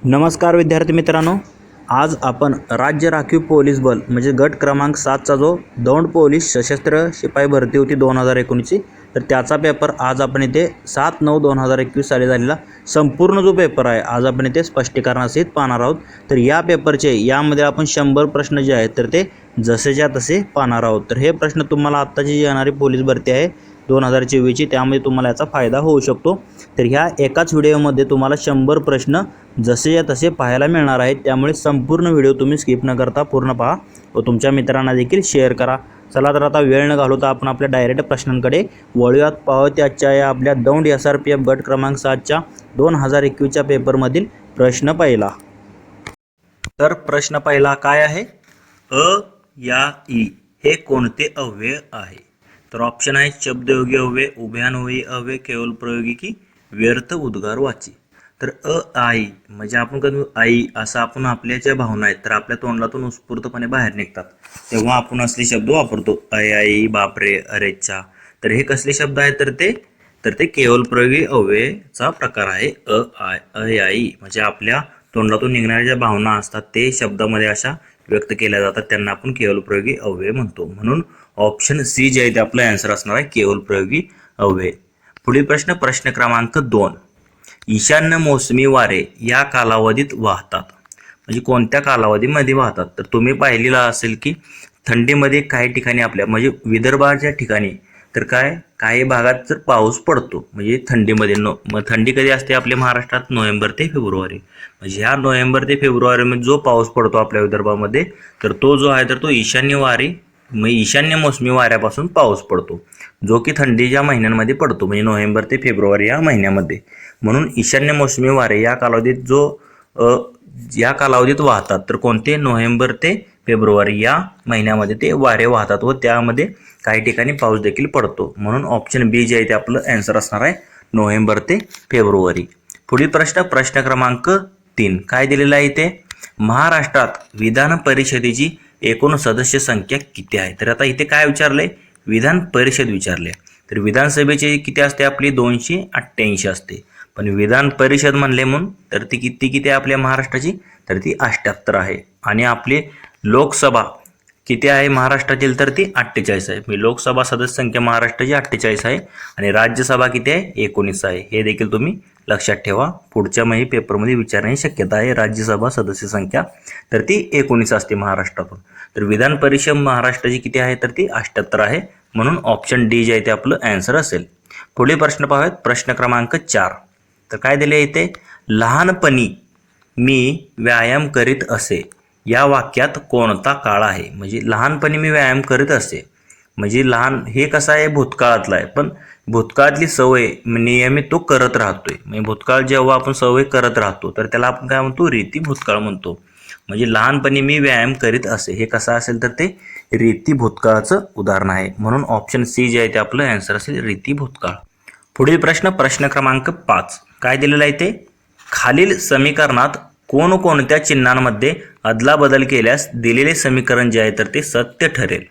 नमस्कार विद्यार्थी मित्रांनो, आज आपण राज्य राखीव पोलीस बल म्हणजे गट क्रमांक 7चा जो दौंड पोलीस सशस्त्र शिपाई भरती होती 2019ची, तर त्याचा पेपर आज आपण इथे 7/9/2021 साली झालेला संपूर्ण जो पेपर आहे आज आपण इथे स्पष्टीकरणासहित पाहणार आहोत। तर या पेपरचे यामध्ये आपण 100 प्रश्न जे आहेत तर ते जसेच्या तसे पाहणार आहोत। तर हे प्रश्न तुम्हाला आत्ताची जी येणारी पोलीस भरती आहे 2024ची त्यामध्ये तुम्हाला याचा फायदा होऊ शकतो। तर ह्या एकाच व्हिडिओमध्ये तुम्हाला 100 प्रश्न जसेच्या तसे पाहायला मिळणार आहेत, त्यामुळे संपूर्ण व्हिडिओ तुम्ही स्किप न करता पूर्ण पहा व तुमच्या मित्रांना देखील शेअर करा। चला तर आता वेळ न घालवता आपण आपल्या डायरेक्ट प्रश्नांकडे वळूयात। पाहूया आजच्या या आपल्या दौंड SRPF गट क्रमांक 7च्या 2021च्या पेपरमधील प्रश्न पहिला। तर प्रश्न पहिला काय आहे? अ या ई हे कोणते अव्यय आहे? तर ऑप्शन आहे शब्दयोगी अव्यय, उभयान्वयी अव्यय, केवल प्रयोगी की व्यर्थ उद्गारवाची। तर आई म्हणजे आपण कधी आई असं आपण आपल्या ज्या भावना आहेत तर आपल्या तोंडातून उत्स्फूर्तपणे बाहेर निघतात तेव्हा आपण असले शब्द वापरतो, आई, बापरे, अरेच्छा। तर हे कसले शब्द आहेत तर ते केवल प्रयोगी अव्ययचा प्रकार आहे। आई म्हणजे आपल्या तोंडातून निघणाऱ्या ज्या भावना असतात ते शब्दामध्ये अशा व्यक्त केल्या जातात, त्यांना आपण केवल प्रयोगी अव्यय म्हणतो। म्हणून ऑप्शन सी जे आहे ते आपला आन्सर असणार आहे, केवल प्रयोगी अव्यय। पुढील प्रश्न क्रमांक 2, ईशान्य मोसमी वारे या कालावधीत वाहतात म्हणजे कोणत्या कालावधीमध्ये वाहतात? तर तुम्ही पाहिलेलं असेल की थंडीमध्ये काही ठिकाणी आपल्या म्हणजे विदर्भाच्या ठिकाणी तर काही भागात जर पाऊस पडतो म्हणजे थंडीमध्ये मग थंडी कधी असते आपल्या महाराष्ट्रात? नोव्हेंबर ते फेब्रुवारी। म्हणजे ह्या नोव्हेंबर ते फेब्रुवारीमध्ये जो पाऊस पडतो आपल्या विदर्भामध्ये तर तो जो आहे तर तो ईशान्य मोसमी वाऱ्यापासून पाऊस पडतो, जो की थंडीच्या महिन्यांमध्ये पडतो म्हणजे नोव्हेंबर ते फेब्रुवारी या महिन्यामध्ये। म्हणून ईशान्य मोसमी वारे या कालावधीत वाहतात तर कोणते? नोव्हेंबर ते फेब्रुवारी या महिन्यामध्ये ते वारे वाहतात व त्यामध्ये काही ठिकाणी पाऊस देखील पडतो। म्हणून ऑप्शन बी जे आहे ते आपलं आन्सर असणार आहे, नोव्हेंबर ते फेब्रुवारी। पुढील प्रश्न क्रमांक 3 काय दिलेला आहे इथे? महाराष्ट्रात विधान परिषदेची एकूण सदस्य संख्या किती आहे? तर आता इथे काय विचारलंय? विधान परिषद विचारले। तर विधानसभेची किती असते आपली? 288 असते, पण विधान परिषद म्हणले म्हणून तर ती किती आहे आपल्या महाराष्ट्राची? तर ती 78 आहे। आणि आपली लोकसभा किती आहे महाराष्ट्रातील? तर ती 48 आहे। म्हणजे लोकसभा सदस्य संख्या महाराष्ट्राची 48 आहे आणि राज्यसभा किती आहे? 19 आहे। हे देखील तुम्ही लक्षात ठेवा, पुढच्या पेपरमध्ये विचारण्याची शक्यता आहे। राज्यसभा सदस्य संख्या तर ती 19 असते महाराष्ट्रातून। तर विधान परिषद महाराष्ट्राची किती आहे? तर ती 78 आहे। म्हणून ऑप्शन डी जे आहे ते आपलं आन्सर असेल। पुढील प्रश्न पाहूयात, प्रश्न क्रमांक 4। तर काय दिले इथे? लहानपणी मी व्यायाम करीत असे या वाक्यात कोणता काळ आहे? म्हणजे लहानपणी मी व्यायाम करीत असे म्हणजे हे कसं आहे? भूतकाळातलं आहे, पण भूतकाळातली सवय नियमित तो करत राहतोय म्हणजे भूतकाळ जेव्हा आपण सवय करत राहतो तर त्याला आपण काय म्हणतो? रीती भूतकाळ म्हणतो। म्हणजे लहानपणी मी व्यायाम करीत असे हे कसं असेल? तर ते रीती भूतकाळाचं उदाहरण आहे। म्हणून ऑप्शन सी जे आहे ते आपलं आन्सर असेल, रीती भूतकाळ। पुढील प्रश्न क्रमांक 5 काय दिलेला आहे ते? खालील समीकरणात कोणकोणत्या चिन्हांमध्ये अदलाबदल केल्यास दिलेले समीकरण जे आहे तर ते सत्य ठरेल?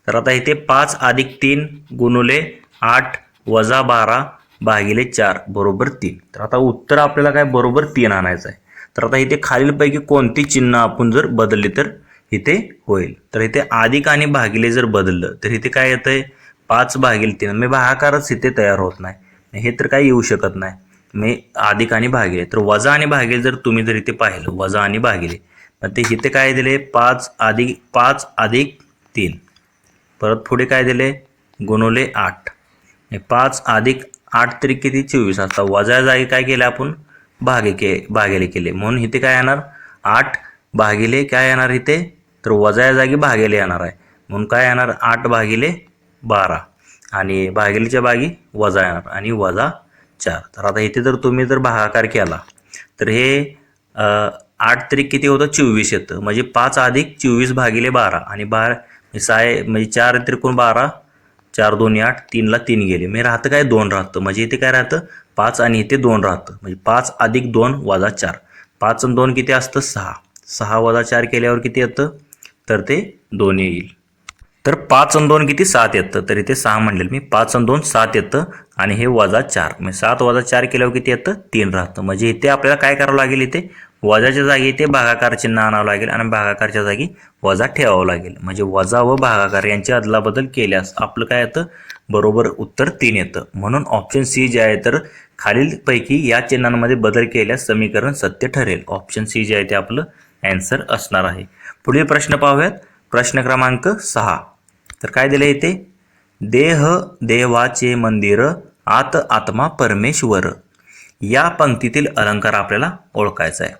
तर आता इथे 5 + 3 × 8 - 12 / 4 = 3। तर आता उत्तर आपल्याला काय? बरोबर 3 आणायचं आहे। तर आता इथे खालीलपैकी कोणती चिन्ह आपण जर बदलली तर इथे होईल? तर इथे अधिक आणि भागिले जर बदललं तर इथे काय येतंय? 5/3 म्हणजे भागाकारच इथे तयार होत नाही, हे तर काही येऊ शकत नाही। म्हणजे अधिक आणि भागिले, तर वजा आणि भागिले जर तुम्ही जर इथे पाहिलं वजा आणि भागिले, मग ते इथे काय दिले? 5 + 3 परत पुढे काय दिले? × 8 5 + 8 तरी किती? 24। आता वजा जागी काय केलं आपण? भागिले केले, म्हणून इथे काय येणार? 8 भागिले काय येणार इथे? तर वजा जागी भागिले येणार आहे, म्हणून काय येणार? 8/12 आणि भागिलेच्या जागी वजा येणार आणि -4। तर आता इथे जर तुम्ही जर भागाकार केला तर हे 8 तरी किती होतं? 24 येतं। म्हणजे 5 + 24/12 आणि 6 म्हणजे 4 त्रिकोण 12, 4 2 8, 3 ला 3 गेले, म्हणजे राहतं काय? 2 राहतं। म्हणजे इथे काय राहतं? 5 आणि इथे 2 राहतं, म्हणजे 5 + 2 - 4। 5 आणि 2 किती असतं? 6। 6 - 4 केल्यावर किती येतं? तर ते 2 येईल। तर 5 आणि 2 किती? 7 येतं, तर इथे 6 म्हणलेलं मी। 5 आणि 2 7 येतं आणि हे -4, म्हणजे 7 - 4 केल्यावर किती येतं? 3 राहतं। म्हणजे इथे आपल्याला काय करावं लागेल? इथे वजाच्या जागी ते भागाकार चिन्ह आणावं लागेल आणि भागाकारच्या जागी वजा ठेवावं लागेल. म्हणजे वजा व भागाकार यांची अदलाबदल केल्यास आपलं काय येतं, बरोबर उत्तर 3 येतं. म्हणून ऑप्शन सी जे आहे तर खालीलपैकी या चिन्हांमध्ये बदल केल्यास समीकरण सत्य ठरेल. ऑप्शन सी जे आहे ते आपलं ॲन्सर असणार आहे. पुढील प्रश्न पाहूयात. प्रश्न क्रमांक 6. तर काय दिलं इथे, देह देवाचे मंदिर आत आत्मा परमेश्वर. या पंक्तीतील अलंकार आपल्याला ओळखायचा आहे.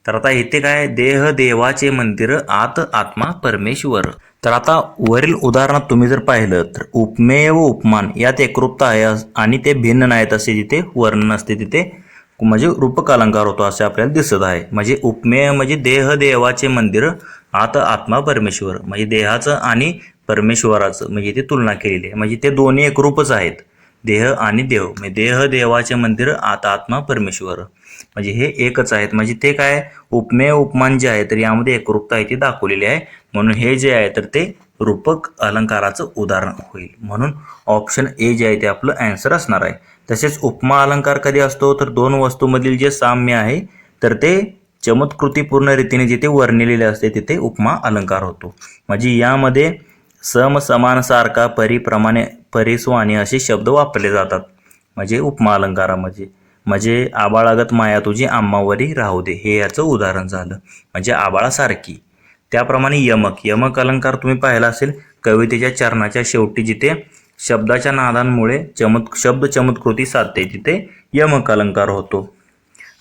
तर आता इथे काय, देह देवाचे मंदिर आत आत्मा परमेश्वर. तर आता वरील उदाहरणात तुम्ही जर पाहिलं तर उपमेय व उपमान यात एकरूपता आहे आणि ते भिन्न नाहीत असे जिथे वर्णन असते तिथे म्हणजे रूपक अलंकार होतो असे आपल्याला दिसत आहे. म्हणजे उपमेय म्हणजे देह देवाचे मंदिर आत आत्मा परमेश्वर, म्हणजे देहाचं आणि परमेश्वराचं म्हणजे इथे तुलना केलेली आहे. म्हणजे ते दोन्ही एकरूपच आहेत, देह आणि देव. म्हणजे देह देवाचे मंदिर आत आत्मा परमेश्वर, म्हणजे हे एकच आहेत. म्हणजे ते काय, उपमेय उपमान जे आहे तर यामध्ये एकरूपता आहे ती दाखवलेली आहे. म्हणून हे जे आहे तर ते रूपक अलंकाराचं उदाहरण होईल. म्हणून ऑप्शन ए जे आहे ते आपलं ॲन्सर असणार आहे. तसेच उपमा अलंकार कधी असतो तर दोन वस्तूमधील जे साम्य आहे तर ते चमत्कृतीपूर्ण रीतीने जिथे वर्णिलेले असते तिथे उपमा अलंकार होतो. म्हणजे यामध्ये सम समान सारखा परी प्रमाणे परिस्वानी असे शब्द वापरले जातात. म्हणजे उपमा अलंकारामध्ये म्हणजे आबाळागत माया तुझी आम्हावरी राहू दे हे याचं उदाहरण झालं, म्हणजे आबाळासारखी. त्याप्रमाणे यमक यमक अलंकार तुम्ही पाहिला असेल कवितेच्या चरणाच्या शेवटी जिथे शब्दाच्या नादांमुळे शब्द चमत्कृती साधते तिथे यमक अलंकार होतो.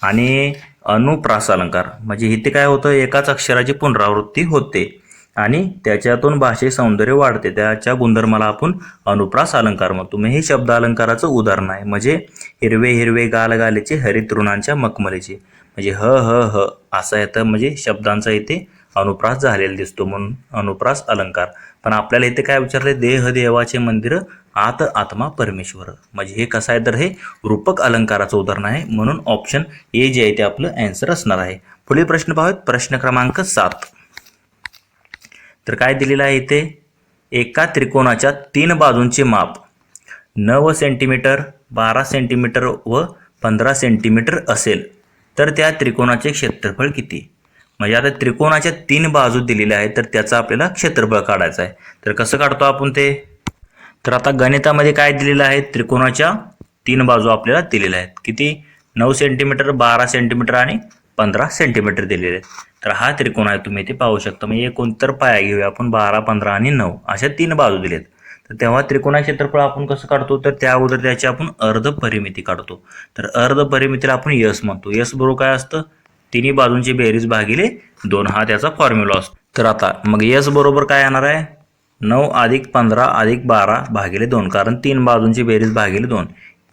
आणि अनुप्रास अलंकार म्हणजे इथे काय होतं, एकाच अक्षराची पुनरावृत्ती होते आणि त्याच्यातून भाषे सौंदर्य वाढते, त्याच्या गुणधर्माला आपण अनुप्रास अलंकार म्हणतो. हे शब्द अलंकाराचं उदाहरण आहे. म्हणजे हिरवे हिरवे गालगालीचे हरित तृणांच्या मखमलीचे, म्हणजे ह ह ह असं येतं, म्हणजे शब्दांचा इथे अनुप्रास झालेला दिसतो म्हणून अनुप्रास अलंकार. पण आपल्याला इथे काय विचारले, देह देवाचे मंदिर आत आत्मा परमेश्वर, म्हणजे हे कसं आहे तर हे रूपक अलंकाराचं उदाहरण आहे. म्हणून ऑप्शन ए जे आहे ते आपलं ॲन्सर असणार आहे. पुढील प्रश्न पाहूयात. प्रश्न क्रमांक 7. तर काय दिलेलं आहे इथे, एका त्रिकोणाच्या 3 बाजूंचे माप 9 सेंटीमीटर, 12 सेंटीमीटर व 15 सेंटीमीटर असेल तर त्या त्रिकोणाचे क्षेत्रफळ किती. म्हणजे आता त्रिकोणाच्या 3 बाजू दिलेल्या आहेत तर त्याचं आपल्याला क्षेत्रफळ काढायचं आहे. तर कसं काढतो आपण ते, तर आता गणितामध्ये काय दिलेलं आहे, त्रिकोणाच्या 3 बाजू आपल्याला दिलेल्या आहेत. किती, 9 सेंटीमीटर, 12 सेंटीमीटर आणि 15 सेंटीमीटर दिलेले आहेत. तर हा त्रिकोण आहे, तुम्ही इथे पाहू शकता. म्हणजे कोणतर पाया घेऊया आपण, 12, 15 आणि 9 अशा 3 बाजू दिलेत. तर तेव्हा त्रिकोणा क्षेत्रफळ आपण कसं काढतो, तर त्या अगोदर त्याची आपण अर्ध परिमिती काढतो. तर अर्ध परिमितीला आपण यस म्हणतो. यस बरोबर काय असतं, तिन्ही बाजूंची बेरीज भागिले 2 हा त्याचा फॉर्म्युला असतो. तर आता मग यस बरोबर काय येणार आहे, 9 अधिक 15 अधिक 12 भागिले 2, कारण 3 बाजूंची बेरीज भागिले 2.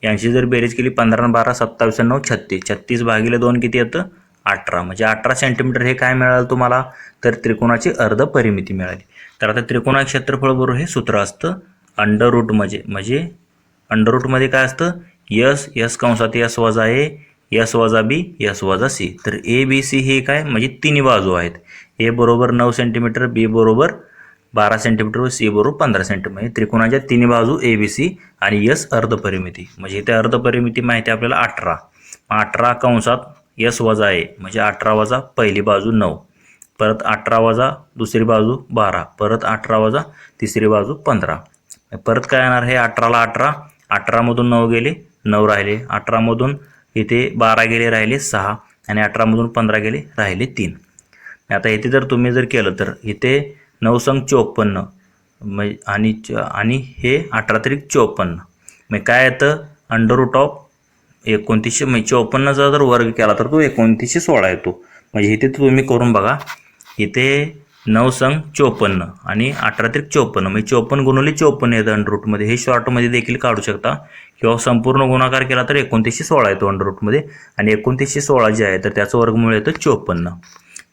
यांची जर बेरीज केली 15 12 27 9 36, 36 भागिले 2 किती येतं 18. म्हणजे 18 सेंटीमीटर हे काय मिळालं तुम्हाला, तर त्रिकोणाची अर्ध परिमिती मिळाली. तर आता त्रिकोणा क्षेत्रफळ बरोबर हे सूत्र असतं अंडर रूट म्हणजे अंडर रूटमध्ये काय असतं, यस यस कंसात यस वजा ए, यस वजा बी, यस वजा सी. तर ए बी सी हे काय, म्हणजे तिन्ही बाजू आहेत. ए बरोबर 9 सेंटीमीटर, बी बरोबर 12 सेंटीमीटर व सी बरोबर 15 सेंटीमीटर. त्रिकोणाच्या तिन्ही बाजू ए बी सी आणि यस अर्ध परिमिती. म्हणजे इथे अर्ध परिमिती माहिती आहे आपल्याला 18. 18 कंसात यस वजा ए म्हणजे 18 वजा पहिली बाजू 9, परत 18 वजा दुसरी बाजू 12, परत 18 वजा तिसरी बाजू 15. परत काय येणार, हे 18ला 18, 18मधून 9 गेले 9 राहिले, 18मधून इथे 12 गेले राहिले 6 आणि 18मधून 15 गेले राहिले 3. आता इथे जर तुम्ही जर केलं तर इथे 9 संग 54 आणि हे 18 त्रिक 54. मग काय येतं, अंडर रूट ऑफ 2900 म्हणजे 54चा जर वर्ग केला तर तो 2916 येतो. म्हणजे इथे तुम्ही करून बघा, इथे 9 संग 54 आणि 18 त्रिक 54 म्हणजे 54 गुणिले 54 येतं अंडर रूटमध्ये. हे शॉर्टमध्ये देखील काढू शकता किंवा संपूर्ण गुणाकार केला तर 2916 येतो अंडर रूटमध्ये. आणि 2916 जे आहे तर त्याचं वर्गमूळ येतं 54.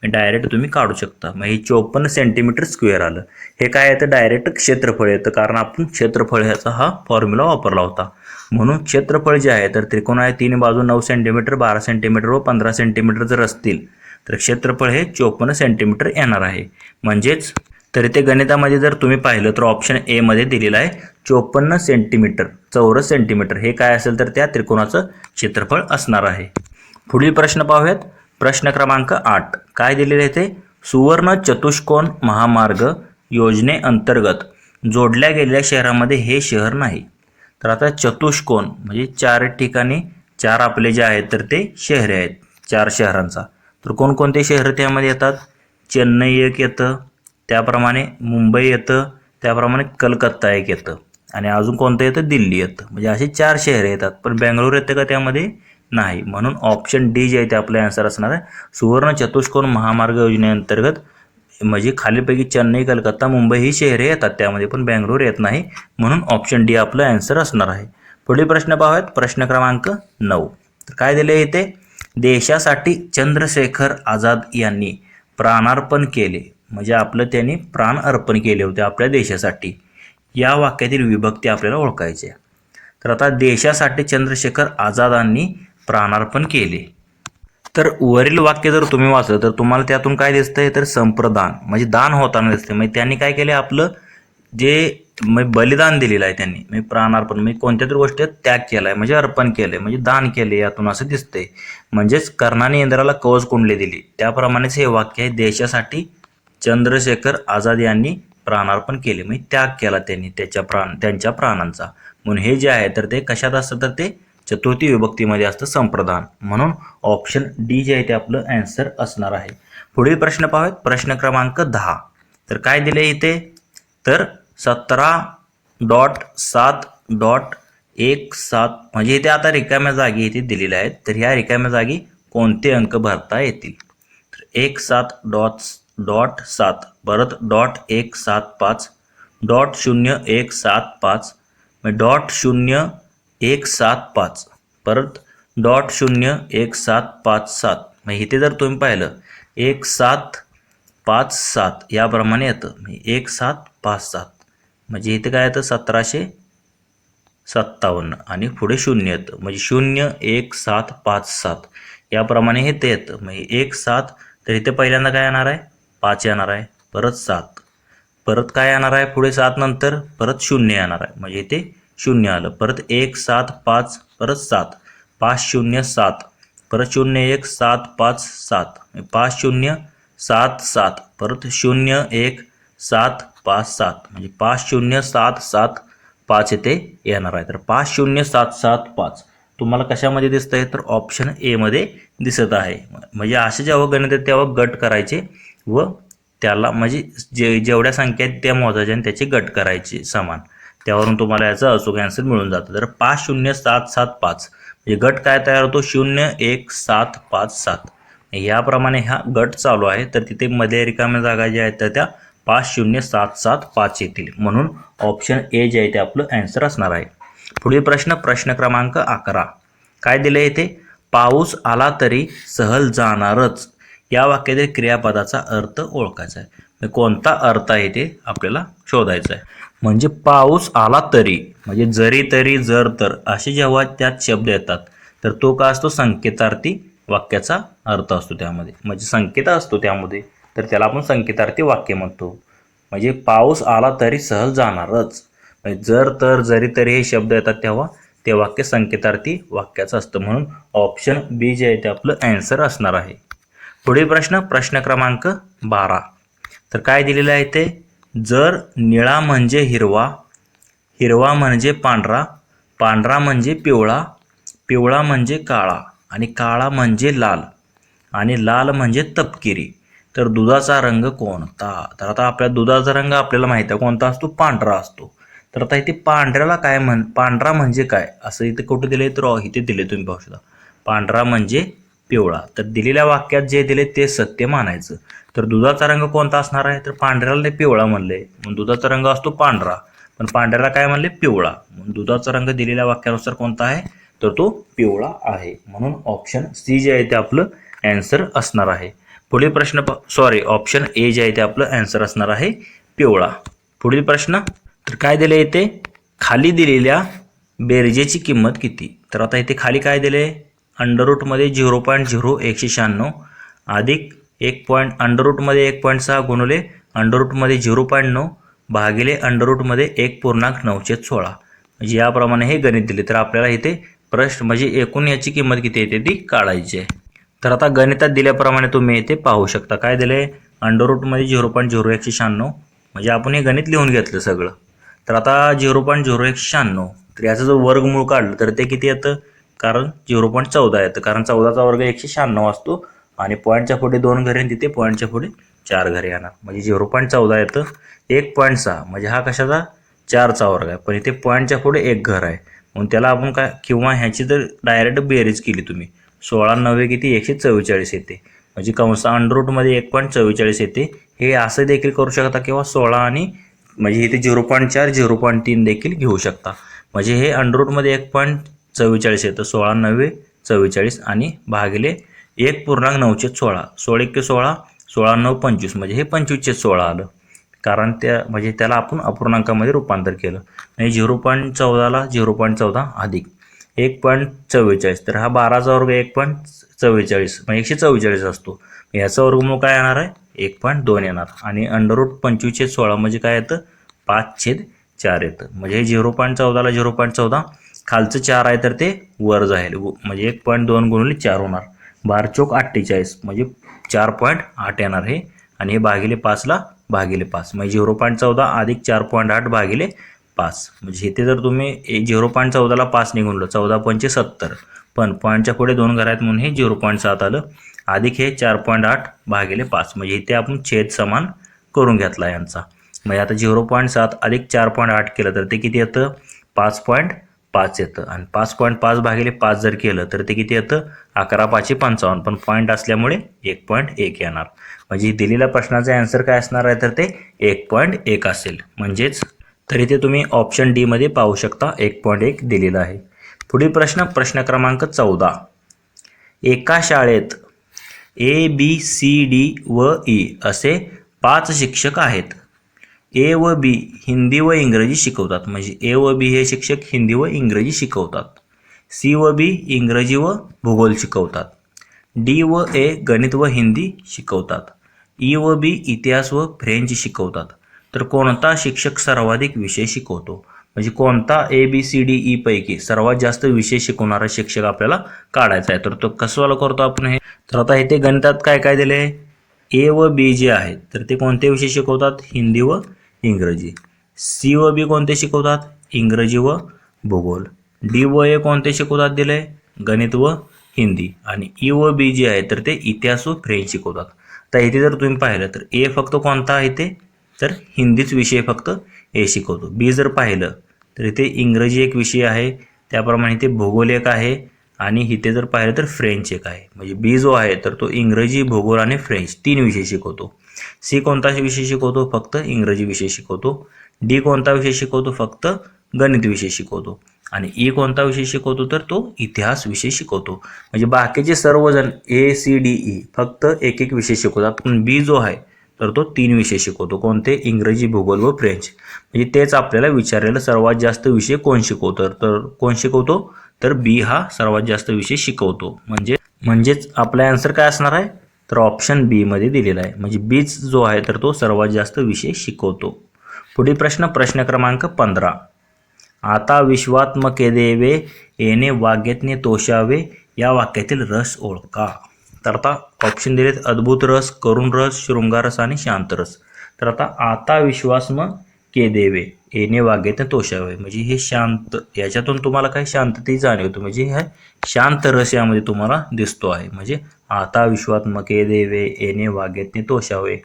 डायरेक्ट तुम्ही काढू शकता. मग हे 54 सेंटीमीटर स्क्वेअर आलं. हे काय येतं, डायरेक्ट क्षेत्रफळ येतं, कारण आपण क्षेत्रफळ ह्याचा हा फॉर्म्युला वापरला होता. म्हणून क्षेत्रफळ जे आहे तर त्रिकोणा 3 बाजू 9 सेंटीमीटर, 12 सेंटीमीटर व 15 सेंटीमीटर जर असतील तर क्षेत्रफळ हे 54 सेंटीमीटर येणार आहे. म्हणजेच तर इथे गणितामध्ये जर तुम्ही पाहिलं तर ऑप्शन ए मध्ये दिलेलं आहे 54 सेंटीमीटर चौरस सेंटीमीटर. हे काय असेल तर त्या त्रिकोणाचं क्षेत्रफळ असणार आहे. पुढील प्रश्न पाहूयात. प्रश्न क्रमांक 8 काय दिलेले आहे ते सुवर्ण चतुष्कोन महामार्ग योजनेअंतर्गत जोडल्या गेलेल्या शहरामध्ये हे शहर नाही. तर आता चतुष्कोन म्हणजे 4 ठिकाणी 4 आपले जे आहेत तर ते शहरे आहेत 4 शहरांचा. तर कोणकोणते शहर त्यामध्ये येतात? चेन्नई एक येतं, त्याप्रमाणे मुंबई येतं, त्याप्रमाणे कलकत्ता एक येतं आणि अजून कोणतं येतं? दिल्ली येतं. म्हणजे असे 4 शहरे येतात. पण बेंगळुरू येतं का त्यामध्ये? नाही. म्हणून ऑप्शन डी जे आहे ते आपलं आन्सर असणार आहे. सुवर्ण चतुष्कोन महामार्ग योजनेअंतर्गत म्हणजे खालीपैकी चेन्नई, कलकत्ता, मुंबई ही शहरे येतात त्यामध्ये, पण बेंगळुरू येत नाही. म्हणून ऑप्शन डी आपलं आन्सर असणार आहे. पुढील प्रश्न पाहूयात. प्रश्न क्रमांक 9 तर काय दिले इथे देशासाठी चंद्रशेखर आझाद यांनी प्राणार्पण केले. म्हणजे आपलं त्यांनी प्राण अर्पण केले होते आपल्या देशासाठी. या वाक्यातील विभक्ती आपल्याला ओळखायची आहे. तर आता देशासाठी चंद्रशेखर आझादांनी प्राणार्पण केले. तर वरील वाक्य जर तुम्ही वाचलं तर तुम्हाला त्यातून काय दिसतंय? तर संप्रदान म्हणजे दान होताना दिसते. म्हणजे त्यांनी काय केले? आपलं जे बलिदान दिलेलं आहे त्यांनी म्हणजे प्राणार्पण म्हणजे कोणत्या तरी गोष्टीत त्याग केला आहे म्हणजे अर्पण केले म्हणजे दान केले यातून असं दिसतंय. म्हणजेच कर्णाने इंद्राला कवच कुंडली दिली त्याप्रमाणेच हे वाक्य आहे देशासाठी चंद्रशेखर आझाद यांनी प्राणार्पण केले म्हणजे त्याग केला त्यांनी त्यांच्या प्राणांचा. म्हणून हे जे आहे तर ते कशात असतं? तर ते चतुर्थी विभक्तीमध्ये असतं संप्रदान. म्हणून ऑप्शन डी जे आहे ते आपलं आन्सर असणार आहे. पुढील प्रश्न पाहूयात. प्रश्न क्रमांक 10 तर काय दिले इथे? तर 17.7.17 म्हणजे इथे आता रिकाम्या जागी इथे दिलेल्या आहेत. तर ह्या रिकाम्या जागी कोणते अंक भरता येतील? तर 17.7 परत .175 .0175 .0175 परत .0157 मग इथे जर तुम्ही पाहिलं 1757 याप्रमाणे येतं. 1757 म्हणजे इथे काय येतं? 1757 आणि पुढे 0 येतं म्हणजे 01757 याप्रमाणे हे ते येतं. म्हणजे 17 तर इथे पहिल्यांदा काय येणार आहे? 5 येणार आहे, परत 7, परत काय येणार आहे? पुढे 7 नंतर परत 0 येणार आहे म्हणजे इथे 0 आलं. परत 175 परत 7 507 परत 01757 5077 परत 01757 म्हणजे 50775 इथे येणार आहे. तर 50775 तुम्हाला कशामध्ये दिसत आहे? तर ऑप्शन ए मध्ये दिसत आहे. म्हणजे असे जेव्हा गणित आहेत तेव्हा गट करायचे व त्याला म्हणजे जेवढ्या संख्या आहेत त्या मोजायच्या आणि त्याचे गट करायचे समान. त्यावरून तुम्हाला याचा अचूक आन्सर मिळून जातं. तर 50775 म्हणजे गट काय तयार होतो? 01757 याप्रमाणे हा गट चालू आहे. तर तिथे मध्ये रिकाम्या जागा ज्या आहेत तर त्या 50775 येतील. म्हणून ऑप्शन ए जे आहे ते आपलं आन्सर असणार आहे. पुढील प्रश्न क्रमांक 11 काय दिले इथे? पाऊस आला तरी सहल जाणारच या वाक्यातील क्रियापदाचा अर्थ ओळखायचा आहे. कोणता अर्थ आहे ते आपल्याला शोधायचा आहे. म्हणजे पाऊस आला तरी म्हणजे जरी तरी जर तर असे जेव्हा त्यात शब्द येतात तर तो का असतो? संकेतार्थी वाक्याचा अर्थ असतो त्यामध्ये. म्हणजे संकेत असतो त्यामध्ये तर त्याला आपण संकेतार्थी वाक्य म्हणतो. म्हणजे पाऊस आला तरी सहल जाणारच म्हणजे जर तर जरी तरी हे शब्द येतात तेव्हा ते वाक्य संकेतार्थी वाक्याचं असतं. म्हणून ऑप्शन बी जे आहे ते आपलं आन्सर असणार आहे. पुढील प्रश्न क्रमांक 12 तर काय दिलेलं आहे ते? जर निळा म्हणजे हिरवा, हिरवा म्हणजे पांढरा, पांढरा म्हणजे पिवळा, पिवळा म्हणजे काळा आणि काळा म्हणजे लाल आणि लाल म्हणजे तपकिरी तर दुधाचा रंग कोणता? तर आता आपल्या दुधाचा रंग आपल्याला माहिती आहे कोणता असतो? पांढरा असतो. तर आता इथे पांढऱ्याला काय पांढरा म्हणजे काय असं इथे कुठे दिले? तर इथे दिले तुम्ही पाहू शकता. पांढरा म्हणजे पिवळा. तर दिलेल्या वाक्यात जे दिले ते सत्य मानायचं. तर दुधाचा रंग कोणता असणार आहे? तर पांढऱ्याला पिवळा म्हणले मग दुधाचा रंग असतो पांढरा, पण पांढऱ्याला काय म्हणले? पिवळा. म्हणून दुधाचा रंग दिलेल्या वाक्यानुसार कोणता आहे? तर तो पिवळा आहे. म्हणून ऑप्शन सी जे आहे ते आपलं आन्सर असणार आहे. पुढील ऑप्शन ए जे आहे ते आपलं आन्सर असणार आहे पिवळा. पुढील प्रश्न तर काय दिले इथे? खाली दिलेल्या बेरजेची किंमत किती? तर आता इथे खाली काय दिले? अंडररूटमध्ये 0.0196 अधिक 1 अंडररूटमध्ये 1.6 गुणिले अंडररूटमध्ये 0.9 भागिले अंडररूटमध्ये 1.916 म्हणजे याप्रमाणे हे गणित दिले. तर आपल्याला इथे प्रश्न म्हणजे एकूण याची किंमत किती येते ती काढायची आहे. तर आता गणितात दिल्याप्रमाणे तुम्ही इथे पाहू शकता काय दिले, अंडररूटमध्ये 0.0196, म्हणजे आपण हे गणित लिहून घेतलं सगळं. तर आता 0.0196, तर याचं जर वर्गमूळ काढलं तर ते किती येतं, कारण 0.14 येतं, कारण 14चा वर्ग 196 असतो आणि पॉईंटच्या पुढे 2 घरे तिथे पॉईंटच्या पुढे 4 घरे येणार, म्हणजे 0.14 येतं. 1.6 म्हणजे हा कशाचा, 4चा वर्ग आहे, पण इथे पॉईंटच्या पुढे 1 घर आहे म्हणून त्याला आपण काय, किंवा ह्याची जर डायरेक्ट बेरीज केली तुम्ही, 16 किती 144 येते, म्हणजे कंस अंडररूटमध्ये 1.44 येते. हे असं देखील करू शकता किंवा 16 आणि म्हणजे इथे 0.4 0.3 देखील घेऊ शकता. म्हणजे हे अंडररूटमध्ये 1.44 येतं, 16 आणि भागिले 1.916, 16 16 25, म्हणजे हे 25/16 आलं, कारण त्या म्हणजे त्याला आपण अपूर्णांकामध्ये रूपांतर केलं. म्हणजे 0.14ला 0.14 अधिक 1.44, तर हा 12चा वर्ग 1.44 म्हणजे 144 असतो. याचा वर्गमूळ काय येणार आहे, 1.2 येणार, आणि अंडररूट 25/16 म्हणजे काय येतं, 5/4 येतं. म्हणजे 0.14ला 0.14, खालचं 4 आहे तर ते वर जाईल, म्हणजे 1.2 गुणिले 4 होणार, 12 चोक 48, म्हणजे 4.8 येणार हे, आणि हे भागिले 5ला भागिले 5, म्हणजे 0.14 अधिक 4.8 भागिले 5, म्हणजे इथे जर तुम्ही 0.14ला 5 ने गुणलं 14×5 = 70, पण पॉईंटच्या पुढे 2 घर आहेत म्हणून हे 0.7 आलं, अधिक हे 4.8 भागिले 5, म्हणजे इथे आपण छेद समान करून घेतला यांचा. म्हणजे आता 0.7 अधिक 4.8 केलं तर ते किती येतं, 5.5 येतं, आणि 5.5 भागिले 5 जर केलं तर ते किती येतं, 11×5 = 55, पण पॉईंट असल्यामुळे 1.1 येणार. म्हणजे दिलेल्या प्रश्नाचा आन्सर काय असणार आहे, तर ते 1.1 असेल. म्हणजेच तर इथे तुम्ही ऑप्शन डी मध्ये पाहू शकता 1.1 दिलेला आहे. पुढील प्रश्न क्रमांक 14. एका शाळेत ABCD व E असे 5 शिक्षक आहेत. A व B हिंदी व इंग्रजी शिकवतात, म्हणजे A व B हे शिक्षक हिंदी व इंग्रजी शिकवतात. C व B इंग्रजी व भूगोल शिकवतात. D व A गणित व हिंदी शिकवतात. E व B इतिहास व फ्रेंच शिकवतात. तर कोणता शिक्षक सर्वाधिक विषय शिकवतो, म्हणजे कोणता ABCDE पैकी सर्वात जास्त विषय शिकवणारा शिक्षक आपल्याला काढायचा आहे. तर तो कसं करतो आपण हे, तर आता इथे गणितात काय काय दिले, A व B जे आहेत तर ते कोणते विषय शिकवतात, हिंदी व इंग्रजी. C व B कोणते शिकवतात, इंग्रजी व भूगोल. D व A कोणते शिकवतात दिले, गणित व हिंदी. आणि E व B जे आहे तर ते इतिहास व फ्रेंच शिकवतात. तर इथे जर तुम्ही पाहिलं तर A फक्त कोणता आहे ते, तर हिंदीच विषय फक्त A शिकवतो. B जर पाहिलं तर इथे इंग्रजी एक विषय आहे, त्याप्रमाणे इथे भूगोल एक आहे, आणि इथे जर पाहिलं तर फ्रेंच एक आहे. म्हणजे बी जो आहे तर तो इंग्रजी, भूगोल आणि फ्रेंच 3 विषय शिकवतो. सी कोणता विषय शिकवतो, फक्त इंग्रजी विषय शिकवतो. डी कोणता विषय शिकवतो, फक्त गणित विषय शिकवतो. आणि ई कोणता विषय शिकवतो, तर तो इतिहास विषय शिकवतो. म्हणजे बाकीचे सर्वजण ACDE फक्त एक एक विषय शिकवतात, पण बी जो आहे तर तो 3 विषय शिकवतो. कोणते, इंग्रजी, भूगोल व फ्रेंच. म्हणजे तेच आपल्याला विचारलेलं सर्वात जास्त विषय कोण शिकवतो, तर कोण शिकवतो, तर बी हा सर्वात जास्त विषय शिकवतो. म्हणजेच आपला आन्सर काय असणार आहे, तर ऑप्शन बी मध्ये दिलेला आहे. म्हणजे बीच जो आहे तर तो सर्वात जास्त विषय शिकवतो. पुढील प्रश्न क्रमांक 15. आता विश्वात्मके देवे येणे वाग्यज्ञे तोषावे, या वाक्यातील रस ओळखा. तर आता ऑप्शन दिलेत, अद्भुत रस, करुण रस, शृंगार रस आणि शांत रस. तर आता विश्वात्म के देवे येणे वाग्यज्ञे तोषावे, म्हणजे हे शांत, याच्यातून तुम्हाला काही शांततेची जाणीव होते, म्हणजे हे शांत रस यामध्ये तुम्हाला दिसतो आहे. म्हणजे आता विश्वात्मके देवे येणे वाग्यज्ञे तोषावे,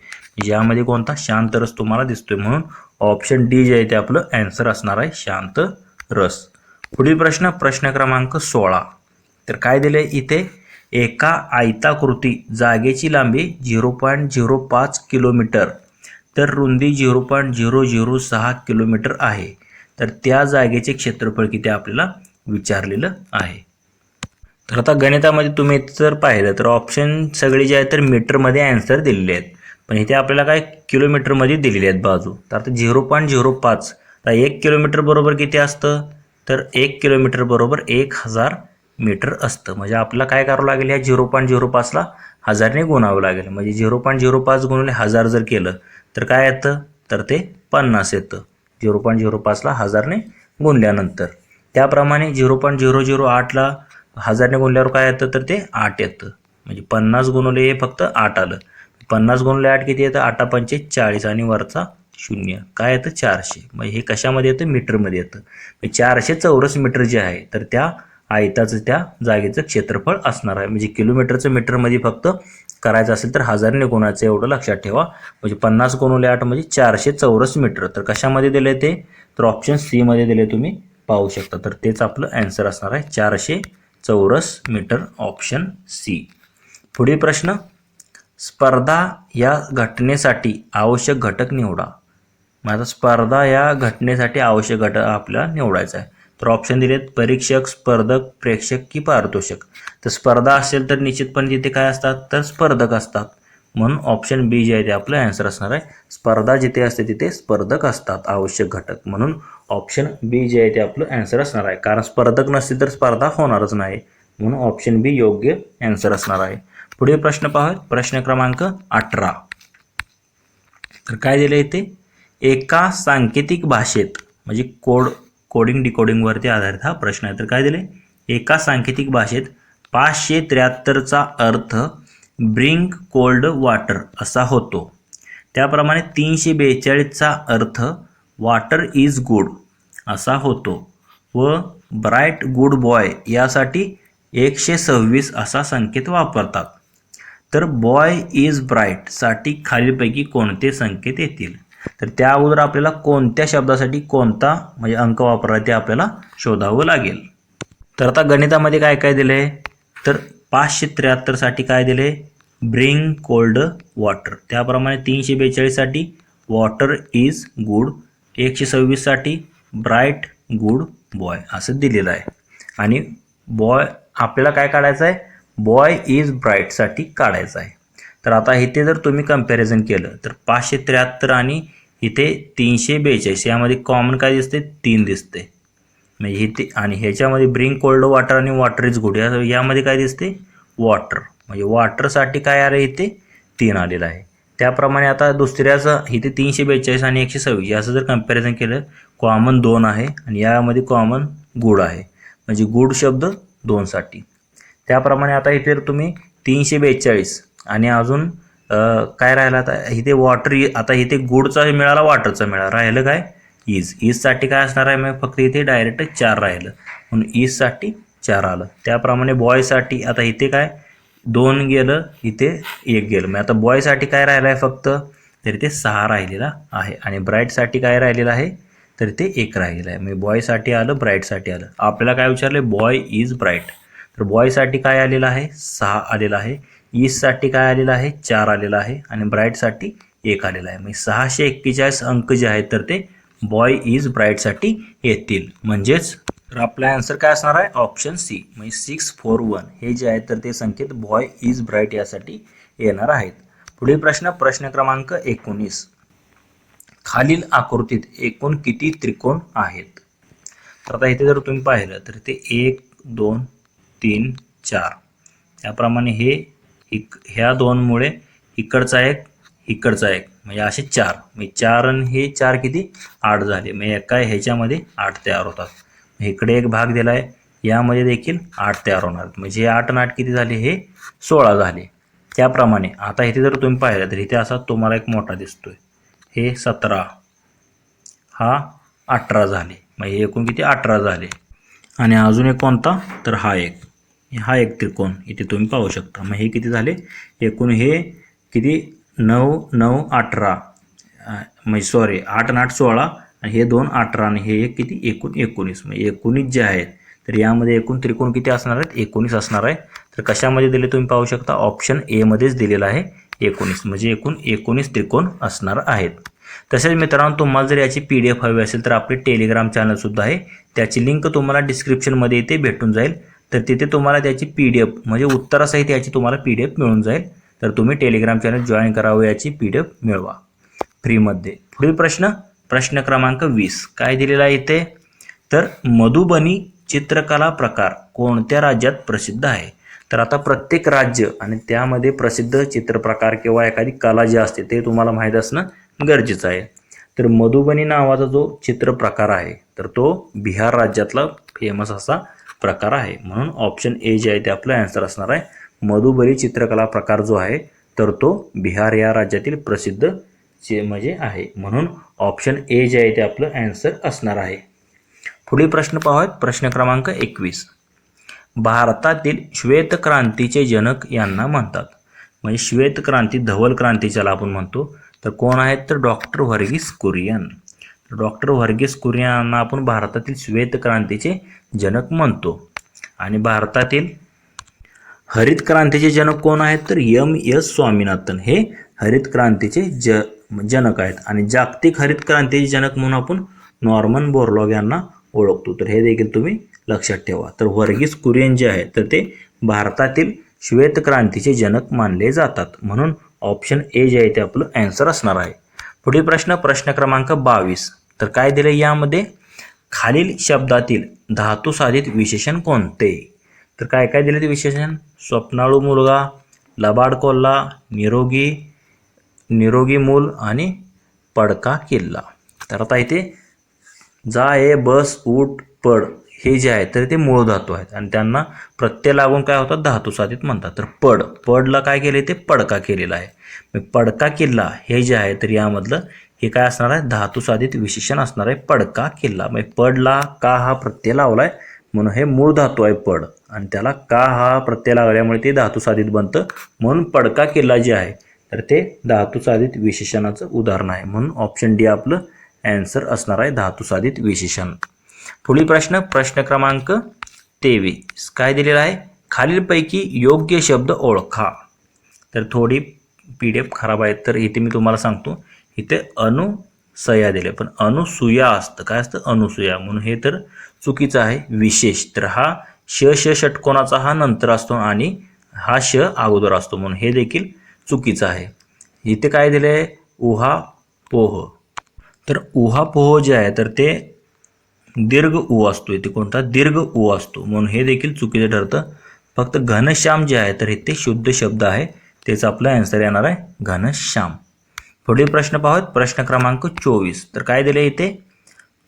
यामध्ये कोणता शांत रस तुम्हाला दिसतोय, म्हणून ऑप्शन डी जे आहे ते आपलं आन्सर असणार आहे, शांत रस. पुढील प्रश्न क्रमांक 16. तर काय दिले इथे, एका आयताकृती जागेची लांबी 0.05 किलोमीटर तर रुंदी 0.006 किलोमीटर आहे. तर त्या जागेचे क्षेत्रफळ किती आपल्याला विचारलेलं आहे. तर आता गणितामध्ये तुम्ही जर पाहिलं तर ऑप्शन सगळे जे आहेत तर मीटरमध्ये आन्सर दिलेले आहेत, पण इथे आपल्याला काय किलोमीटरमध्ये दिलेले आहेत बाजू. तर आता 0.05, तर 1 किलोमीटर बरोबर किती असतं, तर 1 किलोमीटर बरोबर 1000 मीटर असतं. म्हणजे आपल्याला काय करावं लागेल, ह्या 0.05ला 1000ने गुणावं लागेल. म्हणजे 0.05 गुणिले 1000 जर केलं तर काय येतं, तर ते 50 येतं. 0.05ला 1000ने गुणल्यानंतर. त्याप्रमाणे 0.008ला 1000ने गुणल्यावर काय येतं, तर ते 8 येतं. म्हणजे 50 गुणिले हे फक्त 8 आलं. 50 गुणिले 8 किती येतं? 8 पंचे 40 आणि वरचा 0 काय येतं? 400. मग हे कशामध्ये येतं? मीटरमध्ये येतं. 400 चौरस मीटर जे आहे तर त्या आयताचं त्या जागेचं क्षेत्रफळ असणार आहे. म्हणजे किलोमीटरचं मीटरमध्ये फक्त करायचं असेल तर 1000 गुणाचं एवढं लक्षात ठेवा. म्हणजे 50 गुणिले 8 म्हणजे 400 चौरस मीटर. तर कशामध्ये दिले ते? तर ऑप्शन सी मध्ये दिले, तुम्ही पाहू शकता. तर तेच आपलं आन्सर असणार आहे 400 चौरस मीटर, ऑप्शन सी. पुढील प्रश्न, स्पर्धा या घटनेसाठी आवश्यक घटक निवडा. मग आता स्पर्धा या घटनेसाठी आवश्यक घटक आपल्याला निवडायचा आहे. तर ऑप्शन दिलेत, परीक्षक, स्पर्धक, प्रेक्षक की पारितोषिक. तर स्पर्धा असेल तर निश्चितपणे तिथे काय असतात? तर स्पर्धक असतात. म्हणून ऑप्शन बी जे आहे ते आपलं आन्सर असणार आहे. स्पर्धा जिथे असते तिथे स्पर्धक असतात आवश्यक घटक. म्हणून ऑप्शन बी जे आहे ते आपलं आन्सर असणार आहे. कारण स्पर्धक नसतील तर स्पर्धा होणारच नाही. म्हणून ऑप्शन बी योग्य आन्सर असणार आहे. पुढील प्रश्न पाहूया. प्रश्न क्रमांक 18. तर काय दिलं इथे? एका सांकेतिक भाषेत, म्हणजे कोडिंग डिकोडिंगवरती आधारित हा प्रश्न आहे. तर काय दिले? एका सांकेतिक भाषेत 573चा अर्थ ब्रिंग कोल्ड वॉटर असा होतो. त्याप्रमाणे 342चा अर्थ वॉटर इज गुड असा होतो व ब्राईट गुड बॉय यासाठी 126 असा संकेत वापरतात. तर बॉय इज ब्राईट साठी खालीलपैकी कोणते संकेत येतील? तर त्या अगोदर आपल्याला कोणत्या शब्दासाठी कोणता म्हणजे अंक वापरायचा ते आपल्याला शोधावं लागेल. तर आता गणितामध्ये काय काय दिले? तर 573 साठी काय दिले? Bring cold water. त्याप्रमाणे 342 साठी वॉटर इज गुड, 126 साठी ब्राईट गुड बॉय असं दिलेलं आहे. आणि बॉय आपल्याला काय काढायचं आहे? बॉय इज ब्राईट साठी काढायचं आहे. तर आता इथे जर तुम्ही कंपॅरिझन केलं तर 573 आणि इथे 342 यामध्ये कॉमन काय दिसते? 3 दिसते. म्हणजे इथे आणि ह्याच्यामध्ये ब्रिंग कोल्ड वॉटर आणि वॉटर इज गुड यामध्ये काय दिसते? वॉटर. म्हणजे वॉटरसाठी काय आलं इथे? 3 आलेलं आहे. त्याप्रमाणे आता दुसऱ्याचं इथे 342 आणि 126 याचं जर कंपॅरिझन केलं, कॉमन 2 आहे आणि यामध्ये कॉमन गुड आहे. म्हणजे गुड शब्द 2 साठी. त्याप्रमाणे आता इथे तुम्ही 342 आणि अजून काय राहिलं आता इथे वॉटर. आता इथे गुडचा मिळाला, वॉटरचा मिळाला, राहिलं काय? ईजसाठी काय असणार आहे? मग फक्त इथे डायरेक्ट 4 राहिलं म्हणून ईजसाठी 4 आलं. त्याप्रमाणे बॉयसाठी आता इथे काय 2 गेलं, इथे 1 गेलं. मग आता बॉयसाठी काय राहिलं आहे फक्त? तर इथे 6 राहिलेला आहे. आणि ब्राईटसाठी काय राहिलेलं आहे? तर इथे 1 राहिलेलं आहे. म्हणजे बॉयसाठी आलं, ब्राईटसाठी आलं. आपल्याला काय विचारलं? Boy is bright. तर बॉयसाठी काय आलेलं आहे? 6 आलेलं आहे. ईजसाठी काय आलेलं आहे? 4 आलेलं आहे. आणि ब्राईटसाठी 1 आलेलं आहे. म्हणजे 641 अंक जे आहेत तर ते बॉय इज ब्राईटसाठी येतील. म्हणजेच तर आपला आन्सर काय असणार आहे? Option C. म्हणजे 641 हे जे आहेत तर ते संकेत बॉय इज ब्राईट यासाठी येणार आहेत. पुढील प्रश्न, प्रश्न क्रमांक 19. खालील आकृतीत एकूण किती त्रिकोण आहेत? तर आता इथे जर तुम्ही पाहिलं तर ते 1 2 3 4. त्याप्रमाणे हे ह्या 2 मुळे इकडचा एक, इकडचा एक, म्हणजे असे 4. म्हणजे 4 आणि हे 4 किती? 8 झाले. म्हणजे एका ह्याच्यामध्ये 8 तयार होतात. इकडे एक भाग दिला आहे, यामध्ये देखील 8 तयार होणार. म्हणजे हे 8 आणि 8 किती झाले? हे 16 झाले. त्याप्रमाणे आता इथे जर तुम्ही पाहिलं तर इथे असा तुम्हाला एक मोठा दिसतोय, हे 17, हा 18 झाले. म्हणजे एकूण किती? 18 झाले. आणि अजून एक कोणता? तर हा एक त्रिकोण इथे तुम्ही पाहू शकता. मग हे किती झाले? एकूण हे किती? 9 9 18, म्हणजे सॉरी 8 आणि 8 16 आणि हे 2 18 आणि हे एक किती? एकूण 19. म्हणजे 19 जे आहेत तर यामध्ये एकूण त्रिकोण किती असणार आहेत? 19 असणार आहे. तर कशामध्ये दिले तुम्ही पाहू शकता? ऑप्शन ए मध्येच दिलेला आहे 19. म्हणजे एकूण 19 त्रिकोण असणार आहेत. तसेच मित्रांनो, तुम्हाला जर याची PDF हवी असेल तर आपले टेलिग्राम चॅनलसुद्धा आहे. त्याची लिंक तुम्हाला डिस्क्रिप्शनमध्ये इथे भेटून जाईल. तर तिथे तुम्हाला त्याची PDF म्हणजे उत्तरासहित याची तुम्हाला PDF मिळून जाईल. तर तुम्ही टेलिग्राम चॅनल जॉईन करावं, याची PDF मिळवा फ्रीमध्ये. पुढील प्रश्न, प्रश्न क्रमांक 20. काय दिलेला आहे इथे? तर मधुबनी चित्रकला प्रकार कोणत्या राज्यात प्रसिद्ध आहे? तर आता प्रत्येक राज्य आणि त्यामध्ये प्रसिद्ध चित्रप्रकार किंवा एखादी कला जी असते ते तुम्हाला माहीत असणं गरजेचं आहे. तर मधुबनी नावाचा जो चित्रप्रकार आहे तर तो बिहार राज्यातला फेमस असा प्रकार आहे. म्हणून ऑप्शन ए जे आहे ते आपलं आन्सर असणार आहे. मधुबरी चित्रकला प्रकार जो आहे तर तो बिहार या राज्यातील प्रसिद्ध म्हणजे आहे. म्हणून ऑप्शन ए जे आहे ते आपलं ॲन्सर असणार आहे. पुढील प्रश्न पाहूयात. प्रश्न क्रमांक 21. भारतातील श्वेतक्रांतीचे जनक यांना म्हणतात. म्हणजे श्वेतक्रांती, धवल क्रांती ज्याला आपण म्हणतो, तर कोण आहेत तर डॉक्टर व्हर्गीस कुरियन. डॉक्टर व्हर्गीस कुरियन यांना आपण भारतातील श्वेतक्रांतीचे जनक म्हणतो. आणि भारतातील हरित क्रांतीचे जनक कोण आहेत तर M.S. स्वामीनाथन हे हरित क्रांतीचे जनक आहेत. आणि जागतिक हरित क्रांतीचे जनक म्हणून आपण नॉर्मन बोरलॉग यांना ओळखतो. तर हे देखील तुम्ही लक्षात ठेवा. तर व्हर्गीस कुरियन जे आहे तर ते भारतातील श्वेतक्रांतीचे जनक मानले जातात. म्हणून ऑप्शन ए जे आहे ते आपलं ॲन्सर असणार आहे. पुढील प्रश्न, प्रश्न क्रमांक 22. तर काय दिले यामध्ये, खालील शब्दातील धातू साधित विशेषण कोणते. तर काय काय दिले ते विशेषण, स्वप्नाळू मुलगा, लबाड कोल्हा, निरोगी मूल आणि पडका किल्ला. तर आता इथे जा, ये, बस, उठ, पड हे जे आहे तर ते मूळ धातू आहेत आणि त्यांना प्रत्यय लागून काय होतात धातू साधित म्हणतात. तर पडला काय केले ते पडका केलेला आहे. मग पडका किल्ला हे जे आहे तर यामधलं हे काय असणार आहे धातू साधित विशेषण असणार आहे पडका किल्ला. मग पडला का हा प्रत्यय लावलाय म्हणून हे मूळ धातू आहे पड आणि त्याला का हा प्रत्यय लागल्यामुळे ते धातू साधित बनतं. म्हणून पडका किल्ला जे आहे तर ते धातू साधित विशेषणाचं उदाहरण आहे. म्हणून ऑप्शन डी आपलं ॲन्सर असणार आहे धातू साधित विशेषण. पुढील प्रश्न, प्रश्न क्रमांक 23. काय दिलेला आहे, खालीलपैकी योग्य शब्द ओळखा. तर थोडी PDF खराब आहे तर इथे मी तुम्हाला सांगतो. इथे अनुसया दिले पण अनुसूया असतं, काय असतं अनुसूया, म्हणून हे तर चुकीचं आहे. विशेष, तर हा षटकोनाचा हा नंतर असतो आणि हा अगोदर असतो म्हणून हे देखील चुकीचं आहे. इथे काय दिले आहे उहापोह. तर उहापोह जे आहे तर ते दीर्घ उ असतो, इथे कोणता दीर्घ उ असतो म्हणून हे देखील चुकीचं ठरतं. फक्त घनश्याम जे आहे तर इथे शुद्ध शब्द आहे, तेच आपलं ॲन्सर येणार आहे घनश्याम. पुढील प्रश्न पाहूयात. प्रश्न क्रमांक 24. तर काय दिले इथे,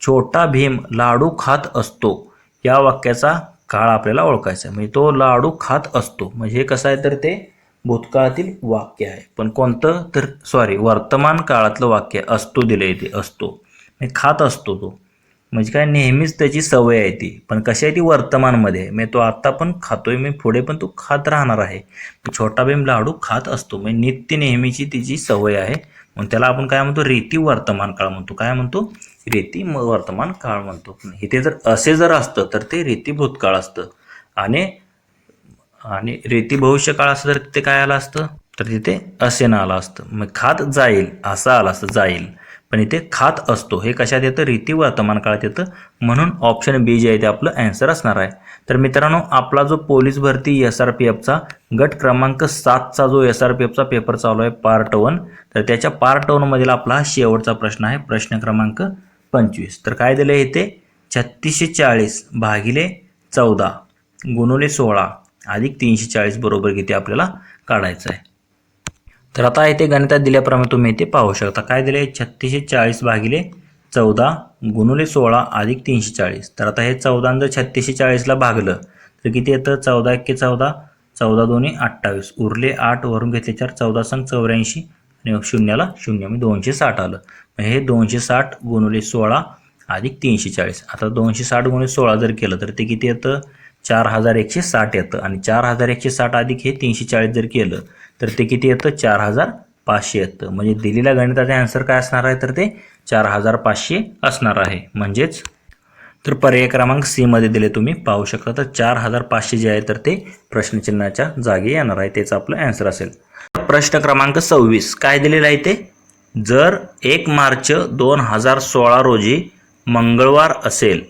छोटा भीम लाडू खात असतो या वाक्याचा काळ आपल्याला ओळखायचा आहे. म्हणजे तो लाडू खात असतो म्हणजे हे कसं आहे तर ते भूतकाळातील वाक्य आहे. पण कोणतं तर वर्तमान काळातलं वाक्य असतो दिले इथे, असतो म्हणजे खात असतो तो म्हणजे काय नेहमीच त्याची सवय आहे ती. पण कशी आहे ती वर्तमानमध्ये, मी तो आता पण खातोय, मी पुढे पण तो खात राहणार आहे. छोटा भीम लाडू खात असतो म्हणजे नित्य नेहमीची तिची सवय आहे म्हणून त्याला आपण काय म्हणतो रीती वर्तमान काळ म्हणतो. काय म्हणतो रीती वर्तमान काळ म्हणतो. इथे जर असे जर असतं तर ते रीती भूतकाळ असतं आणि रीती भविष्य काळ असतं तर ते काय आलं असतं तर तिथे असे ना आलं असतं. मग खात जाईल असं आलं असतं जाईल, पण इथे खात असतो हे कशात येतं रीती वर्तमान काळात येतं. म्हणून ऑप्शन बी जे आहे ते आपलं ॲन्सर असणार आहे. तर मित्रांनो, आपला जो पोलीस भरती SRPFचा गट क्रमांक 7चा जो SRPFचा पेपर चालू आहे पार्ट 1, तर त्याच्या पार्ट 1 मधील आपला हा शेवटचा प्रश्न आहे, प्रश्न क्रमांक 25. तर काय दिलं इथे 3640 भागिले 14 गुणुले 16 अधिक 340 बरोबर किती आपल्याला काढायचं आहे. तर आता इथे गणितात दिल्याप्रमाणे तुम्ही इथे पाहू शकता. काय दिले 3640 भागिले 14 गुणुले 16 अधिक 340. तर आता हे 14 जर 3640ला भागलं तर किती येतं 14 × 14 14 2 28 उरले 8 वरून घेतले 4 14 संग 84 आणि शून्याला 0 म्हणजे 260 आलं. हे 260 गुणुले 16 अधिक 340. आता 260 गुणुले 16 जर केलं तर ते किती येतं 4160 येतं आणि 4160 अधिक हे 340 जर केलं तर ते किती येतं 4500 येतं. म्हणजे दिलेल्या गणिताचे आन्सर काय असणार आहे तर ते 4500 असणार आहे. म्हणजेच तर पर्याय क्रमांक सी मध्ये दिले तुम्ही पाहू शकता. तर 4500 जे आहे तर ते प्रश्नचिन्हाच्या जागी येणार आहे, तेच आपलं आन्सर असेल. प्रश्न क्रमांक 26 काय दिलेलं आहे ते, जर 1 मार्च 2016 रोजी मंगळवार असेल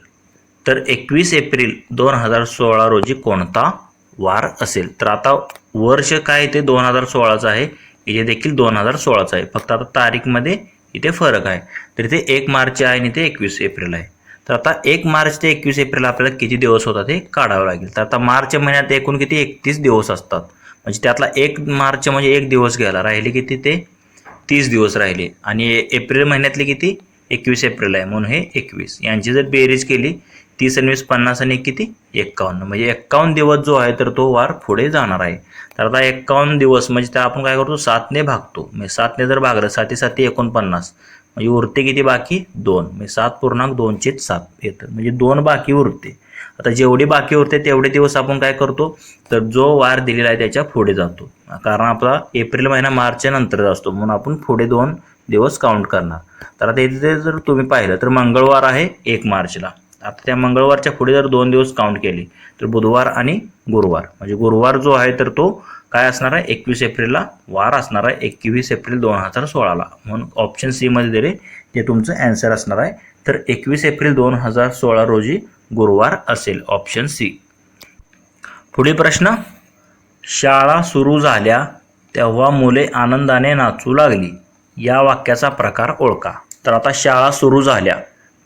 तर 21 एप्रिल 2016 रोजी कोणता वार असेल. तर आता वर्ष काय ते 2016चं आहे, इथे देखील 2016चं आहे, फक्त आता तारीखमध्ये इथे फरक आहे. तर इथे 1 मार्च आहे आणि इथे 21 एप्रिल आहे. तर आता 1 मार्च ते 21 एप्रिल आपल्याला किती दिवस होतात हे काढावं लागेल. तर आता मार्च महिन्यात एकूण किती 31 दिवस असतात, म्हणजे त्यातला 1 मार्च म्हणजे 1 दिवस घ्यायला राहिले किती ते 30 दिवस राहिले आणि एप्रिल महिन्यातले किती 21 एप्रिल आहे म्हणून हे 21. यांची जर बेरीज केली 30 आणि 20 50 आणि किती 51, म्हणजे 51 दिवस जो आहे तर तो वार पुढे जाणार आहे. तर आता 51 दिवस म्हणजे त्या आपण काय करतो 7 ने भागतो. म्हणजे 7 ने जर भागलं 7 7 49, म्हणजे उरते किती बाकी 2, म्हणजे 7.2/7 येतं, म्हणजे 2 बाकी उरते. आता जेवढी बाकी उरते तेवढे दिवस आपण काय करतो तर जो वार दिलेला आहे त्याच्या पुढे जातो. कारण आपला एप्रिल महिना मार्चच्या नंतर असतो म्हणून आपण पुढे 2 दिवस काउंट करणार. तर आता इथे जर तुम्ही पाहिलं तर मंगळवार आहे 1 मार्चला. आता त्या मंगळवारच्या पुढे जर 2 दिवस काउंट केले तर बुधवार आणि गुरुवार, म्हणजे गुरुवार जो आहे तर तो काय असणार आहे 21 एप्रिलला वार असणार आहे, 21 एप्रिल 2016ला. म्हणून ऑप्शन सी मध्ये दिले जे तुमचं आन्सर असणार आहे. तर 21 एप्रिल 2016 रोजी गुरुवार असेल, ऑप्शन सी. पुढील प्रश्न, शाळा सुरू झाल्या तेव्हा मुले आनंदाने नाचू लागली, या वाक्याचा प्रकार ओळखा. तर आता शाळा सुरू झाल्या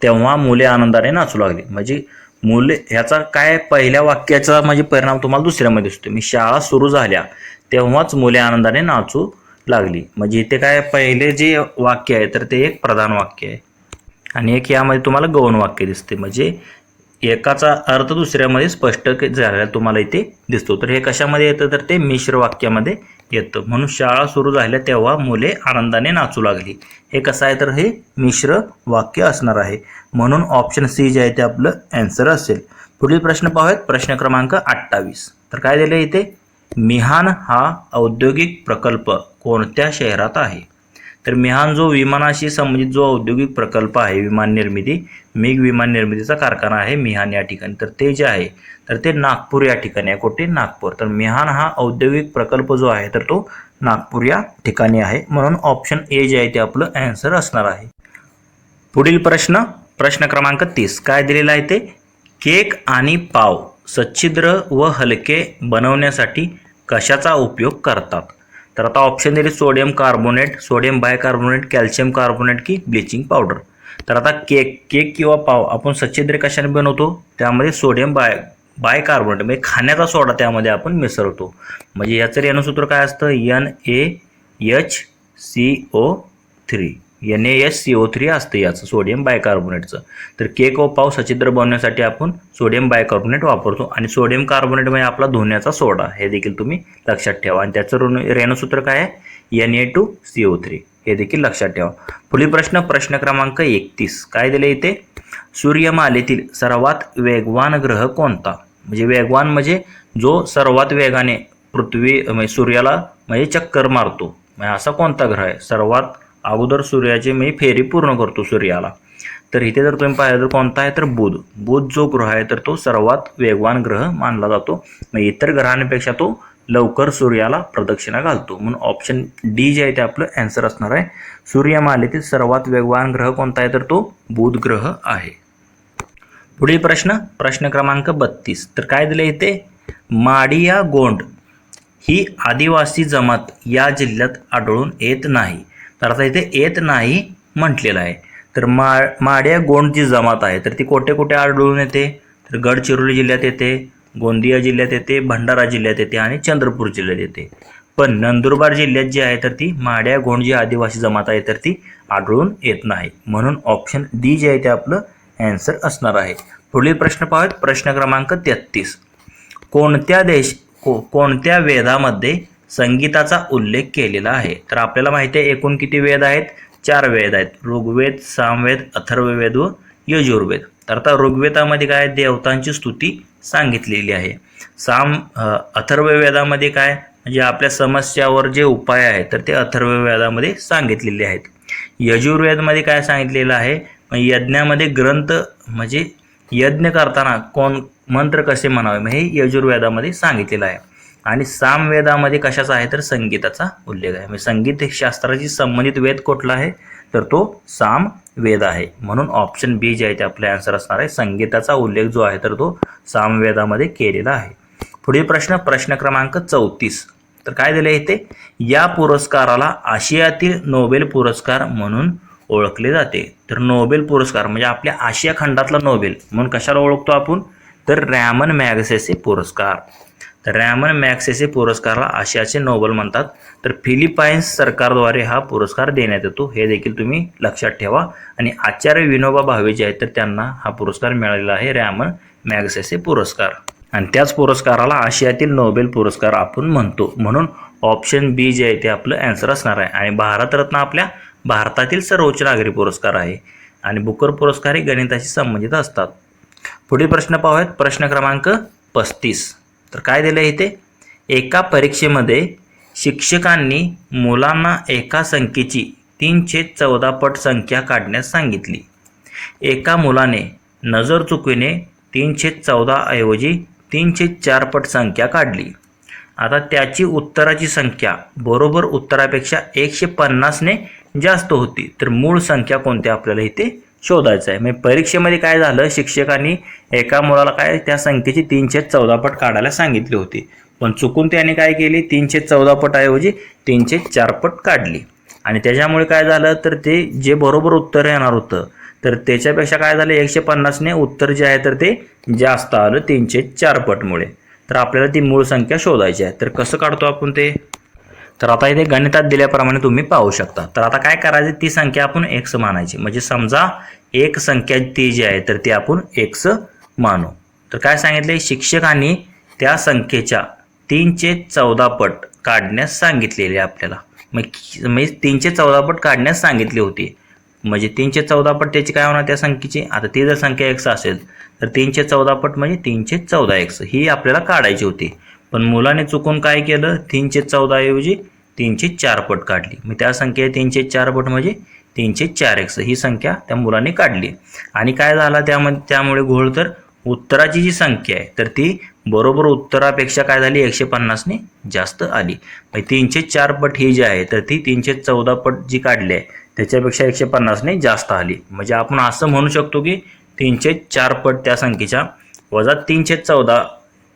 तेव्हा मुले आनंदाने नाचू लागली, म्हणजे मुले ह्याचा काय पहिल्या वाक्याचा म्हणजे परिणाम तुम्हाला दुसऱ्यामध्ये दिसतो. मी शाळा सुरू झाल्या तेव्हाच मुले आनंदाने नाचू लागली, म्हणजे इथे काय पहिले जे वाक्य आहे तर ते एक प्रधान वाक्य आहे आणि एक यामध्ये तुम्हाला गौण वाक्य दिसते, म्हणजे एकाचा अर्थ दुसऱ्यामध्ये स्पष्ट झालेला तुम्हाला इथे दिसतो. तर हे कशामध्ये येतं तर ते मिश्र वाक्यामध्ये येतं. म्हणून शाळा सुरू झाल्या तेव्हा मुले आनंदाने नाचू लागली, हे कसं आहे तर हे मिश्र वाक्य असणार आहे. म्हणून ऑप्शन सी जे आहे ते आपलं आन्सर असेल. पुढील प्रश्न पाहूयात, प्रश्न क्रमांक 28. तर काय दिले इथे, मिहान हा औद्योगिक प्रकल्प कोणत्या शहरात आहे. तर मिहान जो विमानाशी संबंधित जो औद्योगिक प्रकल्प आहे, विमान निर्मिती, मिग विमान निर्मितीचा कारखाना आहे मिहान या ठिकाणी, तर ते जे आहे तर ते नागपूर या ठिकाणी आहे. कुठे, नागपूर. तर मिहान हा औद्योगिक प्रकल्प जो आहे तर तो नागपूर या ठिकाणी आहे. म्हणून ऑप्शन ए जे आहे ते आपलं आन्सर असणार आहे. पुढील प्रश्न, प्रश्न क्रमांक 30. काय दिलेला आहे ते, केक आणि पाव सच्छिद्र व हलके बनवण्यासाठी कशाचा उपयोग करतात. तर आता ऑप्शन दिले sodium carbonate, sodium bicarbonate, calcium carbonate की ब्लिचिंग पावडर. तर आता केक किंवा पाव आपण सच्छिद्र कशाने बनवतो, त्यामध्ये सोडियम बायकार्बोनेट म्हणजे खाण्याचा सोडा त्यामध्ये आपण मिसळतो. म्हणजे याचं रेणुसूत्र काय असतं, NaHCO3 असतं याचं सोडियम बायकार्बोनेटचं. तर केक व पाव सच्छिद्र बनवण्यासाठी आपण सोडियम बायकार्बोनेट वापरतो आणि सोडियम कार्बोनेट म्हणजे आपला धुण्याचा सोडा, हे देखील तुम्ही लक्षात ठेवा. आणि त्याचं रेणुसूत्र काय आहे, Na2CO3, हे देखील लक्षात ठेवा. पुढील प्रश्न, प्रश्न क्रमांक 31. काय दिले इथे, सूर्यमालेतील सर्वात वेगवान ग्रह कोणता. म्हणजे वेगवान म्हणजे जो सर्वात वेगाने पृथ्वी म्हणजे सूर्याला म्हणजे चक्कर मारतो, म्हणजे असा कोणता ग्रह आहे, सर्वात अगोदर सूर्याची म्हणजे फेरी पूर्ण करतो सूर्याला. तर इथे जर तुम्ही पाहिलं तर कोणता आहे तर बुध जो ग्रह आहे तर तो सर्वात वेगवान ग्रह मानला जातो. मग इतर ग्रहांपेक्षा तो लवकर सूर्याला प्रदक्षिणा घालतो. म्हणून ऑप्शन डी जे आहे ते आपलं आन्सर असणार आहे. सूर्यमालेतील सर्वात वेगवान ग्रह कोणता आहे तर तो बुध ग्रह आहे. पुढील प्रश्न, प्रश्न क्रमांक 32. तर काय दिले इथे, माडिया गोंड ही आदिवासी जमात या जिल्ह्यात आढळून येत नाही. तर आता इथे येत नाही म्हटलेलं आहे. तर माडिया गोंड जी जमात आहे तर ती कुठे कुठे आढळून येते, तर गडचिरोली जिल्ह्यात येते, गोंदिया जिल्ह्यात येते, भंडारा जिल्ह्यात येते आणि चंद्रपूर जिल्ह्यात येते. पण नंदुरबार जिल्ह्यात जी आहे तर ती माडिया गोंड जी आदिवासी जमात आहे तर ती आढळून येत नाही. म्हणून ऑप्शन डी जे आहे ते आपलं आन्सर असणार आहे. पुढील प्रश्न पाहूयात, प्रश्न क्रमांक 33. कोणत्या वेदामध्ये संगीताचा उल्लेख केलेला आहे. तर आपल्याला माहिती आहे एकूण किती वेद आहेत, 4 वेद आहेत, ऋग्वेद, सामवेद, अथर्ववेद व यजुर्वेद. तर आता ऋग्वेदामध्ये काय देवतांची स्तुती सांगितलेली आहे. अथर्ववेदामध्ये काय म्हणजे आपल्या समस्यावर जे उपाय आहेत तर ते अथर्ववेदामध्ये सांगितलेले आहेत. यजुर्वेदमध्ये काय सांगितलेलं आहे, यज्ञामध्ये ग्रंथ म्हणजे यज्ञ करताना कोण मंत्र कसे म्हणावे हे यजुर्वेदामध्ये सांगितलेलं आहे. आणि सामवेदामध्ये कशाचा आहे तर संगीताचा उल्लेख आहे. म्हणजे संगीत शास्त्राशी संबंधित वेद कुठला आहे तर तो सामवेद आहे. म्हणून ऑप्शन बी जे आहे ते आपले आन्सर असणार आहे. संगीताचा उल्लेख जो आहे तर तो सामवेदामध्ये केलेला आहे. पुढील प्रश्न, प्रश्न क्रमांक 34. तर काय दिले इथे, या पुरस्काराला आशियातील नोबेल पुरस्कार म्हणून ओळखले जाते. तर नोबेल पुरस्कार म्हणजे आपल्या आशिया खंडातला नोबेल म्हणून कशाला ओळखतो आपण तर रॅमन मॅगसेसे पुरस्कार. तर रॅमन मॅगसेसे पुरस्काराला आशियाचे नोबेल म्हणतात. तर फिलिपाईन्स सरकारद्वारे हा पुरस्कार देण्यात येतो, हे देखील तुम्ही लक्षात ठेवा. आणि आचार्य विनोबा भावे जे आहेत तर त्यांना हा पुरस्कार मिळालेला आहे, रॅमन मॅगसेसे पुरस्कार. आणि त्याच पुरस्काराला आशियातील नोबेल पुरस्कार आपण म्हणतो. म्हणून ऑप्शन बी जे आहे ते आपलं आन्सर असणार आहे. आणि भारतरत्न आपल्या भारतातील सर्वोच्च नागरी पुरस्कार आहे. आणि बुकर पुरस्कार हे गणिताशी संबंधित असतात. पुढील प्रश्न पाहूयात. प्रश्न क्रमांक 35. तर काय दिलं इथे? एका परीक्षेमध्ये शिक्षकांनी मुलांना एका संख्येची 3/14 पट संख्या काढण्यास सांगितली. एका मुलाने नजर चुकीने 3/14 ऐवजी 3/4 पट संख्या काढली. आता त्याची उत्तराची संख्या बरोबर उत्तरापेक्षा 150ने जास्त होती. तर मूळ संख्या कोणती आपल्याला इथे शोधायचं आहे. म्हणजे परीक्षेमध्ये काय झालं, शिक्षकांनी एका मुलाला काय त्या संख्येची 3/14 पट काढायला सांगितली होती, पण चुकून त्याने काय केली, 3/14 पट ऐवजी 3/4 पट काढली. आणि त्याच्यामुळे काय झालं, तर ते जे बरोबर उत्तर येणार होतं तर त्याच्यापेक्षा काय झालं, 150ने उत्तर जे आहे तर ते जास्त आलं 3/4 पटमुळे. तर आपल्याला ती मूळ संख्या शोधायची आहे. तर कसं काढतो आपण ते? तर आता इथे गणितात दिल्याप्रमाणे तुम्ही पाहू शकता. तर आता काय करायचं, ती संख्या आपण x मानायची. म्हणजे समजा एक संख्या ती जी आहे तर ती आपण x मानू. तर काय सांगितले, शिक्षकांनी त्या संख्येच्या 3/14 पट काढण्यास सांगितलेले आपल्याला. म्हणजे 3/14 पट काढण्यास सांगितली होती. म्हणजे 3/14 पट त्याची काय होणार त्या संख्येची. आता ती जर संख्या x असेल तर 3/14 पट म्हणजे 3/14x ही आपल्याला काढायची होती. पण मुलाने चुकून काय केलं, 3/14 ऐवजी 3/4 पट काढली. मग त्या संख्या 3/4 पट म्हणजे 3/4x ही संख्या त्या मुलाने काढली. आणि काय झाला त्यामुळे घोळ, तर उत्तराची जी संख्या आहे तर ती बरोबर उत्तरापेक्षा काय झाली, 150ने जास्त आली. म्हणजे 3/4 पट ही जी आहे तर ती 3/14 पट जी काढली आहे त्याच्यापेक्षा 150ने जास्त आली. म्हणजे आपण असं म्हणू शकतो की 3/4 पट त्या संख्येच्या वजा 3/14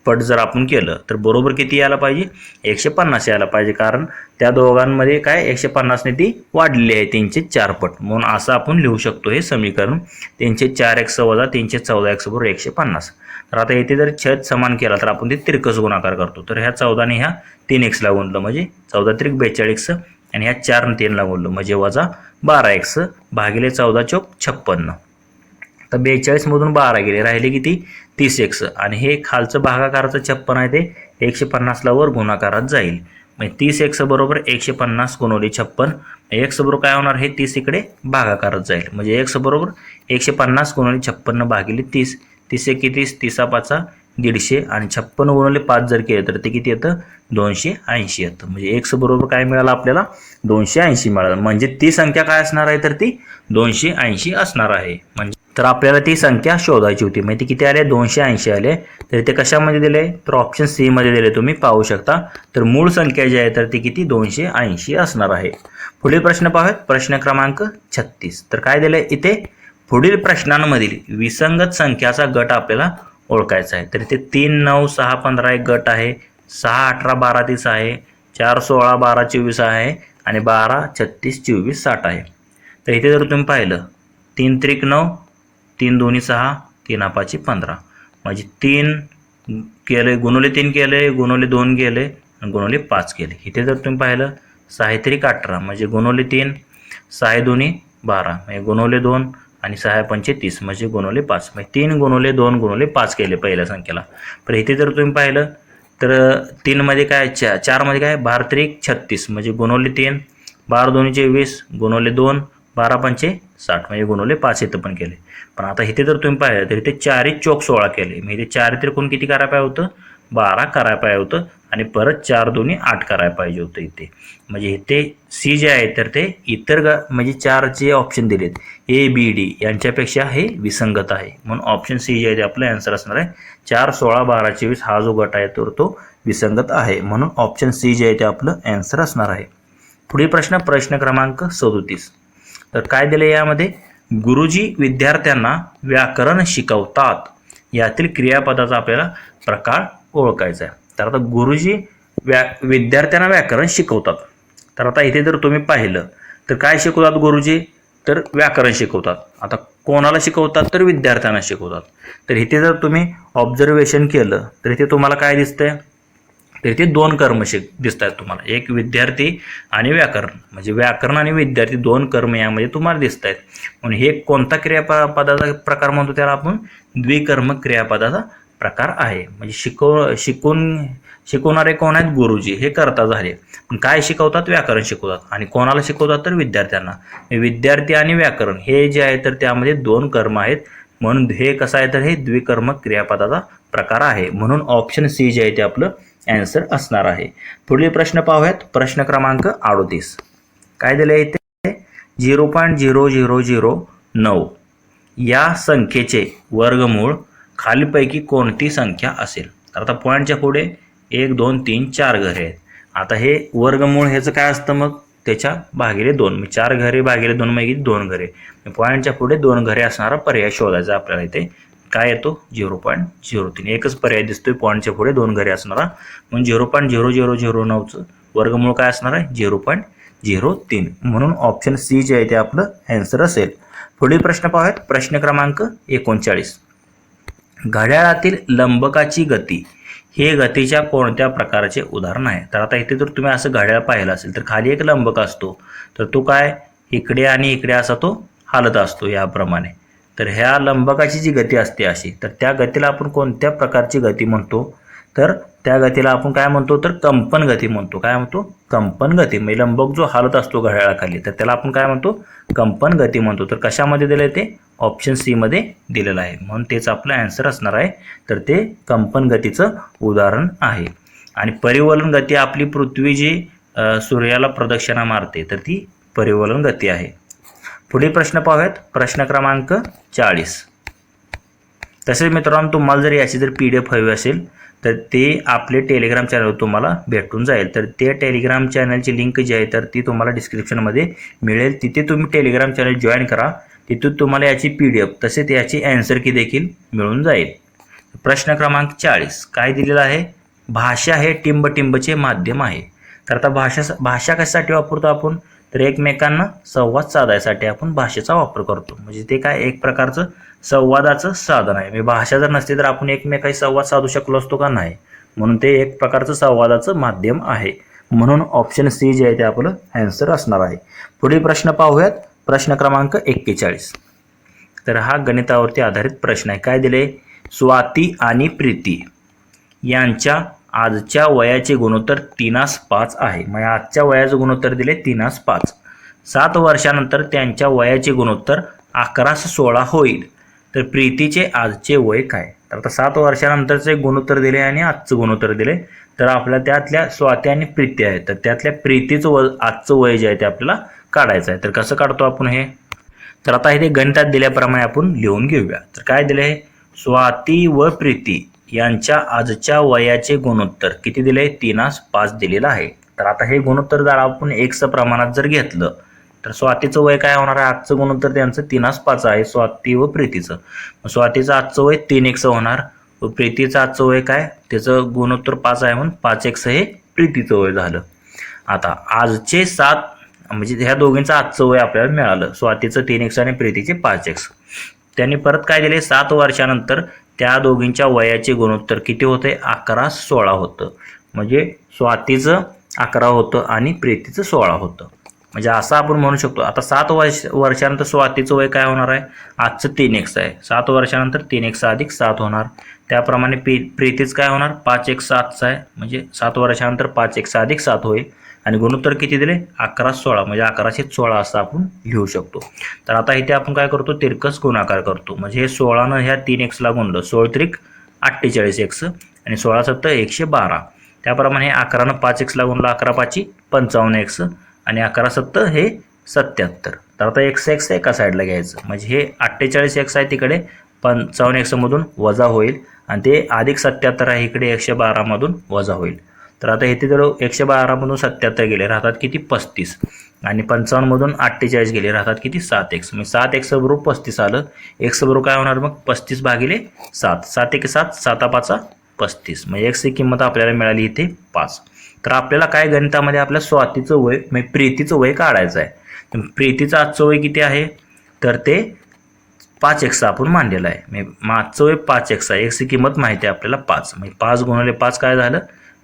पट जर आपण केलं तर बरोबर किती यायला पाहिजे, 150 यायला पाहिजे. कारण त्या दोघांमध्ये काय 150ने ती वाढलेली आहे 3/4 पट. म्हणून असं आपण लिहू शकतो हे समीकरण, 3/4x वजा 3/14x बरोबर 150. तर आता इथे जर छेद समान केला तर आपण ते तिरकस गुणाकार करतो. तर ह्या 14ने ह्या 3x गुणलं म्हणजे 14 × 42 आणि ह्या 4 ने 3 गुणलं म्हणजे वजा 12x भागिले 14 × 56. तर 42 मधून 12 गेले, राहिले किती 30x. आणि हे खालचं भागाकाराचं 56 आहे ते 150ला वर गुणाकारात जाईल. म्हणजे 30x बरोबर 150 गुणिले 56. x बरोबर काय होणार, हे 30 इकडे भागाकारात जाईल. म्हणजे x बरोबर 150 गुणिले 56 भागिले 30. 30 एक किती, 30 150 आणि 56 गुणिले 5 जर केलं तर ते किती येतं, 280 येतं. म्हणजे x बरोबर काय मिळालं आपल्याला, 280 मिळालं. म्हणजे ती संख्या काय असणार आहे तर ती 280 असणार आहे. म्हणजे तर आपल्याला ती संख्या शोधायची होती. म्हणजे ती किती आले, 280 आले. तर ते कशामध्ये दिले, तर ऑप्शन सी मध्ये दिले, तुम्ही पाहू शकता. तर मूळ संख्या जी आहे तर ती किती, 280 असणार आहे. पुढील प्रश्न पाहूयात. प्रश्न क्रमांक 36. तर काय दिलंय इथे, पुढील प्रश्नांमधील विसंगत संख्याचा गट आपल्याला ओळखायचा आहे. तर इथे 3, 9, 6, 15 एक गट आहे, 6, 18, 12, 30 आहे, 4, 16, 12, 24 आहे आणि 12, 36, 24, 60 आहे. तर इथे जर तुम्ही पाहिलं 3 त्रिक 9, 3 दोन्ही 6, 3 5 15. म्हणजे 3 केले गुणवले 3 केले, गुणवले 2 केले आणि गुणवले 5 केले. इथे जर तुम्ही पाहिलं 6 त्रिक 18 म्हणजे गुणवले 3, 6 दोन्ही 12 म्हणजे गुणवले 2 आणि 6 पंचे 30 म्हणजे गुणवले 5. म्हणजे 3 गुणवले 2 गुणवले 5 केले पहिल्या संख्येला. पण इथे जर तुम्ही पाहिलं तर 3 मध्ये काय, 4 मध्ये काय, 12 त्रिक 36 म्हणजे गुणवले 3, 12 दोन्ही 24 गुणवले 2, 12 पंचे 60 म्हणजे गुणवले 5 इथं पण केले. पण आता इथे जर तुम्ही पाहिलं तर इथे 4 चौक 16 केले. म्हणजे 4 त्रिकोण किती करायला पाहिजे होतं, 12 करायला पाहिजे होतं आणि परत 4 दोन्ही 8 करायला पाहिजे होतं इथे. म्हणजे इथे सी जे आहे तर ते इतर म्हणजे 4 जे ऑप्शन दिलेत ए बी डी यांच्यापेक्षा हे विसंगत आहे. म्हणून ऑप्शन सी जे आहे ते आपलं आन्सर असणार आहे. 4, 16, 12, 24 हा जो गट आहे तर तो विसंगत आहे. म्हणून ऑप्शन सी जे आहे ते आपलं आन्सर असणार आहे. पुढील प्रश्न, प्रश्न क्रमांक 37. तर काय दिले यामध्ये, गुरुजी विद्यार्थ्यांना व्याकरण शिकवतात. यातील क्रियापदाचा आपल्याला प्रकार ओळखायचा आहे. तर आता गुरुजी विद्यार्थ्यांना व्याकरण शिकवतात. तर आता इथे जर तुम्ही पाहिलं तर काय शिकवतात गुरुजी, तर व्याकरण शिकवतात. आता कोणाला शिकवतात, तर विद्यार्थ्यांना शिकवतात. तर इथे जर तुम्ही ऑब्झर्वेशन केलं तर इथे तुम्हाला काय दिसतंय, तर इथे दोन कर्म दिसत आहेत तुम्हाला, एक विद्यार्थी आणि व्याकरण, म्हणजे व्याकरण आणि विद्यार्थी दोन कर्म यामध्ये तुम्हाला दिसत आहेत. म्हणून हे कोणता क्रियापदाचा प्रकार म्हणतो, त्याला आपण द्विकर्म क्रियापदाचा प्रकार आहे. म्हणजे शिकवणारे कोण आहेत, गुरुजी, हे कर्ता झाले. पण काय शिकवतात, व्याकरण शिकवतात. आणि कोणाला शिकवतात, तर विद्यार्थ्यांना. विद्यार्थी आणि व्याकरण हे जे आहे तर त्यामध्ये दोन कर्म आहेत, म्हणून हे कसं आहे तर हे द्विकर्म क्रियापदाचा प्रकार आहे. म्हणून ऑप्शन सी जे आहे ते आपलं आन्सर असणार आहे. पुढील प्रश्न पाहूयात. प्रश्न क्रमांक 38. काय दिले इथे, 0.0009 या संख्येचे वर्गमूळ खालीलपैकी कोणती संख्या असेल. तर आता पॉईंटच्या पुढे 1 2 3 4 घरे आहेत. आता हे वर्गमूळ ह्याचं काय असतं, मग त्याच्या भागिले 2, 4 घरे भागिले 2 म्हणजे 2 घरे. पॉईंटच्या पुढे 2 घरे असणारा पर्याय शोधायचा आपल्याला. इथे काय येतो, 0.03. एकच पर्याय दिसतोय पॉईंटच्या पुढे 2 घरे असणारा, म्हणून 0.0009चं वर्गमूळ काय असणार आहे, 0.03. म्हणून ऑप्शन सी जे आहे ते आपलं आन्सर असेल. पुढील प्रश्न पाहूयात. प्रश्न क्रमांक 39. घड्याळातील लंबकाची गती हे गतीच्या कोणत्या प्रकारचे उदाहरण आहे. तर आता इथे जर तुम्ही असं घड्याळ पाहिलं असेल तर खाली एक लंबक असतो, तर तो काय इकडे आणि इकडे असा तो हालत असतो याप्रमाणे. तर ह्या लंबकाची जी गती असते अशी, तर त्या गतीला आपण कोणत्या प्रकारची गती म्हणतो, तर त्या गतीला आपण काय म्हणतो, तर कंपन गती म्हणतो. काय म्हणतो, कंपन गती. म्हणजे लंबक जो हालत असतो घड्याळाखाली, तर त्याला आपण काय म्हणतो, कंपन गती म्हणतो. तर कशामध्ये दिलं ते, ऑप्शन सी मध्ये दिलेलं आहे, म्हणून तेच आपलं आन्सर असणार आहे. तर ते कंपन गतीचं उदाहरण आहे. आणि परिवलन गती आपली पृथ्वी जी सूर्याला प्रदक्षिणा मारते, तर ती परिवलन गती आहे. पुढील प्रश्न पाहूयात. प्रश्न क्रमांक 40. तसेच मित्रांनो, तुम्हाला जर याची जर PDF हवी असेल तर ते आपले टेलिग्राम चॅनलवर तुम्हाला भेटून जाईल. तर ते टेलिग्राम चॅनलची लिंक जी आहे तर ती तुम्हाला डिस्क्रिप्शनमध्ये मिळेल. तिथे तुम्ही टेलिग्राम चॅनल जॉईन करा. तिथून तुम्हाला याची PDF तसेच याची आन्सर की देखील मिळून जाईल. प्रश्न क्रमांक 40 काय दिलेला आहे, भाषा हे टिंबटिंबचे माध्यम आहे. तर आता भाषा कशासाठी वापरतो आपण, तर एकमेकांना संवाद साधायसाठी आपण भाषेचा वापर करतो. म्हणजे ते काय एक प्रकारचं संवादाचं साधन आहे. म्हणजे भाषा जर नसते तर आपण एकमेकांशी संवाद साधू शकलो असतो का, नाही. म्हणून ते एक प्रकारचं संवादाचं माध्यम आहे. म्हणून ऑप्शन सी जे आहे ते आपलं आन्सर असणार आहे. पुढील प्रश्न पाहूयात. प्रश्न क्रमांक 41. तर हा गणितावरती आधारित प्रश्न आहे. काय दिले, स्वाती आणि प्रीती यांच्या आजच्या वयाचे गुणोत्तर 3:5 आहे. म्हणजे आजच्या वयाचं गुणोत्तर दिले 3:5. 7 वर्षानंतर त्यांच्या वयाचे गुणोत्तर 11:16 होईल. तर प्रीतीचे आजचे वय काय. तर आता 7 वर्षानंतरचे गुणोत्तर दिले आणि आजचं गुणोत्तर दिले. तर आपल्या त्यातल्या स्वाती आणि प्रीती आहे, तर त्यातल्या प्रीतीचं आजचं वय जे आहे ते आपल्याला काढायचं आहे. तर कसं काढतो आपण हे, तर आता इथे गणितात दिल्याप्रमाणे आपण लिहून घेऊया. तर काय दिले, स्वाती व प्रीती यांच्या आजच्या वयाचे गुणोत्तर किती दिले, 3:5 दिलेलं आहे. तर आता हे गुणोत्तर जर आपण x प्रमाणात जर घेतलं तर स्वातीचं वय काय होणार आहे, आजचं गुणोत्तर त्यांचं 3:5 आहे स्वाती व प्रीतीचं. स्वातीचं आजचं वय 3x होणार व प्रीतीचं आजचं वय काय, त्याचं गुणोत्तर 5 आहे म्हणून 5x हे प्रीतीचं वय झालं. आता आजचे 7 म्हणजे ह्या दोघींचं आजचं वय आपल्याला मिळालं, स्वातीचं 3x आणि प्रीतीचे 5x. त्यांनी परत काय दिले, 7 वर्षानंतर त्या दोघींच्या वयाचे गुणोत्तर किती होते, 11:16 होतं. म्हणजे स्वातीचं 11 होतं आणि प्रीतीचं 16 होतं. म्हणजे असं आपण म्हणू शकतो. आता 7 वर्षानंतर स्वातीचं वय काय होणार आहे, आजचं 3x आहे. 7 वर्षानंतर 3x अधिक 7 होणार. त्याप्रमाणे प्रीतीचं काय होणार, 5x आजचं आहे. म्हणजे 7 वर्षानंतर 5x अधिक 7 होईल. आणि गुणोत्तर किती दिले, 11:16 म्हणजे 1116 असं आपण लिहू शकतो. तर आता इथे आपण काय करतो, तिरकस गुणाकार करतो. म्हणजे हे 16नं ह्या 3x गुणलं, 16 त्रिक 48x आणि 16 सत्तर 112. त्याप्रमाणे 11नं 5x गुणलं, 11 पाची 55x आणि 11 सत्तर हे 77. तर आता x एका साईडला घ्यायचं. म्हणजे हे 48x आहे तिकडे 55x मधून वजा होईल आणि ते अधिक 77 आहे इकडे 112 मधून वजा होईल. तर आता इथे जर 112 मधून 77 गेले राहतात किती, 35 आणि 55 मधून 48 गेले राहतात किती, 7x. म्हणजे 7x बरोबर 35 आलं. x बरोबर काय होणार मग 35 भागिले 7, 7 1 7, 7 5 35. म्हणजे x ची किंमत आपल्याला मिळाली इथे 5. तर आपल्याला काय गणितामध्ये आपल्या स्वातीचं वय म्हणजे प्रीतीचं वय काढायचं आहे. तर प्रीतीचं आजचं वय किती आहे, तर ते 5x आपण मांडलेलं आहे. म्हणजे आजचं वय 5x आहे. x ची किंमत माहिती आहे आपल्याला 5. म्हणजे 5 गुणिले 5 काय झालं,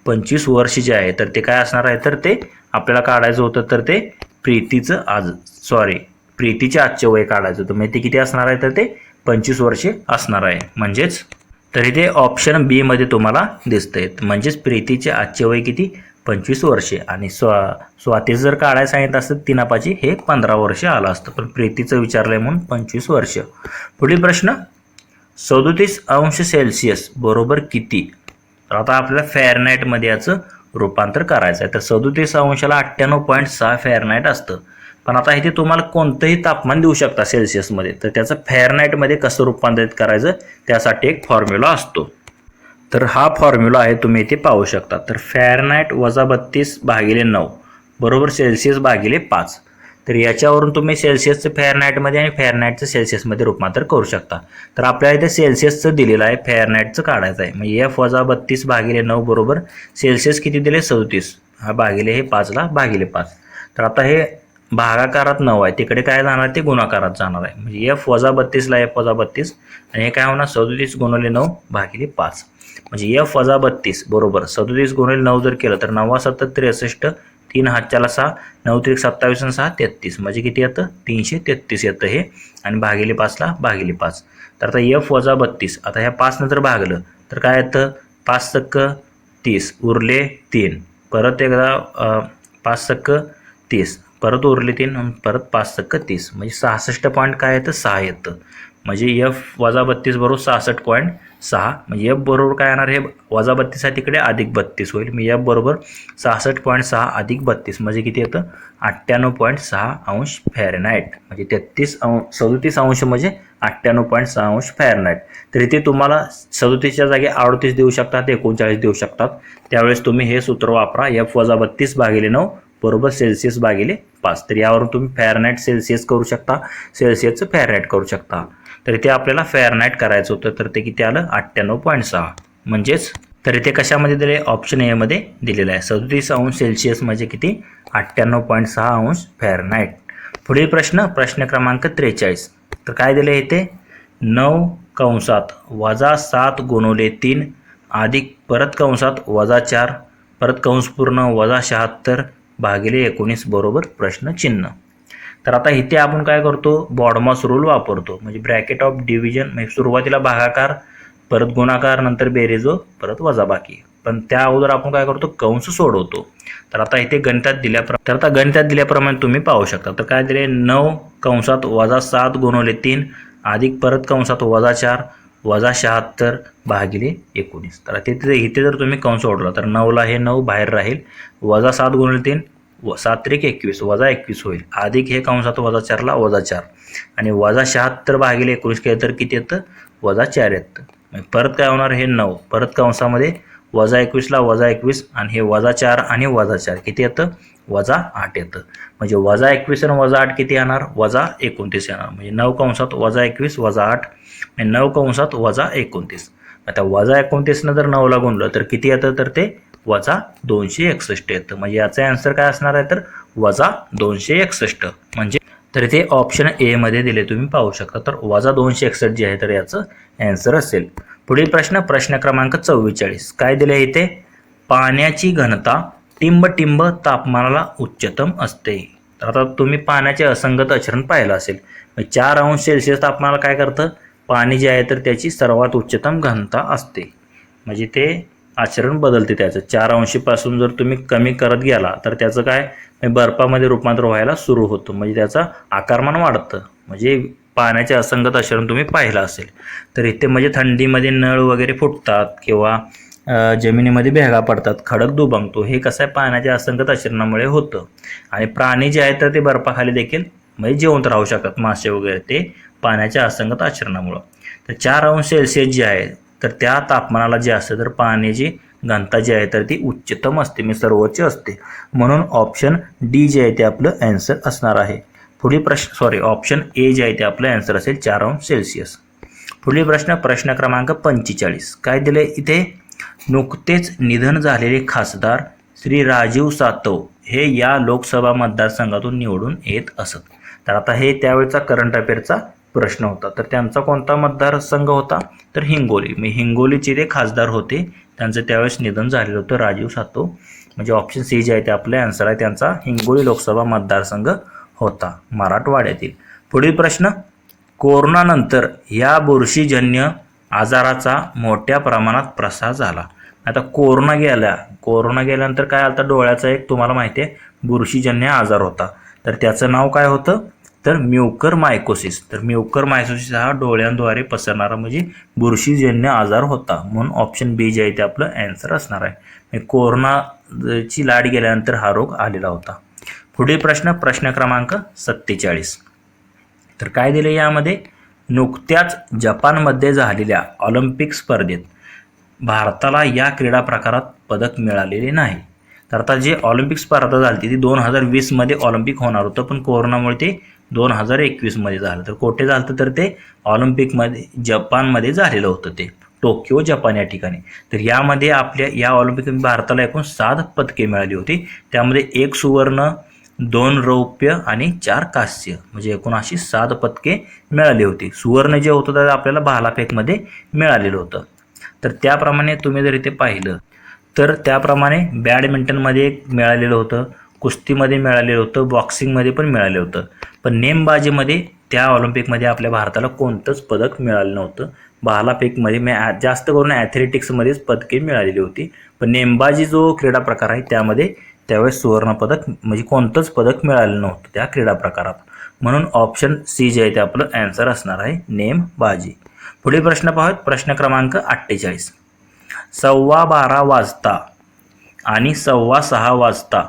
25 वर्ष जे आहे तर ते काय असणार आहे, तर ते आपल्याला काढायचं होतं, तर ते प्रीतीचे आजचे वय काढायचं होतं. म्हणजे ते किती असणार आहे, तर ते 25 वर्षे असणार आहे. म्हणजेच तरी ते ऑप्शन बी मध्ये तुम्हाला दिसतंय. म्हणजेच प्रीतीचे आजचे वय किती, 25 वर्षे. आणि स्वातीचं जर काढायला सांगितलं असतं 3 हे 15 वर्ष आलं असतं, पण प्रीतीचं विचारलंय म्हणून 25 वर्ष. पुढील प्रश्न, 37° बरोबर किती? तर आता आपल्याला फॅरनाईटमध्ये याचं रूपांतर करायचं आहे. तर 37°ला 98.6 फॅरनाईट असतं. पण आता इथे तुम्हाला कोणतंही तापमान देऊ शकता सेल्सिअसमध्ये, तर त्याचं फॅरनाईटमध्ये कसं रूपांतरित करायचं त्यासाठी एक फॉर्म्युला असतो. तर हा फॉर्म्युला आहे, तुम्ही इथे पाहू शकता. तर फॅरनाईट -32/9 बरोबर सेल्सिअस भागिले 5. तर याच्यावरून तुम्ही सेल्सिअसचं फॅरनाईटमध्ये आणि फॅरनाईटचं सेल्सिअसमध्ये रूपांतर करू शकता. तर आपल्याला इथे सेल्सिअसचं दिलेलं आहे, फॅरनाईटचं काढायचं आहे. म्हणजे F-32/9 बरोबर सेल्सिअस किती दिले, 37, हा भागिले हे 5ला भागिले 5. तर आता हे भागाकारात 9 आहे, तिकडे काय जाणार, ते गुणाकारात जाणार आहे. म्हणजे F-32ला F-32 आणि हे काय होणार, 37 गुणिले 9 भागिले 5. म्हणजे F-32 बरोबर 37 गुणिले 9 जर केलं तर 9 7 63, 3 हातच्याला 6, 9 3 27 आणि 6 33. म्हणजे किती येतं, 333 येतं हे. आणि भागिले 5ला भागिले 5. तर आता F-32 आता ह्या 5 नंतर भागलं तर काय येतं, 5 सक्क 30 उरले 3, परत एकदा 5 सक्क 30, परत उरले 3, परत 5 सक्क 30. म्हणजे 66 पॉईंट काय येतं, 6 येतं. म्हणजे F-32 बरोबर 66.6. म्हणजे F बरोबर काय येणार, हे -32 आहे तिकडे अधिक 32 होईल. मी F बरोबर 66.6 अधिक 32 म्हणजे किती येतं, 98.6° फॅरनाईट. म्हणजे 37° म्हणजे 98.6° फॅरनाईट. तर इथे तुम्हाला 37च्या जागी 38 देऊ शकतात, 39 देऊ शकतात. त्यावेळेस तुम्ही हे सूत्र वापरा, F-32/9 बरोबर सेल्सिअस भागिले 5. तर यावरून तुम्ही फॅरनाईट सेल्सिअस करू शकता, सेल्सिअसचं फॅरनाईट करू शकता. तर इथे आपल्याला फॅरनाईट करायचं होतं, तर ते किती आलं, 98.6. म्हणजेच तर इथे कशामध्ये दिले, ऑप्शन ए मध्ये दिलेलं आहे. 37° सेल्सिअस म्हणजे किती, 98.6° फॅरनाईट. पुढील प्रश्न, प्रश्न क्रमांक 43. तर काय दिले इथे, 9 कंसात -7 गुणिले 3 अधिक परत कंसात -4 परत कंस पूर्ण -76 भागिले 19 बरोबर प्रश्नचिन्ह. तर आता इथे आपण काय करतो, बॉडमॉस रूल वापरतो. म्हणजे ब्रॅकेट ऑफ डिव्हिजन, म्हणजे सुरुवातीला भागाकार, परत गुणाकार, नंतर बेरीजो, परत वजाबाकी. पण त्या अगोदर आपण काय करतो, कंस सोडवतो. तर आता इथे गणितात दिल्याप्रमाणे तुम्ही पाहू शकता. तर काय दिले, 9 कंसात -7 गुणिले 3 अधिक परत कंसात -4 -76 भागिले 19. तर इथे जर तुम्ही कंस सोडला तर 9ला हे 9 बाहेर राहील, -7 गुणिले 3 7 त्रिक 21 -21 होईल, अधिक हे कंसात -4ला -4 आणि -76 भागिले 19 केलं तर किती येतं, -4 येतं. परत काय होणार, हे 9 परत कंसामध्ये -21ला -21 आणि हे -4 आणि -4 किती येतं, -8 येतं. म्हणजे -21 आणि -8 किती येणार, -29 येणार. म्हणजे 9 कंसात -21 -8 आणि 9 कंसात -29. आता -29 जर 9ला गुणलं तर किती येतं, तर ते -261 येतं. म्हणजे याचा आन्सर काय असणार आहे, तर -261. म्हणजे तर इथे ऑप्शन ए मध्ये दिले, तुम्ही पाहू शकता. तर -261 जे आहे तर याचं आन्सर असेल. पुढील प्रश्न, प्रश्न क्रमांक 44. काय दिले इथे, पाण्याची घनता टिंब तापमानाला उच्चतम असते. तर आता तुम्ही पाण्याचे असंगत आचरण पाहिलं असेल. 4°C तापमानाला काय करतं, पाणी जे आहे तर त्याची सर्वात उच्चतम घनता असते. म्हणजे ते आचरण बदलते त्याचं. 4° पासून जर तुम्ही कमी करत गेला तर त्याचं काय, बर्फामध्ये रूपांतर व्हायला सुरू होतं. म्हणजे त्याचं आकारमान वाढतं. म्हणजे पाण्याचे असंगत आचरण तुम्ही पाहिलं असेल. तर इथे म्हणजे थंडीमध्ये नळ वगैरे फुटतात किंवा जमिनीमध्ये भेगा पडतात, खडक दुबंगतो, हे कसं आहे, पाण्याच्या असंगत आचरणामुळे होतं. आणि प्राणी जे आहेत तर ते बर्फाखाली देखील म्हणजे जिवंत राहू शकतात, मासे वगैरे, ते पाण्याच्या असंगत आचरणामुळं. तर 4°C जे आहे तर त्या तापमानाला जे असतं तर पाण्याची घनता जी आहे तर ती उच्चतम असते, म्हणजे सर्वोच्च असते. म्हणून ऑप्शन डी जे आहे ते आपलं आन्सर असणार आहे. पुढील प्रश्न ऑप्शन ए जे आहे ते आपलं आन्सर असेल 4°C. पुढील प्रश्न, प्रश्न क्रमांक 45. काय दिले इथे, नुकतेच निधन झालेले खासदार श्री राजीव सातव हे या लोकसभा मतदारसंघातून निवडून येत असत. तर आता हे त्यावेळेचा करंट अफेअरचा प्रश्न होता. तर त्यांचा कोणता मतदारसंघ होता, तर हिंगोली. हिंगोलीचे ते खासदार होते त्यांचं त्यावेळेस निधन झालेलं होतं, राजीव सातव. म्हणजे ऑप्शन सी जे आहे ते आपलं आन्सर आहे, त्यांचा हिंगोली लोकसभा मतदारसंघ होता मराठवाड्यातील. पुढील प्रश्न, कोरोनानंतर या बुरशीजन्य आजाराचा मोठ्या प्रमाणात प्रसार झाला. आता कोरोना गेल्यानंतर काय आलं, डोळ्याचा एक तुम्हाला माहिती आहे बुरशीजन्य आजार होता, तर त्याचं नाव काय होतं, तर म्युकरमायकोसिस. तर म्युकरमायकोसिस हा डोळ्यांद्वारे पसरणारा म्हणजे बुरशीजन्य आजार होता, म्हणून ऑप्शन बी जे आहे ते आपलं आन्सर असणार आहे. कोरोनाची लाट गेल्यानंतर हा रोग आलेला होता. पुढील प्रश्न क्रमांक 47. तर काय दिले यामध्ये, नुकत्याच जपानमध्ये झालेल्या ऑलिम्पिक स्पर्धेत भारताला या क्रीडा प्रकारात पदक मिळालेले नाही. तर आता जे ऑलिम्पिक स्पर्धा झाली ती 2020मध्ये ऑलिम्पिक होणार होतं, पण कोरोनामुळे ते 2021मध्ये झालं. तर कुठे झालं, तर ते ऑलिम्पिकमध्ये जपानमध्ये झालेलं होतं, ते टोकियो जपान या ठिकाणी. तर यामध्ये आपल्या या ऑलिम्पिक भारताला एकूण 7 पदके मिळाली होती, त्यामध्ये 1 सुवर्ण, 2 रौप्य आणि 4 कांस्य, म्हणजे एकूण अशी 7 पदके मिळाली होती. सुवर्ण जे होतं तर आपल्याला भालाफेकमध्ये मिळालेलं होतं. तर त्याप्रमाणे तुम्ही जर इथे पाहिलं तर त्याप्रमाणे बॅडमिंटनमध्ये मिळालेलं होतं, कुस्तीमध्ये मिळालेलं होतं, बॉक्सिंगमध्ये पण मिळालं होतं, पण नेमबाजीमध्ये त्या ऑलिम्पिकमध्ये आपल्या भारताला कोणतंच पदक मिळालं नव्हतं. भालाफेकमध्ये जास्त करून ॲथलेटिक्समध्येच पदके मिळालेली होती, पण नेमबाजी जो क्रीडा प्रकार आहे त्यामध्ये त्यावेळेस सुवर्णपदक म्हणजे कोणतंच पदक मिळालं नव्हतं त्या क्रीडा प्रकारात, म्हणून ऑप्शन सी जे आहे ते आपलं आन्सर असणार आहे, नेमबाजी. पुढील प्रश्न पाहूयात, प्रश्न क्रमांक 48. 12:15 वाजता आणि 6:15 वाजता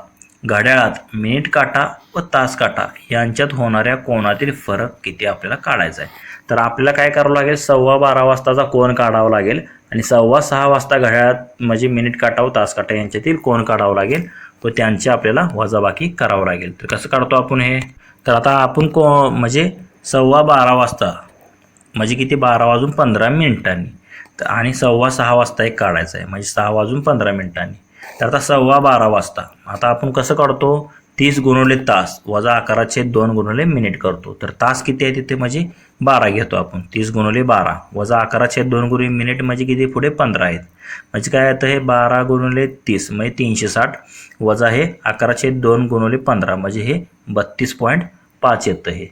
घड्याळात मिनिट काटा व तास काटा यांच्यात होणाऱ्या कोनातील फरक किती आपल्याला काढायचा आहे. तर आपल्याला काय करावं लागेल, 12:15 वाजताचा कोन काढावा लागेल आणि 6:15 वाजता घड्याळात म्हणजे मिनिट काटा व तास काटा यांच्यातील कोन काढावं लागेल व त्यांची आपल्याला वजाबाकी करावं लागेल. तर कसं काढतो आपण हे, तर आता आपण म्हणजे 12:15 वाजता म्हणजे किती, 12:15 आणि 6:15 वाजता एक काढायचं आहे, म्हणजे 6:15. तर आता 12:15 वाजता आता आपण कसं काढतो, 30 गुणिले तास वजा 11/2 गुणिले मिनिट करतो. तर तास किती आहे तिथे म्हणजे 12 घेतो आपण, 30 गुणिले 12 वजा 11/2 गुणिले मिनिट म्हणजे किती, पुढे 15 आहेत, म्हणजे काय येतं हे 12 गुणिले 30 म्हणजे 360 वजा हे 11/2 गुणिले 15 म्हणजे हे 32.5 येतं हे.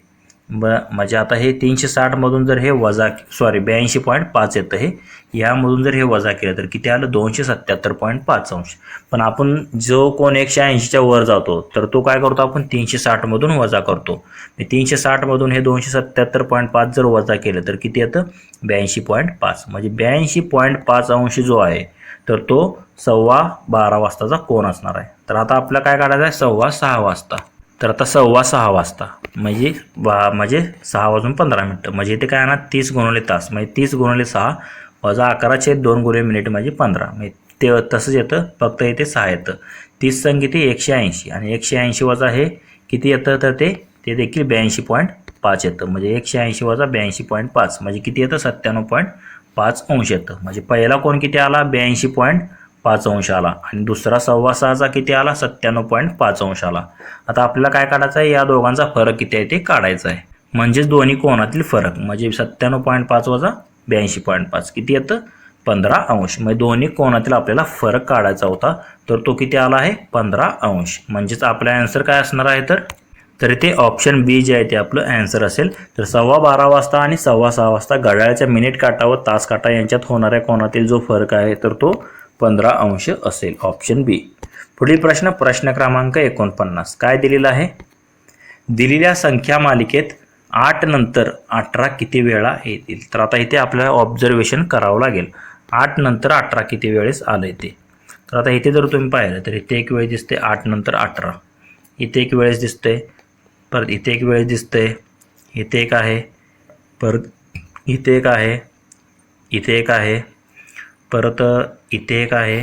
म्हणजे आता हे 360मधून जर हे वजा 82.5 येतं हे, यामधून जर हे वजा केलं तर किती आलं, 277.5 अंश. पण आपण जो कोण 180च्या वर जातो तर तो काय करतो, आपण 360मधून वजा करतो. 360मधून हे 277.5 जर वजा केलं तर किती येतं, 82.5. म्हणजे 82.5 अंश जो आहे तर तो 12:15 वाजताचा कोन असणार आहे. तर आता आपल्याला काय काढायचं आहे, 6:15 वाजता. तर आता 6:15 वाजता म्हणजे 6:15 म्हणजे इथे काय ना 30 गुणिले तास म्हणजे 30 गुणिले 6 वजा 11/2 गुणिले मिनिट म्हणजे 15, म्हणजे ते तसंच येतं, फक्त इथे 6 येतं. 30 संग किती, 180 आणि 180 वजा हे किती येतं, तर ते देखील 82.5 येतं. म्हणजे 180 वजा 82.5 म्हणजे किती येतं, 97.5 अंश येतं. म्हणजे पहिला कोण किती आला, 82.5 अंश आला आणि दुसरा 6:15चा किती आला, 97.5 अंश आला. आता आपल्याला काय काढायचं आहे, या दोघांचा फरक किती आहे ते काढायचं आहे, म्हणजेच दोन्ही कोनातील फरक म्हणजे 97.5 वजा 82.5 किती येतं, 15 अंश. म्हणजे दोन्ही कोनातील आपल्याला फरक काढायचा होता, तर तो किती आला आहे, 15 अंश. म्हणजेच आपला आन्सर काय असणार आहे, तर ते ऑप्शन बी जे आहे ते आपलं आन्सर असेल. तर 12:15 वाजता आणि 6:15 वाजता घड्याळाच्या मिनिट काटा व तास काटा यांच्यात होणाऱ्या कोनातील जो फरक आहे तर तो 15 अंश असेल, ऑप्शन बी. पुढील प्रश्न क्रमांक 49. काय दिलेला आहे, दिलेल्या संख्या मालिकेत 8 नंतर 18 किती वेळा येतील. तर आता इथे आपल्याला ऑब्झर्वेशन करावं लागेल, 8 नंतर 18 किती वेळेस आलं ते. तर आता इथे जर तुम्ही पाहिलं तर इथे एक वेळ दिसते 8 नंतर 18, इथे एक वेळेस दिसते, परत इथे एक वेळेस दिसते, इथे एक आहे, परत इथे एक आहे, इथे एक आहे, परत इथे एक आहे,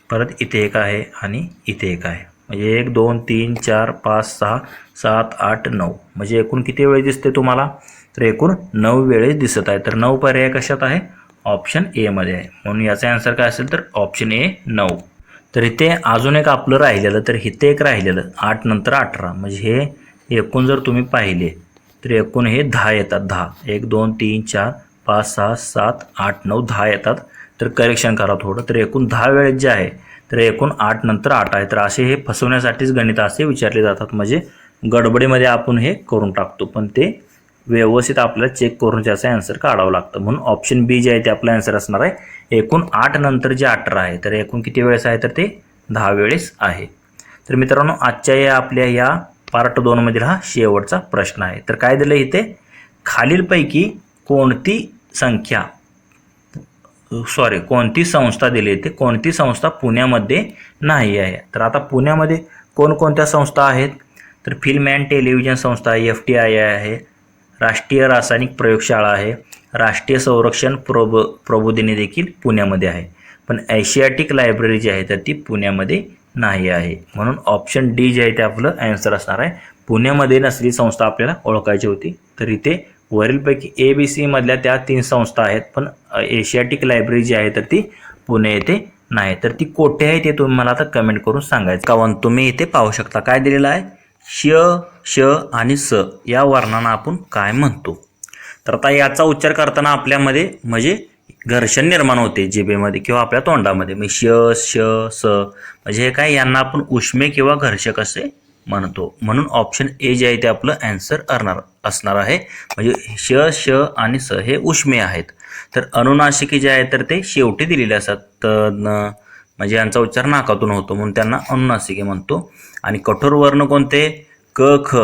परत इथे एक आहे आणि इथे एक आहे. म्हणजे 1 2 3 4 5 6 7 8 9 म्हणजे एकूण किती वेळेस दिसते तुम्हाला, तर एकूण 9 वेळेस दिसत आहे. तर 9 पर्याय कशात आहे, ऑप्शन ए मध्ये आहे, म्हणून याचा आन्सर काय असेल, तर ऑप्शन ए 9. तर इथे अजून एक आपलं राहिलेलं, तर इथे एक राहिलेलं 8 नंतर 18 म्हणजे हे एकूण जर तुम्ही पाहिले तर एकूण हे 10 येतात, 10 1 2 3 4 5 6 7 8 9 10 येतात. तर करेक्शन करा थोडं. तर एकूण 10 वेळेस जे आहे तर एकूण 8 नंतर 8 आहे. तर असे हे फसवण्यासाठीच गणित असे विचारले जातात. म्हणजे गडबडीमध्ये आपण हे करून टाकतो, पण ते व्यवस्थित आपल्याला चेक करून त्याचा आन्सर काढावं लागतं. म्हणून ऑप्शन बी जे आहे ते आपला आन्सर असणार आहे. एकूण 8 नंतर जे 18 आहे तर एकूण किती वेळेस आहे तर ते 10 वेळेस आहे. तर मित्रांनो, आजच्या या आपल्या या पार्ट 2 मधील हा शेवटचा प्रश्न आहे. तर काय दिलं इथे, खालीलपैकी कोणती संस्था दिली येते, कोणती संस्था पुण्यामध्ये नाही आहे. तर आता पुण्यामध्ये कोणकोणत्या संस्था आहेत तर फिल्म अँड टेलिव्हिजन संस्था आहे, FTI आहे, राष्ट्रीय रासायनिक प्रयोगशाळा आहे, राष्ट्रीय संरक्षण प्रबोधिनी देखील पुण्यामध्ये आहे. पण एशियाटिक लायब्ररी जी आहे तर ती पुण्यामध्ये नाही आहे. म्हणून ऑप्शन डी जे आहे ते आपलं आन्सर असणार आहे. पुण्यामध्ये नसलेली संस्था आपल्याला ओळखायची होती. तर इथे वरीलपैकी ABC मधल्या त्या 3 संस्था आहेत, पण एशियाटिक लायब्ररी जी आहे तर ती पुणे येथे नाही. तर ती कोठे आहे ते तुम्ही मला आता कमेंट करून सांगायचं. कारण तुम्ही इथे पाहू शकता काय दिलेलं आहे, श आणि स या वर्णांना आपण काय म्हणतो. तर आता याचा उच्चार करताना आपल्यामध्ये म्हणजे घर्षण निर्माण होते जिभेमध्ये किंवा आपल्या तोंडामध्ये. मग श स म्हणजे हे काय, यांना आपण उष्मे किंवा घर्षक असे म्हणतो. म्हणून ऑप्शन ए जे आहे ते आपलं आन्सर असणार आहे. म्हणजे श आणि स हे उष्मे आहेत. तर अनुनासिके जे आहे तर ते शेवटी दिलेले असतात. म्हणजे यांचा उच्चार नाकातून होतो म्हणून त्यांना अनुनासिके म्हणतो. आणि कठोर वर्ण कोणते, क ख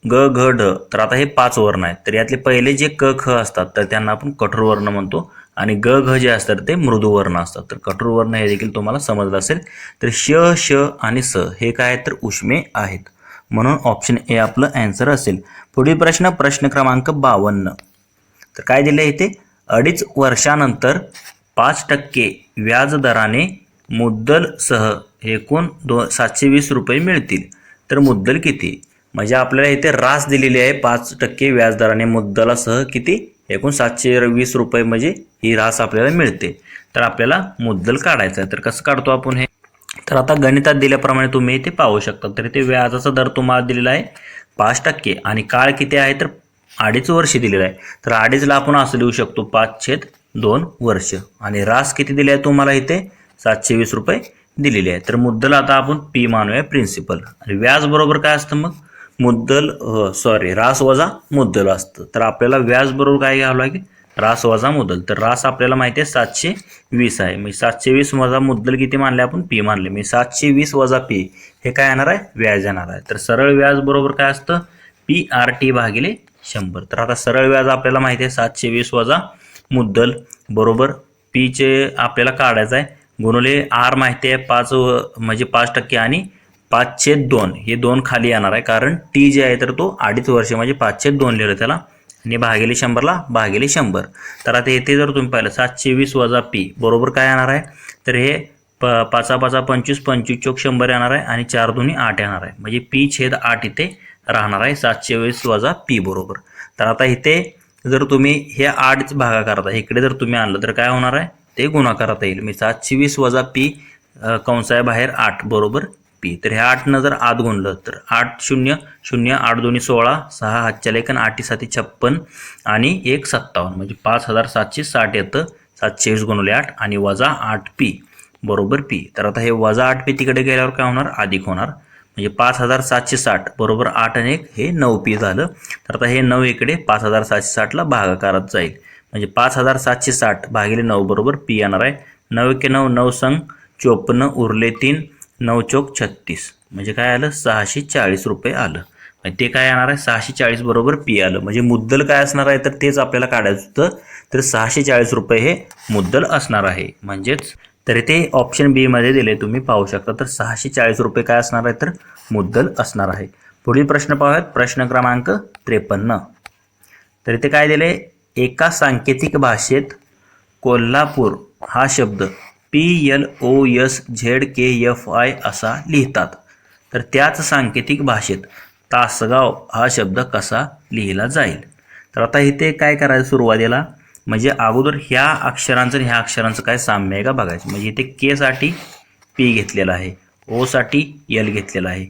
ग घ ढ. तर आता हे 5 वर्ण आहेत. तर यातले पहिले जे क ख असतात तर त्यांना आपण कठोर वर्ण म्हणतो. आणि ग घ जे असतात ते मृदू वर्ण असतात. तर कठोर वर्ण हे देखील तुम्हाला समजलं असेल. तर श आणि स हे काय आहेत तर उष्मे आहेत. म्हणून ऑप्शन ए आपलं आन्सर असेल. पुढील प्रश्न क्रमांक 52. तर काय दिलं इथे, 2.5 वर्षानंतर 5% व्याज दराने मुद्दलसह एकूण 720 रुपये मिळतील. तर मुद्दल किती. म्हणजे आपल्याला इथे रास दिलेली आहे 5% व्याजदराने मुद्दलासह किती, एकूण 720 रुपये म्हणजे ही रास आपल्याला मिळते. तर आपल्याला मुद्दल काढायचं आहे. तर कसं काढतो आपण हे, तर आता गणितात दिल्याप्रमाणे तुम्ही इथे पाहू शकता. तर इथे व्याजाचा दर तुम्हाला दिलेला आहे 5% आणि काळ किती आहे तर 2.5 वर्ष दिलेला आहे. तर 2.5ला आपण असं लिहू शकतो 5/2 वर्ष. आणि रास किती दिली आहे तुम्हाला इथे 720 रुपये दिलेली आहे. तर मुद्दल आता आपण P मानूया, प्रिन्सिपल. आणि व्याज बरोबर काय असतं मग, रास वजा मुद्दल असतं. तर आपल्याला व्याज बरोबर काय घ्यावं लागेल, रास वजा मुद्दल. तर रास आपल्याला माहिती आहे 720 आहे. म्हणजे 720 वजा मुद्दल किती मानले आपण, P मानले. म्हणजे 720 वजा P हे काय येणार आहे, व्याज येणार आहे. तर सरळ व्याज बरोबर काय असतं, PRT भागिले 100. तर आता सरळ व्याज आपल्याला माहिती आहे 720 वजा मुद्दल बरोबर P चे आपल्याला काढायचं आहे, गुणुले R माहिती आहे 5% आणि 5/2 हे 2 खाली येणार आहे. कारण T जे आहे तर तो 2.5 वर्ष म्हणजे 5/2 लिहिलं त्याला आणि भागिले 100ला भागिले 100. तर आता येथे जर तुम्ही पाहिलं 720 वजा P बरोबर काय येणार आहे तर हे 5×5 = 25, 25 चोक 100 येणार आहे आणि 4 दुनी 8 येणार आहे. म्हणजे P/8 इथे राहणार आहे 720 वजा P बरोबर. तर आता इथे जर तुम्ही हे 8 भागाकारात इकडे जर तुम्ही आणलं तर काय होणार आहे, ते गुणाकारात येईल. मी 720 वजा P कंसाय बाहेर 8 बरोबर P. तर ह्या 8 जर आत गुणलं तर 8 0 0 8 2 16 6 हातच्या लेखन 8 7 56 आणि 1 57 म्हणजे 5760 येतं. 720 गुणुले 8 आणि वजा 8P बरोबर P. तर आता हे वजा 8P तिकडे गेल्यावर काय होणार, अधिक होणार. म्हणजे 5760 बरोबर 8 आणि 1 हे 9P झालं. तर आता हे 9 इकडे 5760ला भागाकारात जाईल. म्हणजे 5760 भागिले 9 बरोबर P येणार आहे. 9 × 9 9 संग 54 उरले 3 9 चोक 36 म्हणजे काय आलं 640 रुपये आलं. म्हणजे ते काय येणार आहे 640 बरोबर P आलं. म्हणजे मुद्दल काय असणार आहे तर तेच आपल्याला काढायचं होतं. तर 640 रुपये हे मुद्दल असणार आहे. म्हणजेच तर ते ऑप्शन बी मध्ये दिले तुम्ही पाहू शकता. तर 640 रुपये काय असणार आहे तर मुद्दल असणार आहे. पुढील प्रश्न पाहूयात, प्रश्न क्रमांक 53. तर इथे काय दिले, एका सांकेतिक भाषेत कोल्हापूर हा शब्द PLOSZKFI असा लिहितात. तर त्याच सांकेतिक भाषेत तासगाव हा शब्द कसा लिहिला जाईल. तर आता इथे काय करायचं सुरुवातीला, म्हणजे अगोदर ह्या अक्षरांचं आणि ह्या अक्षरांचं काय साम्य आहे का बघायचं. म्हणजे इथे K साठी P घेतलेला आहे, O साठी L घेतलेला आहे,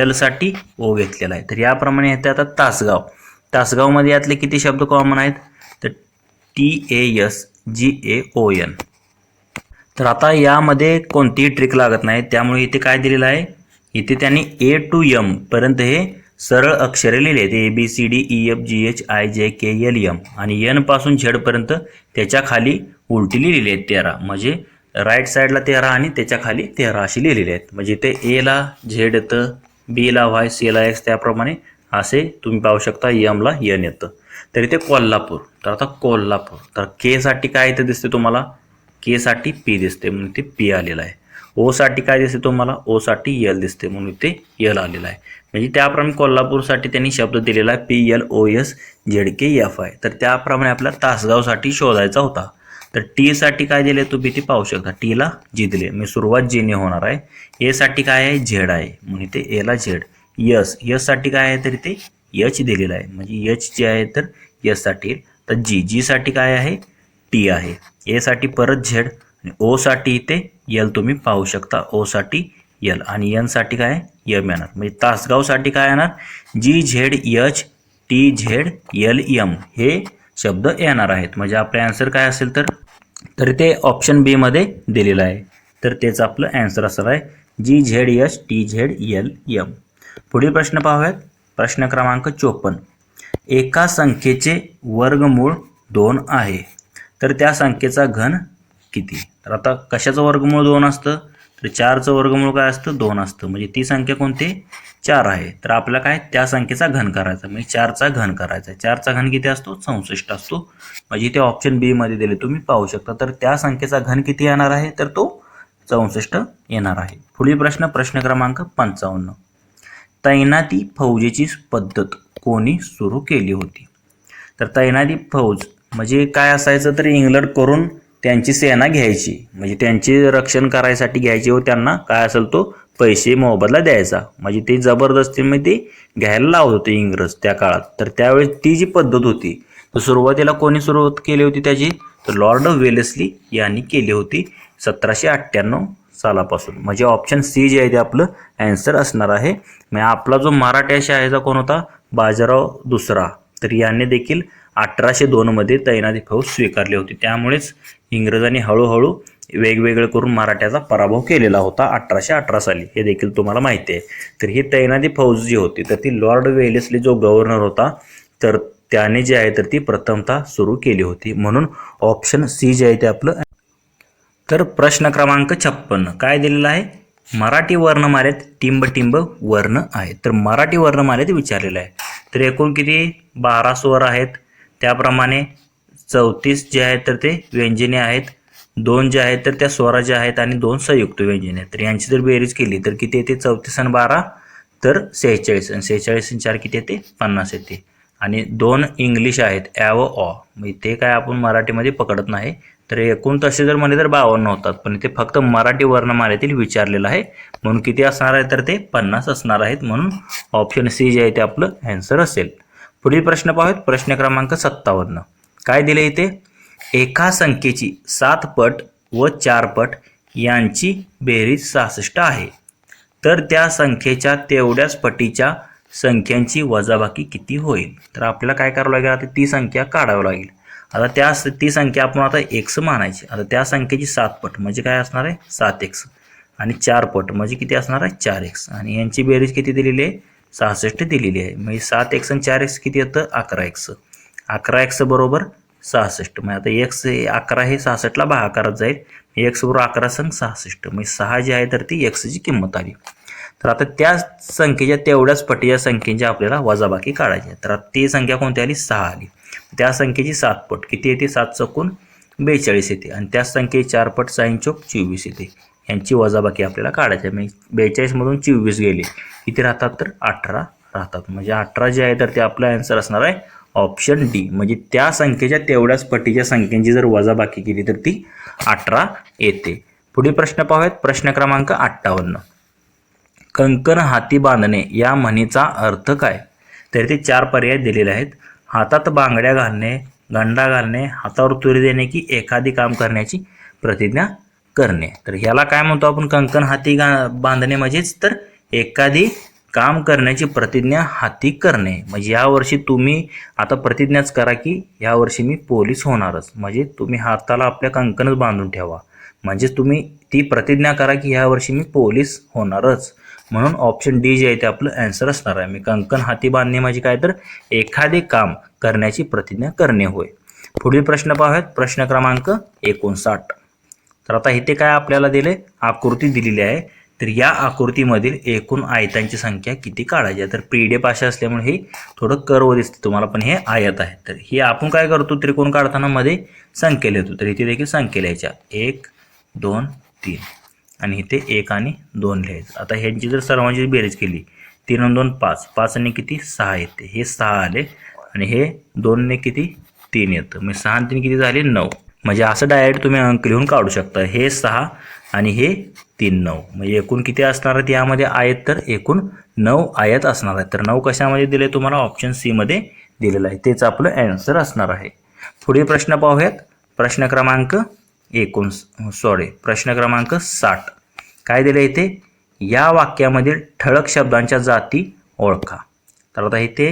L साठी O घेतलेला आहे. तर याप्रमाणे येते आता तासगावमध्ये यातले किती शब्द कॉमन आहेत तर TASGAON तर आता यामध्ये कोणतीही ट्रिक लागत नाही, त्यामुळे इथे काय दिलेलं आहे, इथे त्यांनी A to M पर्यंत हे सरळ अक्षरे लिहिले आहेत. ABCDEFGHIJKLM आणि N पासून Z पर्यंत त्याच्या खाली उलटी लिहिलेली आहेत 13. म्हणजे राईट साईडला 13 आणि त्याच्या खाली 13 अशी लिहिलेली आहेत. म्हणजे इथे A ला Z येतं, B ला Y, C ला X, त्याप्रमाणे असे तुम्ही पाहू शकता M ला N येतं. तर इथे कोल्हापूर, तर आता कोल्हापूर, तर K साठी काय इथे दिसते तुम्हाला, K साठी P दिसते म्हणून ते P आलेलं आहे. O साठी काय दिसते तुम्हाला, O साठी L दिसते म्हणून ते L आलेलं आहे. म्हणजे त्याप्रमाणे कोल्हापूरसाठी त्यांनी शब्द दिलेला आहे PLOSZKFI. तर त्याप्रमाणे आपल्याला तासगावसाठी शोधायचा होता. तर T साठी काय दिले तुम्ही ते पाहू शकता, T ला G दिले, मी सुरुवात G ने होणार आहे. A साठी काय आहे, Z आहे म्हणून ते A ला Z. S साठी काय आहे, तर ते H दिलेला आहे म्हणजे H जे आहे तर S साठी. तर G साठी काय आहे, T आहे. A साठी परत Z आणि O साठी इथे L तुम्ही पाहू शकता, O साठी L आणि N साठी काय M येणार. म्हणजे तासगावसाठी काय येणार, GZHTZLM हे शब्द येणार आहेत. म्हणजे आपले आन्सर काय असेल तर ते ऑप्शन बी मध्ये दिलेलं आहे. तर तेच आपलं आन्सर असणार आहे GZHTZLM. पुढील प्रश्न पाहूयात. प्रश्न क्रमांक 54. एका संख्येचे वर्गमूळ 2 आहे तर त्या संख्येचा घन किती. तर आता कशाचं वर्गमूळ 2 असतं, तर 4चं वर्गमूळ काय असतं, 2 असतं. म्हणजे ती संख्या कोणती, 4 आहे. तर आपल्याला काय त्या संख्येचा घन करायचा, म्हणजे 4चा घन करायचा. 4चा घन किती असतो, 64 असतो. म्हणजे ते ऑप्शन बी मध्ये दिले तुम्ही पाहू शकता. तर त्या संख्येचा घन किती येणार आहे, तर तो 64 येणार आहे. पुढील प्रश्न, प्रश्न क्रमांक 55. तैनाती फौजेची पद्धत कोणी सुरू केली होती. तर तैनाती फौज म्हणजे काय असायचं, तर इंग्लंड करून त्यांची सेना घ्यायची, म्हणजे त्यांचे रक्षण करायसाठी घ्यायची व त्यांना काय असेल तो पैसे मोबदला द्यायचा. म्हणजे ते जबरदस्तीमध्ये घ्यायला लावत होते इंग्रज त्या काळात. तर त्यावेळेस ती जी पद्धत होती, तर सुरुवातीला कोणी सुरुवात केली होती त्याची, तर लॉर्ड वेलेस्ली यांनी केली होती 1798 सालापासून. म्हणजे ऑप्शन सी जे आहे ते आपलं आन्सर असणार आहे. मग आपला जो मराठा शहाचा कोण होता, बाजीराव दुसरा, तर यांनी देखील 1802 मध्ये तैनाती फौज स्वीकारली होती. त्यामुळेच इंग्रजांनी हळूहळू वेगवेगळे करून मराठ्याचा पराभव केलेला होता 1818 साली, हे देखील तुम्हाला माहिती आहे. तर ही तैनाती फौज जी होती, तर ती लॉर्ड वेलेस्ली जो गव्हर्नर होता, तर त्याने जे आहे तर ती प्रथमतः सुरू केली होती. म्हणून ऑप्शन सी जे आहे ते आपलं. तर प्रश्न क्रमांक 56 काय दिलेला आहे, मराठी वर्णमालेत टिंब वर्ण आहेत. तर मराठी वर्णमालेत विचारलेलं आहे. तर एकूण किती 12 स्वर आहेत. त्याप्रमाणे 34 जे आहेत तर ते व्यंजने आहेत, 2 जे आहेत तर त्या स्वराज्य आहेत आणि 2 संयुक्त व्यंजने आहेत. तर यांची जर बेरीज केली तर किती येते, 34 आणि 12 तर 46 आणि 46 आणि 4 किती येते, 50 येते. आणि 2 इंग्लिश आहेत, ॲ व ऑ, म्हणजे ते काय आपण मराठीमध्ये पकडत नाही. तर एकूण तसे जर म्हणले तर 52 होतात, पण ते फक्त मराठी वर्णमालेतील विचारलेलं आहे म्हणून किती असणार आहे, तर ते 50 असणार आहेत. म्हणून ऑप्शन सी जे आहे ते आपलं आन्सर असेल. पुढील प्रश्न पाहूयात. प्रश्न क्रमांक 57 काय दिले इथे, एका संख्येची 7 पट व 4 पट यांची बेरीज 66 आहे तर त्या संख्येच्या तेवढ्याच पटीच्या संख्यांची वजाबाकी किती होईल. तर आपल्याला काय करावं लागेल, आता ती संख्या काढावी लागेल. आता ती संख्या आपण आता x मानायची. आता त्या संख्येची 7 पट म्हणजे काय असणार आहे, 7x आणि 4 पट म्हणजे किती असणार आहे, 4x आणि यांची बेरीज किती दिलेली आहे, 66 दिलेली आहे. म्हणजे 7x आणि 4x किती येतं, 11x. 11x बरोबर 66. मग आता x 11 हे 66ला भागाकारात जाईल, x बरोबर 11 संग 66, म्हणजे 6 जी आहे तर ती x ची किंमत आली. तर आता त्या संख्येच्या तेवढ्याच पटीच्या संख्येची आपल्याला वजाबाकी काढायची आहे. तर ती संख्या कोणती आली, 6 आली. त्या संख्येची 7 पट किती येते, 7 चौकोन 42 येते आणि त्या संख्येची 4 पट 6 चौक 24 येते. यांची वजाबाकी आपल्याला काढायची आहे. म्हणजे 42 मधून 24 गेले किती राहतात, तर 18 राहतात. म्हणजे 18 जे आहे तर ते आपलं आन्सर असणार आहे ऑप्शन डी. म्हणजे त्या संख्येच्या तेवढ्याच पटीच्या संख्येची जर वजाबाकी केली तर ती 18 येते. पुढील प्रश्न पाहूयात. प्रश्न क्रमांक 58 कंकण हाती बांधणे या म्हणीचा अर्थ काय. तर ते 4 पर्याय दिलेले आहेत. हातात बांगड्या घालणे, गंडा घालणे, हातावर तुरी देणे की एखादी काम करण्याची प्रतिज्ञा करणे. तर ह्याला काय म्हणतो आपण, कंकण हाती बांधणे म्हणजेच तर एखादी काम करण्याची प्रतिज्ञा हाती करणे. म्हणजे यावर्षी तुम्ही आता प्रतिज्ञाच करा की यावर्षी मी पोलीस होणारच. म्हणजे तुम्ही हाताला आपल्या कंकणच बांधून ठेवा. म्हणजे तुम्ही ती प्रतिज्ञा करा की ह्या वर्षी मी पोलीस होणारच. म्हणून ऑप्शन डी जे आहे ते आपलं आन्सर असणार आहे. मी कंकण हाती बांधणे म्हणजे काय तर एखादे काम करण्याची प्रतिज्ञा करणे होय. पुढील प्रश्न पाहूयात. प्रश्न क्रमांक 59. तर आता इथे काय आपल्याला दिले, आकृती दिलेली आहे. तर या आकृतीमधील एकूण आयतांची संख्या किती काढायची आहे. तर पीडीएफ अशा असल्यामुळे हे थोडं कर्व दिसते तुम्हाला, पण हे आयत आहे. तर हे आपण काय करतो, त्रिकोण काढताना मध्ये संख्या लिहितो. तर इथे देखील संख्या लिहायच्या 1 2 3 आणि इथे 1 आणि 2 लिहायचं. आता ह्यांची जर सर्वांची बेरीज केली 3 आणि 2 5, 5 आणि किती 6 येते. हे 6 आले आणि हे 2 ने किती 3 येतं. मग 6 आणि 3 किती झाले 9. म्हणजे असं डायरेक्ट तुम्ही अंक लिहून काढू शकता. हे 6 आणि हे 3 9. म्हणजे एकूण किती असणार आहेत यामध्ये आयत, तर एकूण 9 आयत असणार आहे. तर 9 कशामध्ये दिले तुम्हाला, ऑप्शन सी मध्ये दिलेलं आहे. तेच आपलं आन्सर असणार आहे. पुढील प्रश्न पाहूयात. प्रश्न क्रमांक 60. काय दिलं इथे, या वाक्यामधील ठळक शब्दांच्या जाती ओळखा. तर आता इथे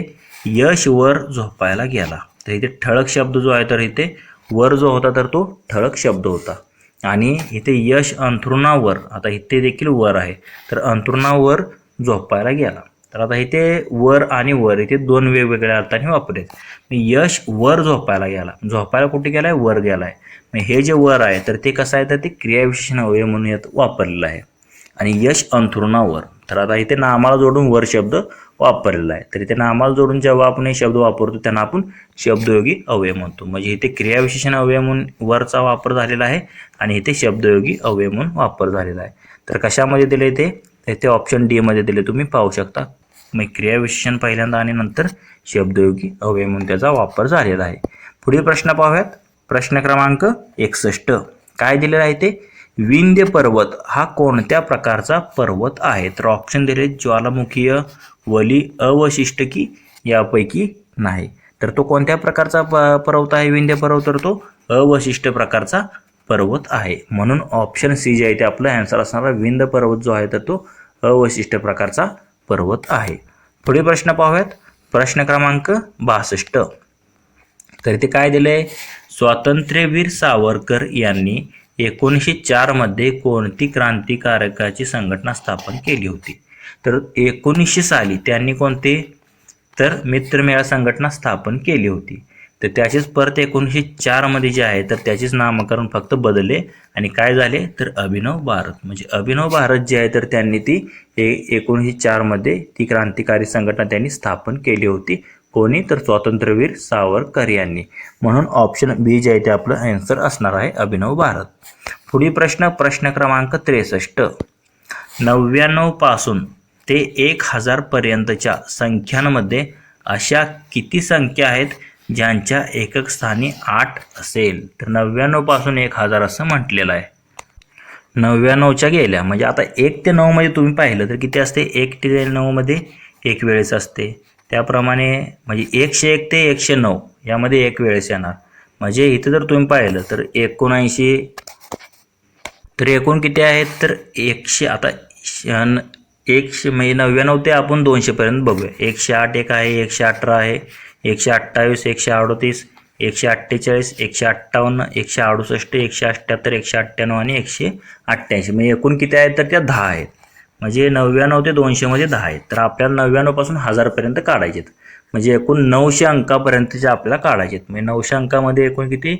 यश वर झोपायला गेला. तर इथे ठळक शब्द जो आहे, तर इथे वर जो होता तर तो ठळक शब्द होता. आणि इथे यश अंथरुणावर, आता इथे देखील वर आहे, तर अंथरुणावर झोपायला गेला. तर आता इथे वर आणि वर इथे दोन वेगवेगळ्या अर्थाने वापरले. यश वर झोपायला गेला, झोपायला कुठे गेलाय, वर गेलाय. हे जे वर आहे तर ते कसं आहे, तर ते क्रियाविशेषण अवयव म्हणून यात वापरलेलं आहे. आणि यश अंथरुणावर, तर आता इथे नामाला जोडून वर शब्द वापरलेला आहे. तर इथे नामाला जोडून जेव्हा आपण हे शब्द वापरतो त्यांना आपण शब्दयोगी अवयव म्हणतो. म्हणजे इथे क्रियाविशेषण अवयव म्हणून वरचा वापर झालेला आहे आणि इथे शब्दयोगी अवयव म्हणून वापर झालेला आहे. तर कशामध्ये दिले इथे ऑप्शन डी मध्ये दिले, तुम्ही पाहू शकता. मग क्रियाविशेषण पहिल्यांदा आणि नंतर शब्दयोगी अवयव म्हणून त्याचा वापर झालेला आहे. पुढील प्रश्न पाहूयात. प्रश्न क्रमांक 61. काय दिलेलं आहे ते, विंध्य पर्वत हा कोणत्या प्रकारचा पर्वत आहे. तर ऑप्शन दिले ज्वालामुखीय, वली, अवशिष्ट की यापैकी नाही. तर तो कोणत्या प्रकारचा पर्वत आहे विंध्य पर्वत, तर तो अवशिष्ट प्रकारचा पर्वत आहे. म्हणून ऑप्शन सी जे आहे ते आपलं आन्सर असणार. विंध्य पर्वत जो आहे तर तो अवशिष्ट प्रकारचा पर्वत आहे. पुढील प्रश्न पाहूयात. प्रश्न क्रमांक 62. तर इथे काय दिलंय, स्वातंत्र्यवीर सावरकर यांनी 1904 मध्ये कोणती क्रांतिकारकाची संघटना स्थापन केली होती. तर 1900 साली त्यांनी कोणते, तर मित्रमेळा संघटना स्थापन केली होती. तर त्याचेच परत 1904 मध्ये जे आहे तर त्याचेच नामकरण फक्त बदलले आणि काय झाले, तर अभिनव भारत. म्हणजे अभिनव भारत जे आहे तर त्यांनी ती 1904 मध्ये ती क्रांतिकारी संघटना त्यांनी स्थापन केली होती. कोणी, तर स्वातंत्र्यवीर सावरकर यांनी. म्हणून ऑप्शन बी जे आहे ते आपलं आन्सर असणार आहे, अभिनव भारत. पुढील प्रश्न क्रमांक 63. 99 पासून ते 1000 पर्यंतच्या संख्यांमध्ये अशा किती संख्या आहेत ज्यांच्या एकक स्थानी 8 असेल. तर 99 पासून 1000 असं म्हटलेलं आहे. 99च्या गेल्या म्हणजे आता 1 ते 9 मध्ये तुम्ही पाहिलं तर किती असते, 1 ते 9 मध्ये एक वेळेस असते. त्याप्रमाणे म्हणजे 101 ते 109 यामध्ये एक वेळेस येणार. म्हणजे इथं जर तुम्ही पाहिलं तर 79, तर एकूण किती आहेत, तर 100. आता 100 म्हणजे 99 ते आपण 200 पर्यंत बघूया. 108 एक आहे, 118 आहे, 128, 138, 148, 158, 168, 178, 198 आणि 188. म्हणजे एकूण किती आहेत, तर त्या 10 आहेत. म्हणजे 99 ते 200 मध्ये 10 आहेत. तर आपल्याला 99 पासून 1000 पर्यंत काढायचे आहेत. म्हणजे एकूण 900 अंकापर्यंतचे आपल्याला काढायचे आहेत. म्हणजे 900 अंकामध्ये एकूण किती,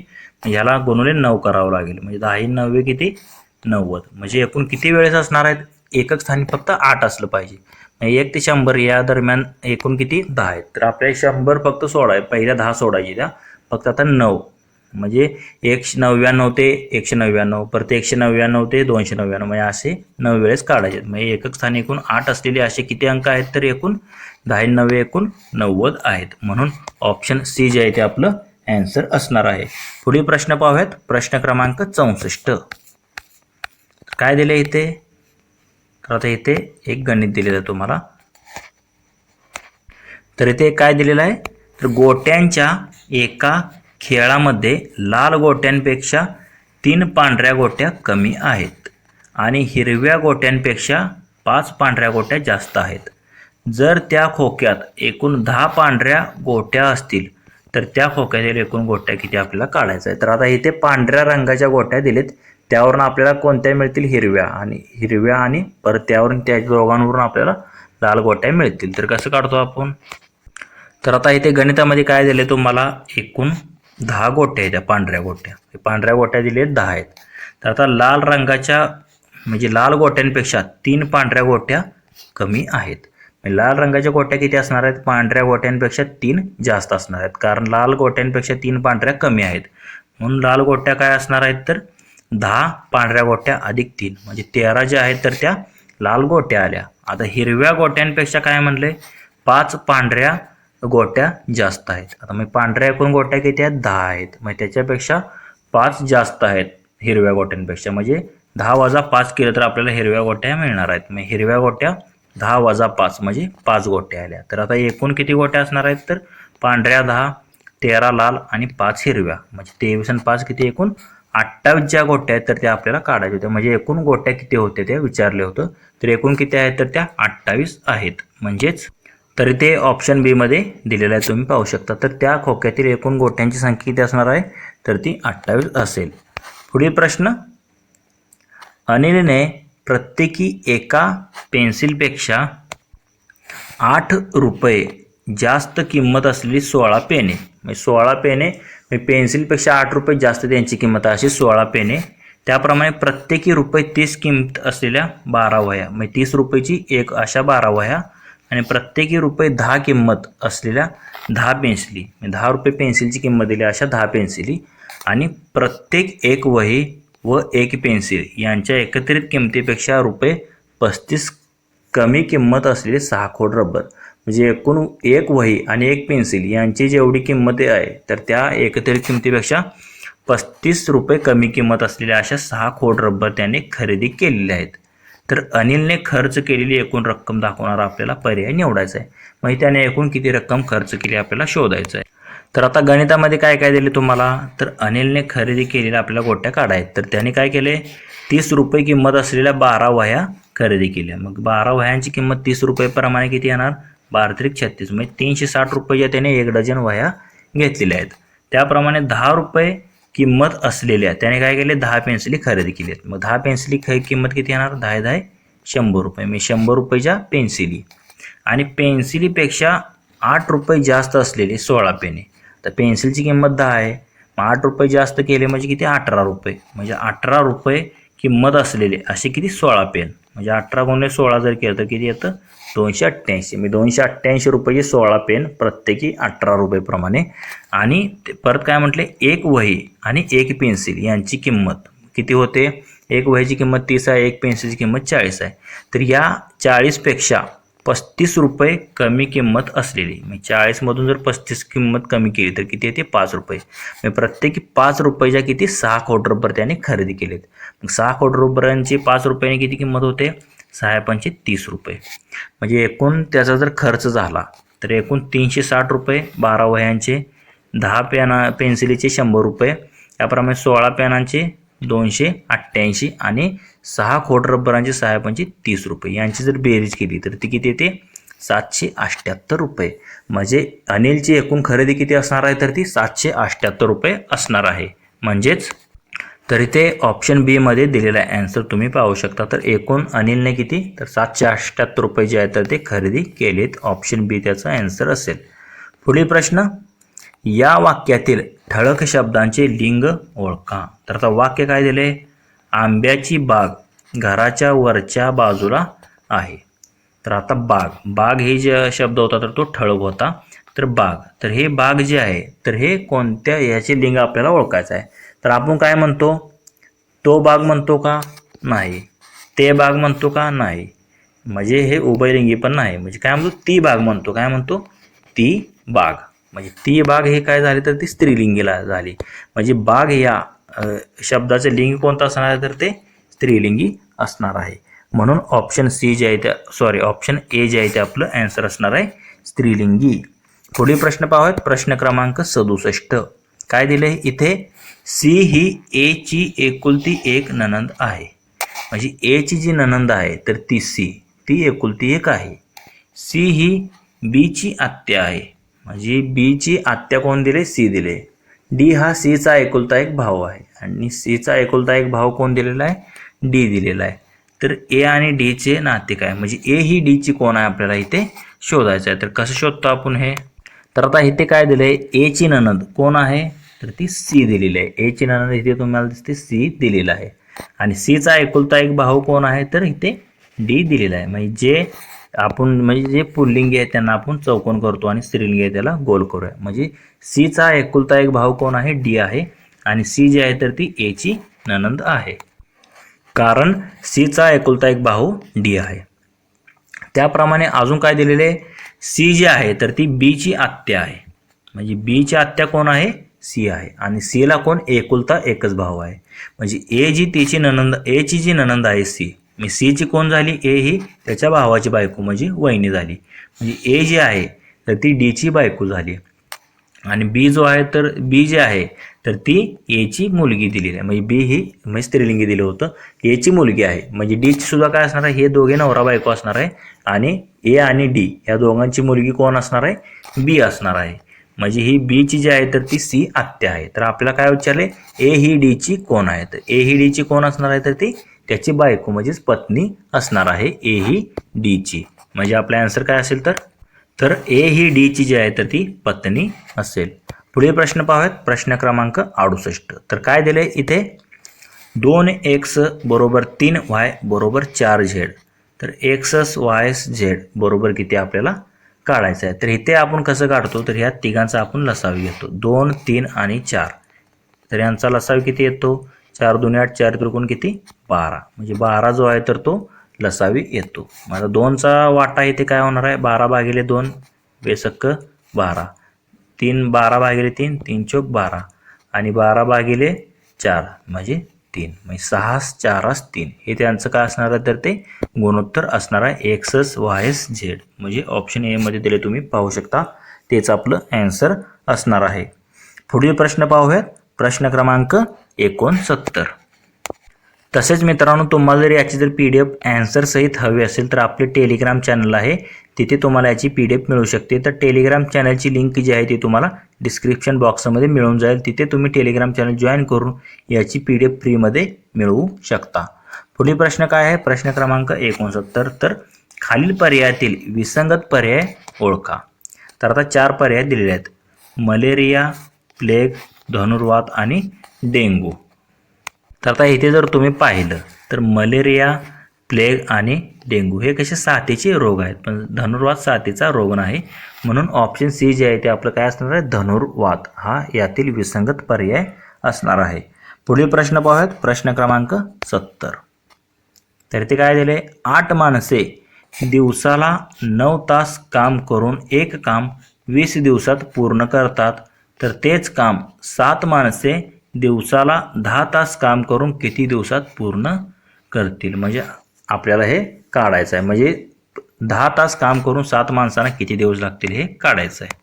याला गुणुले 9 करावं लागेल. म्हणजे 10 9 किती 90. म्हणजे एकूण किती वेळेस असणार आहेत, एकक स्थानी फक्त 8 असलं पाहिजे. 1 ते 100 या दरम्यान एकूण किती 10 आहेत. तर आपल्याला 100 फक्त सोडाय, पहिल्या 10 सोडायची त्या फक्त. आता 9 म्हणजे 199 ते 199, परत 199 ते 299, म्हणजे असे 9 वेळेस काढायचे. म्हणजे एकक स्थानी एकूण 8 असलेले असे किती अंक आहेत, तर एकूण 10 9 एकूण 90 आहेत. म्हणून ऑप्शन सी जे आहे ते आपलं आन्सर असणार आहे. पुढील प्रश्न पाहूयात. प्रश्न क्रमांक 64. काय दिले इथे, तर आता इथे एक गणित दिलेलं आहे तुम्हाला. तर इथे काय दिलेलं आहे, तर गोट्यांच्या एका खेळामध्ये लाल गोट्यांपेक्षा 3 पांढऱ्या गोट्या कमी आहेत आणि हिरव्या गोट्यांपेक्षा 5 पांढऱ्या गोट्या जास्त आहेत. जर त्या खोक्यात एकूण 10 पांढऱ्या गोट्या असतील तर त्या खोक्यातील एकूण गोट्या किती आपल्याला काढायचं आहे. तर आता इथे पांढऱ्या रंगाच्या गोट्या दिलेत त्यावरून आपल्याला कोणत्या मिळतील, हिरव्या आणि परत त्यावरून त्या दोघांवरून आपल्याला लाल गोट्या मिळतील. तर कसं काढतो आपण, तर आता इथे गणितामध्ये काय दिले तुम्हाला, एकूण 10 गोट्या आहेत, त्या पांढऱ्या गोट्या दिले 10 आहेत. तर आता लाल रंगाच्या म्हणजे लाल गोट्यांपेक्षा 3 पांढऱ्या गोट्या कमी आहेत. लाल रंगाच्या गोट्या किती असणार आहेत, पांढऱ्या गोट्यांपेक्षा 3 जास्त असणार आहेत, कारण लाल गोट्यांपेक्षा 3 पांढऱ्या कमी आहेत. म्हणून लाल गोट्या काय असणार आहेत, तर 10 पांढऱ्या गोट्या अधिक 3 म्हणजे 13 ज्या आहेत तर त्या लाल गोट्या आल्या. आता हिरव्या गोट्यांपेक्षा काय म्हणले, 5 पांढऱ्या गोट्या जास्त आहेत. आता मग पांढऱ्या एकूण गोट्या किती आहेत, 10 आहेत. मग त्याच्यापेक्षा 5 जास्त आहेत हिरव्या गोट्यांपेक्षा, म्हणजे 10 वजा 5 केलं तर आपल्याला हिरव्या गोट्या मिळणार आहेत. मग हिरव्या गोट्या 10 वजा 5 म्हणजे 5 गोट्या आल्या. तर आता एकूण किती गोट्या असणार आहेत, तर पांढऱ्या 10, 13 लाल आणि 5 हिरव्या, म्हणजे 23 आणि 5 किती, एकूण 28 ज्या गोट्या आहेत तर त्या आपल्याला काढायच्या होत्या. म्हणजे एकूण गोट्या किती होत्या ते विचारले होतं. तर एकूण किती आहेत, तर त्या 28 आहेत. म्हणजेच तरी ते ऑप्शन बी मध्ये दिलेलं आहे, तुम्ही पाहू शकता. तर त्या खोक्यातील एकूण गोट्यांची संख्या किती असणार आहे, तर ती 28 असेल. पुढील प्रश्न, अनिलने प्रत्येकी एका पेन्सिलपेक्षा 8 रुपये जास्त किंमत असलेली 16 पेने, म्हणजे 16 पेने पेन्सिलपेक्षा 8 रुपये जास्त त्यांची किंमत अशी 16 पेने, त्याप्रमाणे प्रत्येकी रुपये 30 किंमत असलेल्या 12 वह्या, म्हणजे 30 रुपयाची एक अशा 12 वह्या, आणि प्रत्येकी रुपये 10 किंमत असलेल्या 10 पेन्सिली, 10 रुपये पेन्सिलची किंमत दिली अशा 10 पेन्सिली, आणि प्रत्येक एक वही व एक पेन्सिल यांच्या एकत्रित किमतीपेक्षा रुपये 35 कमी किंमत असलेले 6 खोड रबर. म्हणजे एकूण एक वही आणि एक पेन्सिल यांची जेवढी किंमत आहे तर त्या एकत्रित किमतीपेक्षा 35 रुपये कमी किंमत असलेल्या अशा 6 खोड रबर त्याने खरेदी केलेले आहेत. तर अनिलने खर्च केलेली एकूण रक्कम दाखवणारा आपल्याला पर्याय निवडायचा आहे. मग त्याने एकूण किती रक्कम खर्च केली आपल्याला शोधायचं आहे. तर आता गणितामध्ये काय काय दिले तुम्हाला, तर अनिलने खरेदी केलेल्या आपल्याला गोट्या काढायत. तर त्याने काय केले, 30 रुपये किंमत असलेल्या 12 वह्या खरेदी केल्या. मग 12 वह्यांची किंमत 30 रुपये प्रमाणे किती येणार, 12×36 म्हणजे 360 रुपये त्याने 1 डझन वह्या घेतलेल्या आहेत. त्याप्रमाणे 10 रुपये किंमत असलेल्या त्याने काय केले, 10 पेन्सिली खरेदी केली आहेत. मग 10 पेन्सिली किंमत किती येणार, 10 100 रुपये, म्हणजे 100 रुपयाच्या पेन्सिली, आणि पेन्सिलीपेक्षा 8 रुपये जास्त असलेले 16 पेने. तर पेन्सिलची किंमत 10 आहे, मग 8 रुपये जास्त केले म्हणजे किती, 18 रुपये, म्हणजे 18 रुपये किंमत असलेले असे किती, 16 पेन, म्हणजे 18×16 जर केलं तर किती येतं, 288. मी 288 रुपये 16 पेन प्रत्येकी 18 रुपये प्रमाणे. आणि परत काय म्हटले, एक वही आणि एक पेन्सिल यांची किंमत किती होते, एक वहीची किंमत 30 आहे, एक पेन्सिलची किंमत 40 आहे. तर या 40पेक्षा 35 रुपये कमी किंमत असलेली, म्हणजे 40मधून जर 35 किंमत कमी केली तर किती येते, 5 रुपये. म्हणजे प्रत्येकी 5 रुपयाच्या किती, 6 खोड रबर त्याने खरेदी केलेत. मग 6 खोड रबरांची 5 रुपयाने किती किंमत होते, 6×5 30 रुपये. म्हणजे एकूण त्याचा जर खर्च झाला तर एकूण 360 रुपये 12 वह्यांचे, 10 पेन्सिलीचे 100 रुपये, त्याप्रमाणे 16 पेनांचे 288 आणि 6 खोड रबरांचे 6×5 30 रुपये यांची जर बेरीज केली तर ती किती येते, 778 रुपये. म्हणजे अनिलची एकूण खरेदी किती असणार आहे, तर ती 778 रुपये असणार आहे. म्हणजेच तर इथे ऑप्शन बी मध्ये दिलेला आन्सर तुम्ही पाहू शकता. तर एकूण अनिलने किती, तर 778 रुपये जे आहेत तर ते खरेदी केलेत. ऑप्शन बी त्याचा आन्सर असेल. पुढील प्रश्न, या वाक्यातील ठळक शब्दांचे लिंग ओळखा. तर आता वाक्य काय दिले, आंब्याची बाग घराच्या वरच्या बाजूला आहे. तर आता बाग हे जे शब्द होता तर तो ठळक होता. तर बाग, तर हे बाग जे आहे तर हे कोणत्या याचे लिंग आपल्याला ओळखायचं आहे. तर आपण काय म्हणतो, तो बाग म्हणतो का, नाही. ते बाग म्हणतो का, नाही. म्हणजे हे उभयलिंगी पण नाही. म्हणजे काय म्हणतो, ती बाग म्हणतो, काय म्हणतो, ती बाग. म्हणजे ती बाग हे काय झाले तर ती स्त्रीलिंगीला झाली. म्हणजे बाग या शब्दाचे लिंग कोणतं असणार आहे, तर ते स्त्रीलिंगी असणार आहे. म्हणून ऑप्शन सी जे आहे ऑप्शन ए जे आहे ते आपलं आन्सर असणार आहे, स्त्रीलिंगी. पुढील प्रश्न पाहूयात. प्रश्न क्रमांक 67. काय दिले इथे, सी ही ए ची एकुलती एक नणंद आहे. म्हणजे ए ची जी नणंद आहे तर ती सी, ती एकुलती एक आहे. सी ही बी ची आत्या आहे. म्हणजे बी ची आत्या कोण दिले, सी दिले. डी हा सीचा एकुलता एक भाऊ आहे आणि सीचा एकुलता एक भाऊ कोण दिलेला आहे, डी दिलेला आहे. तर ए आणि डीचे नाते काय, म्हणजे ए ही डीची कोण आहे आपल्याला इथे शोधायचं आहे. तर कसं शोधतो आपण हे, तर आता इथे काय दिलंय, ए ची नणंद कोण आहे, तर ती सी दिलेली आहे. ए ची नणंद इथे तुम्हाला दिसते सी दिलेला आहे आणि सीचा एकुलता एक भाऊ कोण आहे, तर इथे डी दिलेला आहे. म्हणजे जे पुल्लिंगी आहे त्यांना आपण चौकोन करतो आणि स्त्रीलिंगी आहे त्याला गोल करूया. म्हणजे सीचा एकुलता एक भाऊ कोण आहे, डी आहे आणि सी जी आहे तर ती ए ची नणंद आहे, कारण सीचा एकुलता एक भाऊ डी आहे. त्याप्रमाणे अजून काय दिलेले, सी जी आहे तर ती बी ची आत्या आहे. म्हणजे बी ची आत्या कोण आहे, सी आहे आणि सी ला कोण, एकुलता एकच भाऊ आहे. म्हणजे ए जी तिची नणंद, ए ची जी नणंद आहे सी, मी सी ची कोण झाली, ए ही त्याच्या भावाची बायको म्हणजे वहिनी झाली. म्हणजे ए जी आहे तर ती डी ची बायको झाली आणि बी जो आहे तर बी जी आहे तर ती ए ची मुलगी दिलेली आहे. म्हणजे बी ही म्हणजे स्त्रीलिंगी दिलं होतं, ए ची मुलगी आहे. म्हणजे डी ची सुद्धा काय असणार आहे, हे दोघे नवरा बायको असणार आहे आणि ए आणि डी या दोघांची मुलगी कोण असणार आहे, बी असणार आहे. म्हणजे ही बी ची जी आहे तर ती सी आत्या आहे. तर आपल्याला काय विचारले, ए ही डी ची कोण आहे, तर ए ही डी ची कोण असणार आहे, तर ती त्याची बायको म्हणजेच पत्नी असणार आहे ए ही डी ची. म्हणजे आपला आन्सर काय असेल, तर ए ही डी ची जी आहे तर ती पत्नी असेल. पुढील प्रश्न पाहूयात, प्रश्न क्रमांक 68. तर काय दिले इथे, 2x बरोबर 3y बरोबर 4z. तर x y z बरोबर किती आपल्याला काढायचं आहे. तर इथे आपण कसं काढतो, तर ह्या तिघांचा आपण लसावी घेतो, 2 3 आणि 4. तर यांचा लसावी किती येतो, 4 2 8, 4 त्रिकोण किती 12. म्हणजे 12 जो आहे तर तो लसावी येतो. माझा 2चा वाटा इथे काय होणार आहे, 12/2 बेसक्क 12, 3 12/3 3 चौक 12 आणि 12/4 म्हणजे 3, म्हणजे 6 4 3. हे त्यांचं काय असणार आहे, तर ते गुणोत्तर असणार आहे एक्स वाय झेड. म्हणजे ऑप्शन ए मध्ये दिले तुम्ही पाहू शकता, तेच आपलं आन्सर असणार आहे. पुढील प्रश्न पाहूयात, प्रश्न क्रमांक 69. तसेच मित्रांनो, तुम्हाला जर याची PDF आन्सर सहित हवी असेल तर आपले टेलिग्राम चॅनल आहे, तिथे तुम्हाला याची PDF मिळू शकते. तर टेलिग्राम चॅनलची लिंक जी आहे ती तुम्हाला डिस्क्रिप्शन बॉक्समध्ये मिळून जाईल. तिथे तुम्ही टेलिग्राम चॅनल जॉईन करून याची PDF फ्रीमध्ये मिळवू शकता. पुढील प्रश्न काय आहे, प्रश्न क्रमांक 69. तर खालील पर्यायातील विसंगत पर्याय ओळखा. तर आता 4 पर्याय दिलेले आहेत, मलेरिया, प्लेग, धनुर्वात आणि डेंगू. तर आता इथे जर तुम्ही पाहिलं तर मलेरिया, प्लेग आणि डेंगू हे कसे साथीचे रोग आहेत, पण धनुर्वात साथीचा रोग नाही. म्हणून ऑप्शन सी जे आहे ते आपलं काय असणार आहे, धनुर्वात हा यातील विसंगत पर्याय असणार आहे. पुढील प्रश्न पाहूयात, प्रश्न क्रमांक 70. तर ते काय दिले, 8 माणसे दिवसाला 9 तास काम करून एक काम 20 दिवसात पूर्ण करतात, तर तेच काम 7 माणसे दिवसाला 10 तास काम करून किती दिवसात पूर्ण करतील. म्हणजे आपल्याला हे काढायचं आहे, म्हणजे 10 तास काम करून 7 माणसांना किती दिवस लागतील हे काढायचं आहे.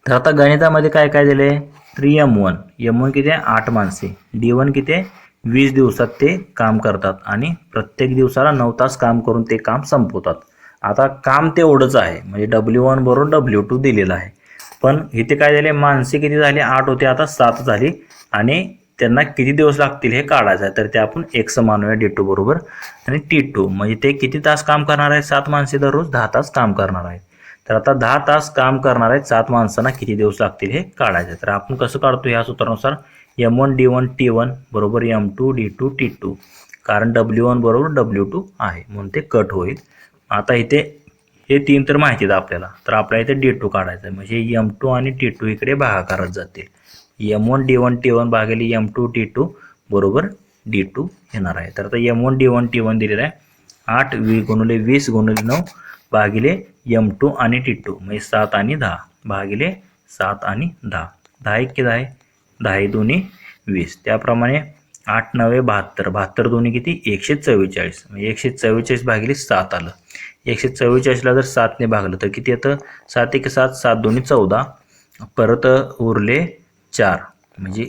तर आता गणितामध्ये काय काय दिले, तर M1 किती आहे, 8 माणसे, D1 किती आहे, 20 दिवसात ते काम करतात आणि प्रत्येक दिवसाला 9 तास काम करून ते काम संपवतात. आता काम तेवढंच आहे, म्हणजे W1 बरोबर W2 दिलेलं आहे. पण इथे काय झाले, माणसे किती झाली, 8 होते, आता 7 झाली आणि त्यांना किती दिवस लागतील हे काढायचं आहे. तर ते आपण x मानूया D2 बरोबर आणि T2. म्हणजे ते किती तास काम करणार आहेत, 7 माणसे दररोज 10 तास काम करणार आहेत. तर आता 10 तास काम करणार आहेत 7 माणसांना किती दिवस लागतील हे काढायचं आहे. तर आपण कसं काढतो, या सूत्रानुसार M1 D1 T1 बरोबर M2 D2 T2, कारण W1 बरोबर W2 आहे म्हणून ते कट होईल. आता इथे हे 3 तर माहिती आहेत आपल्याला, तर आपल्याला इथे D2 काढायचं आहे. म्हणजे M2 आणि T2 इकडे भागाकारत जातील. M1 D1 T1 भागिले M2 T2 बरोबर D2 येणार आहे. तर आता M1 D1 T1 दिलेलं आहे, 8 गुणिले 20 गुणिले 9 भागिले M2 आणि T2 म्हणजे 7 आणि 10 भागिले 7 आणि 10, 10 1 10, 10 2 20. त्याप्रमाणे 8 9 72, 72 2 किती 144, म्हणजे 144 भागिले 7 आलं. 144ला जर 7ने भागलं तर किती येतं, 7 1 7, 7 2 14, परत उरले 4, म्हणजे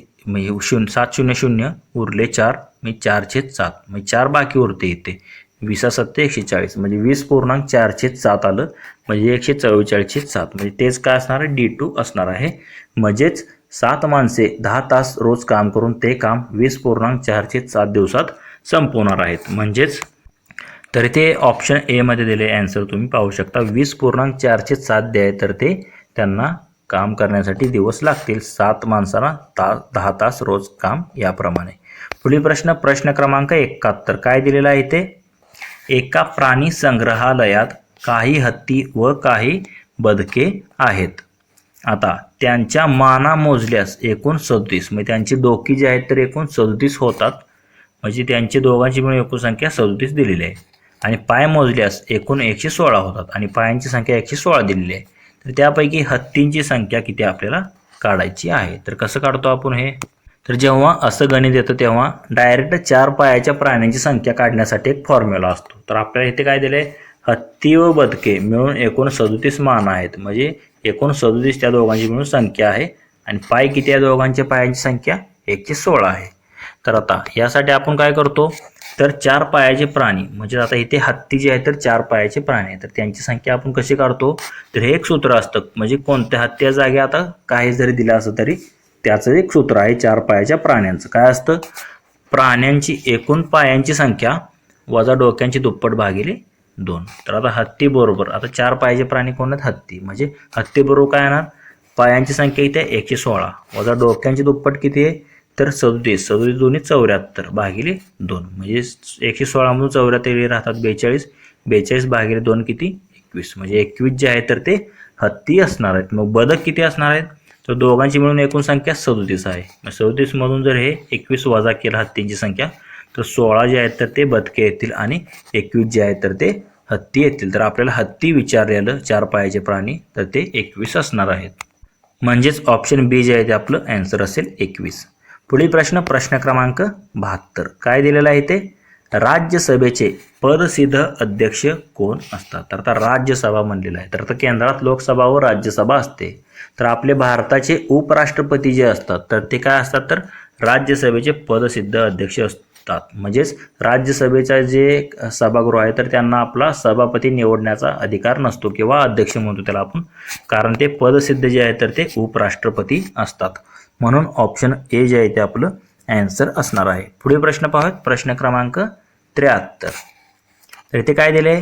7 0 0 उरले 4, म्हणजे 4/7, म्हणजे 4 बाकी उरते इथे, 20 7 140, म्हणजे 20.4/7 आलं. म्हणजे 144/7, म्हणजे तेच काय असणार आहे, D2 असणार आहे. म्हणजेच 7 माणसे 10 तास रोज काम करून ते काम 20.407 दिवसात संपवणार आहेत. म्हणजेच तर ते ऑप्शन ए मध्ये दिले आन्सर तुम्ही पाहू शकता. 20.407 द्याय तर ते त्यांना काम करण्यासाठी दिवस लागतील. 7 माणसांना 10 तास रोज काम याप्रमाणे. पुढील प्रश्न क्रमांक 71 काय दिलेला आहे ते. एका प्राणी संग्रहालयात काही हत्ती व काही बदके आहेत. आता त्यांच्या माना मोजल्यास एकूण 37 म्हणजे त्यांची डोकी जी आहेत तर एकूण 37 होतात. म्हणजे त्यांची दोघांची मिळून एकूण संख्या 37 दिलेली आहे. आणि पाय मोजल्यास एकूण 116 होतात आणि पायांची संख्या 116 दिलेली आहे. तर त्यापैकी हत्तींची संख्या किती आपल्याला काढायची आहे. तर कसं काढतो आपण हे. तर जेव्हा असं गणित येतं तेव्हा डायरेक्ट 4 पायाच्या प्राण्यांची संख्या काढण्यासाठी एक फॉर्म्युला असतो. तर आपल्याला इथे काय दिले, हत्ती व बदके मिळून एकूण 37 मान आहेत. म्हणजे एकूण 37 त्या दोघांची मिळून संख्या आहे. आणि पाय किती आहे दोघांच्या पायांची संख्या 116 आहे. तर आता यासाठी आपण काय करतो, तर 4 पायाचे प्राणी म्हणजे आता इथे हत्ती जे आहे तर 4 पायाचे प्राणी आहे. तर त्यांची संख्या आपण कशी काढतो, तर हे एक सूत्र असतं. म्हणजे कोणत्या हत्तीच्या जागी आता काही जरी दिलं असं तरी त्याचं एक सूत्र आहे 4 पायाच्या प्राण्यांचं. काय असतं, प्राण्यांची एकूण पायांची संख्या वजा डोक्यांची दुप्पट भागिले 2. तर आता हत्ती बरोबर आता 4 पायाचे प्राणी कोण आहेत, हत्ती. म्हणजे हत्ती बरोबर काय येणार, पायांची संख्या इथे 116 वजा डोक्यांची दुप्पट किती आहे तर 37. 37 दोन्ही 74 भागिले 2. म्हणजे 116 मधून 74 राहतात 42. 42 भागिले 2 किती 21. म्हणजे 21 जे आहे तर ते हत्ती असणार आहेत. मग बदक किती असणार आहेत, तर दोघांची मिळून एकूण संख्या 37 आहे. मग 37 मधून जर हे 21 वजा केलं हत्तींची संख्या तर 16 जे आहेत तर ते बदके येतील आणि 21 जे आहेत तर ते हत्ती येतील. तर आपल्याला हत्ती विचारलेलं 4 पायाचे प्राणी तर ते 21 असणार आहेत. म्हणजेच ऑप्शन बी जे आहे ते आपलं आन्सर असेल 21. पुढील प्रश्न क्रमांक 72 काय दिलेला आहे ते. राज्यसभेचे पदसिद्ध अध्यक्ष कोण असतात. तर आता राज्यसभा म्हणलेलं आहे. तर आता केंद्रात लोकसभा व राज्यसभा असते. तर आपले भारताचे उपराष्ट्रपती जे असतात तर ते काय असतात, तर राज्यसभेचे पदसिद्ध अध्यक्ष असतात. म्हणजेच राज्यसभेचा जे सभागृह आहे तर त्यांना आपला सभापती निवडण्याचा अधिकार नसतो किंवा अध्यक्ष म्हणतो त्याला आपण, कारण ते पदसिद्ध जे आहे तर ते उपराष्ट्रपती असतात. म्हणून ऑप्शन ए जे आहे ते आपलं आन्सर असणार आहे. पुढील प्रश्न पाहूयात. प्रश्न क्रमांक 73. तर इथे काय दिले,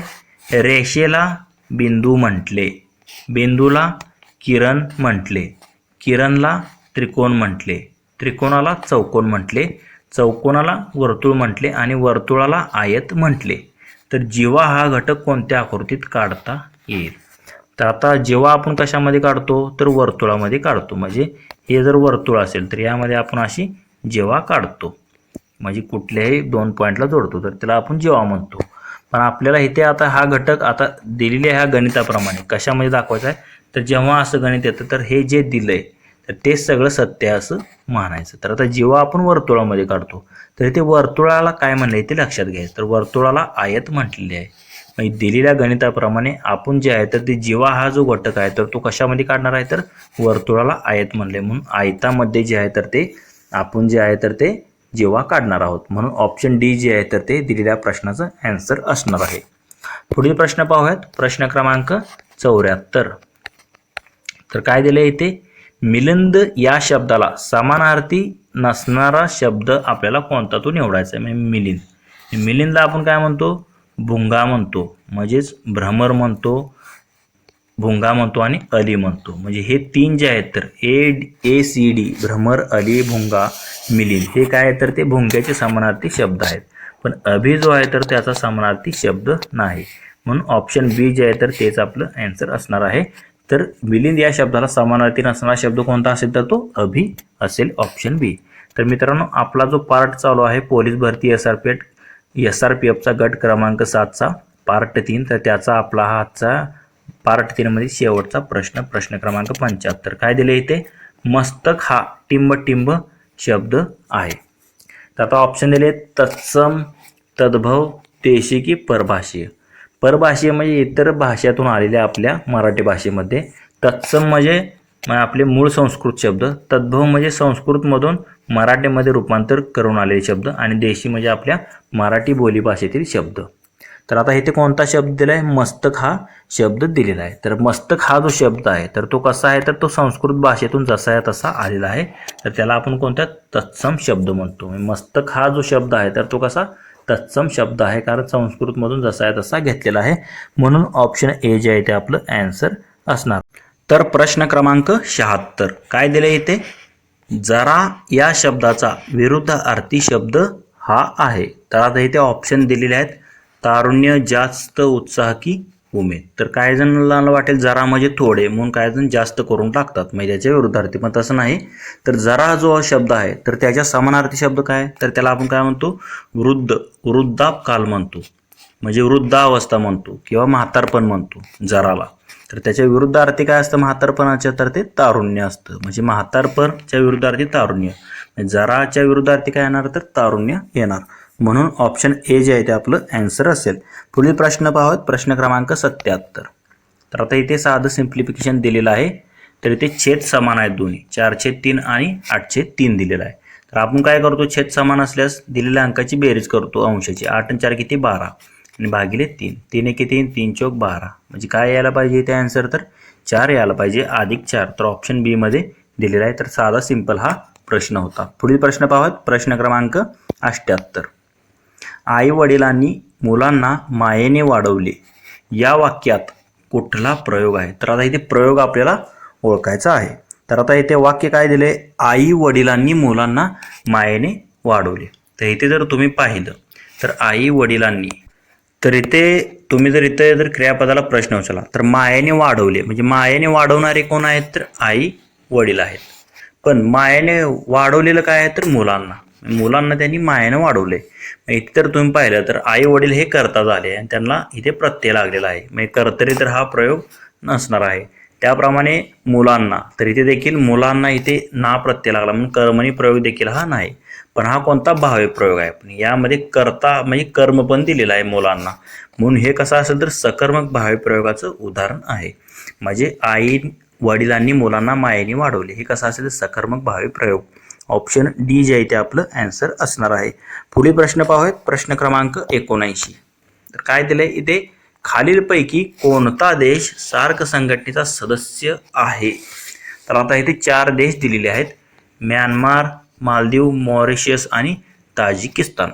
रेषेला बिंदू म्हटले, बिंदूला किरण म्हटले, किरणला त्रिकोण म्हटले, त्रिकोणाला चौकोन म्हटले, चौकोनाला वर्तुळ म्हटले आणि वर्तुळाला आयत म्हटले. तर जीवा हा घटक कोणत्या आकृतीत काढता येईल. तर आता जेव्हा आपण कशामध्ये काढतो, तर वर्तुळामध्ये काढतो. म्हणजे हे जर वर्तुळ असेल तर यामध्ये आपण अशी जेव्हा काढतो. म्हणजे कुठल्याही 2 पॉईंटला जोडतो तर त्याला आपण जेव्हा म्हणतो. पण आपल्याला इथे आता हा घटक आता दिलेले ह्या गणिताप्रमाणे कशामध्ये दाखवायचा आहे, तर जेव्हा असं गणित येतं तर हे जे दिलंय तर ते सगळं सत्य असं म्हणायचं. तर आता जेव्हा आपण वर्तुळामध्ये काढतो तर ते वर्तुळाला काय म्हणले ते लक्षात घ्यायचं. तर वर्तुळाला आयत म्हटलेले आहे. म्हणजे दिलेल्या गणिताप्रमाणे आपण जे आहे तर ते जेव्हा हा जो घटक आहे तर तो कशामध्ये काढणार आहे, तर वर्तुळाला आयत म्हणले. म्हणून आयतामध्ये जे आहे तर ते आपण जे आहे तर ते जेव्हा काढणार आहोत. म्हणून ऑप्शन डी जे आहे तर ते दिलेल्या प्रश्नाचं आन्सर असणार आहे. पुढील प्रश्न पाहूयात. प्रश्न क्रमांक 74. तर काय दिले इथे, मिलिंद या शब्दाला समानार्थी नसणारा शब्द आपल्याला कोणता तो निवडायचा आहे. म्हणजे मिलिंद, मिलिंदला आपण काय म्हणतो, भुंगा म्हणतो. म्हणजेच भ्रमर म्हणतो, भुंगा म्हणतो आणि अली म्हणतो. म्हणजे हे 3 जे आहेत तर ACD भ्रमर, अली, भुंगा, मिलिंद हे काय आहे तर ते भुंग्याचे समानार्थी शब्द आहेत. पण अभि जो आहे तर त्याचा समानार्थी शब्द नाही. म्हणून ऑप्शन बी जे आहे तर तेच आपलं आन्सर असणार आहे. तर मिलिंद या शब्दाला समानार्थी नसणारा शब्द कोणता असेल तर तो अभि असेल, ऑप्शन बी. तर मित्रांनो, आपला जो पार्ट चालू आहे पोलीस भरती SRPFचा गट क्रमांक 7चा पार्ट 3, तर त्याचा आपला हा आजचा पार्ट 3 मध्ये शेवटचा प्रश्न क्रमांक 75. काय दिले इथे, मस्तक हा टिंब शब्द आहे. तर आता ऑप्शन दिले तत्सम, तद्भव, देशिकी, परभाषीय. परभाषीय म्हणजे इतर भाषेतून आलेल्या आपल्या मराठी भाषेमध्ये. तत्सम म्हणजे आपले मूळ संस्कृत शब्द. तद्भव म्हणजे संस्कृतमधून मराठीमध्ये रूपांतर करून आलेले शब्द. आणि देशी म्हणजे आपल्या मराठी बोलीभाषेतील शब्द. तर आता इथे कोणता शब्द दिला आहे? मस्तक हा शब्द दिलेला आहे. तर मस्तक हा जो शब्द आहे तर तो कसा आहे? तर तो संस्कृत भाषेतून जसा आहे तसा आलेला आहे. तर त्याला आपण कोणत्या? तत्सम शब्द म्हणतो. मस्तक हा जो शब्द आहे तर तो कसा? तत्सम शब्द आहे, कारण संस्कृतमधून जसा आहे तसा घेतलेला आहे. म्हणून ऑप्शन ए जे आहे ते आपलं आन्सर असणार. तर प्रश्न क्रमांक 76 काय दिले इथे? जरा या शब्दाचा विरुद्धार्थी शब्द हा आहे. तर आता इथे ऑप्शन दिलेले आहेत. तारुण्य, जास्त, उत्साह की उमेद. तर काही जणांना वाटेल जरा म्हणजे थोडे, म्हणून काही जण जास्त करून टाकतात म्हणजे त्याच्या विरुद्धार्थी, पण तसं नाही. तर जरा जो शब्द आहे तर त्याच्या समानार्थी शब्द काय? तर त्याला आपण काय म्हणतो? वृद्धापकाल म्हणतो, म्हणजे वृद्धावस्था म्हणतो किंवा म्हातारपण म्हणतो जराला. तर त्याच्या विरुद्धार्थी काय असतं म्हातारपणाच्या? तर ते तारुण्य असतं, म्हणजे म्हातारपणच्या विरुद्धार्थी तारुण्य. जराच्या विरुद्धार्थी काय येणार? तर तारुण्य येणार. म्हणून ऑप्शन ए जे आहे ते आपलं आन्सर असेल. पुढील प्रश्न पाहूयात, प्रश्न क्रमांक 77. तर आता इथे साधं सिम्प्लिफिकेशन दिलेलं आहे. तर इथे छेद समान आहेत दोन्ही, 4/3 आणि 8/3 दिलेलं आहे. तर आपण काय करतो? छेद समान असल्यास दिलेल्या अंकाची बेरीज करतो अंशाची. 8 आणि 4 किती? 12 आणि भागिले 3. 3 1 3, 3 चौक 12. म्हणजे काय यायला पाहिजे इथे आन्सर? तर 4 यायला पाहिजे अधिक 4. तर ऑप्शन बी मध्ये दिलेला आहे. तर साधा सिंपल हा प्रश्न होता. पुढील प्रश्न पाहूयात, प्रश्न क्रमांक 78. आई वडिलांनी मुलांना मायेने वाढवले या वाक्यात कुठला प्रयोग आहे? तर आता इथे प्रयोग आपल्याला ओळखायचा आहे. तर आता इथे वाक्य काय दिले? आई वडिलांनी मुलांना मायेने वाढवले. तर इथे जर तुम्ही पाहिलं तर आई वडिलांनी, तर इथे तुम्ही जर क्रियापदाला प्रश्न विचारला तर मायेने वाढवले, म्हणजे मायेने वाढवणारे कोण आहेत? तर आई वडील आहेत. पण मायेने वाढवलेलं काय आहे? तर मुलांना त्यांनी मायेने वाढवले. इथे तर तुम्ही पाहिलं तर आई वडील हे कर्ता झाले आणि त्यांना इथे प्रत्यय लागलेला आहे, म्हणजे कर्तरी तर हा प्रयोग नसणार आहे. त्याप्रमाणे मुलांना, तर इथे देखील मुलांना इथे ना प्रत्यय लागला म्हणून कर्मणी प्रयोग देखील हा नाही. पण हा कोणता? भावी प्रयोग आहे. पण यामध्ये कर्ता म्हणजे कर्म पण दिलेला आहे मुलांना, म्हणून हे कसं असेल? तर सकर्मक भावी प्रयोगाचं उदाहरण आहे. म्हणजे आई वडिलांनी मुलांना मायेने वाढवले, हे कसं असेल? सकर्मक भावी प्रयोग. ऑप्शन डी जे आहे ते आपलं आन्सर असणार आहे. पुढील प्रश्न पाहूयात, प्रश्न क्रमांक 79. तर काय दिलंय इथे? खालीलपैकी कोणता देश सार्क संघटनेचा सदस्य आहे? तर आता इथे 4 देश दिलेले आहेत: म्यानमार, मालदीव, मॉरिशस आणि ताजिकिस्तान.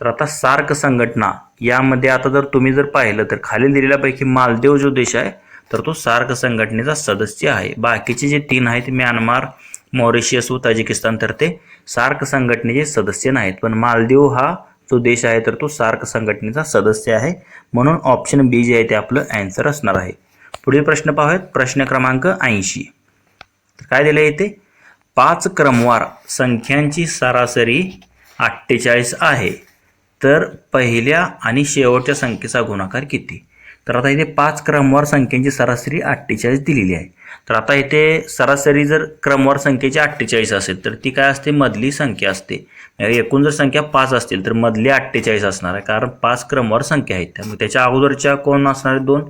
तर आता सार्क संघटना यामध्ये आता जर तुम्ही पाहिलं तर खाली दिलेल्यापैकी मालदीव जो देश आहे तर तो सार्क संघटनेचा सदस्य आहे. बाकीचे जे 3 आहेत म्यानमार, मॉरिशस व ताजिकिस्तान तर ते सार्क संघटनेचे सदस्य नाहीत. पण मालदीव हा जो देश आहे तर तो सार्क संघटनेचा सदस्य आहे. म्हणून ऑप्शन बी जे आहे ते आपलं आन्सर असणार आहे. पुढील प्रश्न पाहूयात, प्रश्न क्रमांक 80. तर काय दिलं इथे? 5 क्रमवार संख्यांची सरासरी 48 आहे, तर पहिल्या आणि शेवटच्या संख्येचा गुणाकार किती? तर आता इथे 5 क्रमवार संख्यांची सरासरी 48 दिलेली आहे. तर आता इथे सरासरी जर क्रमवार संख्येची 48 असेल तर ती काय असते? मधली संख्या असते. एकूण जर संख्या 5 असतील तर मधली 48 असणार आहे, कारण 5 क्रमवार संख्या आहेत. त्यामुळे त्याच्या अगोदरच्या कोण असणार आहेत? 2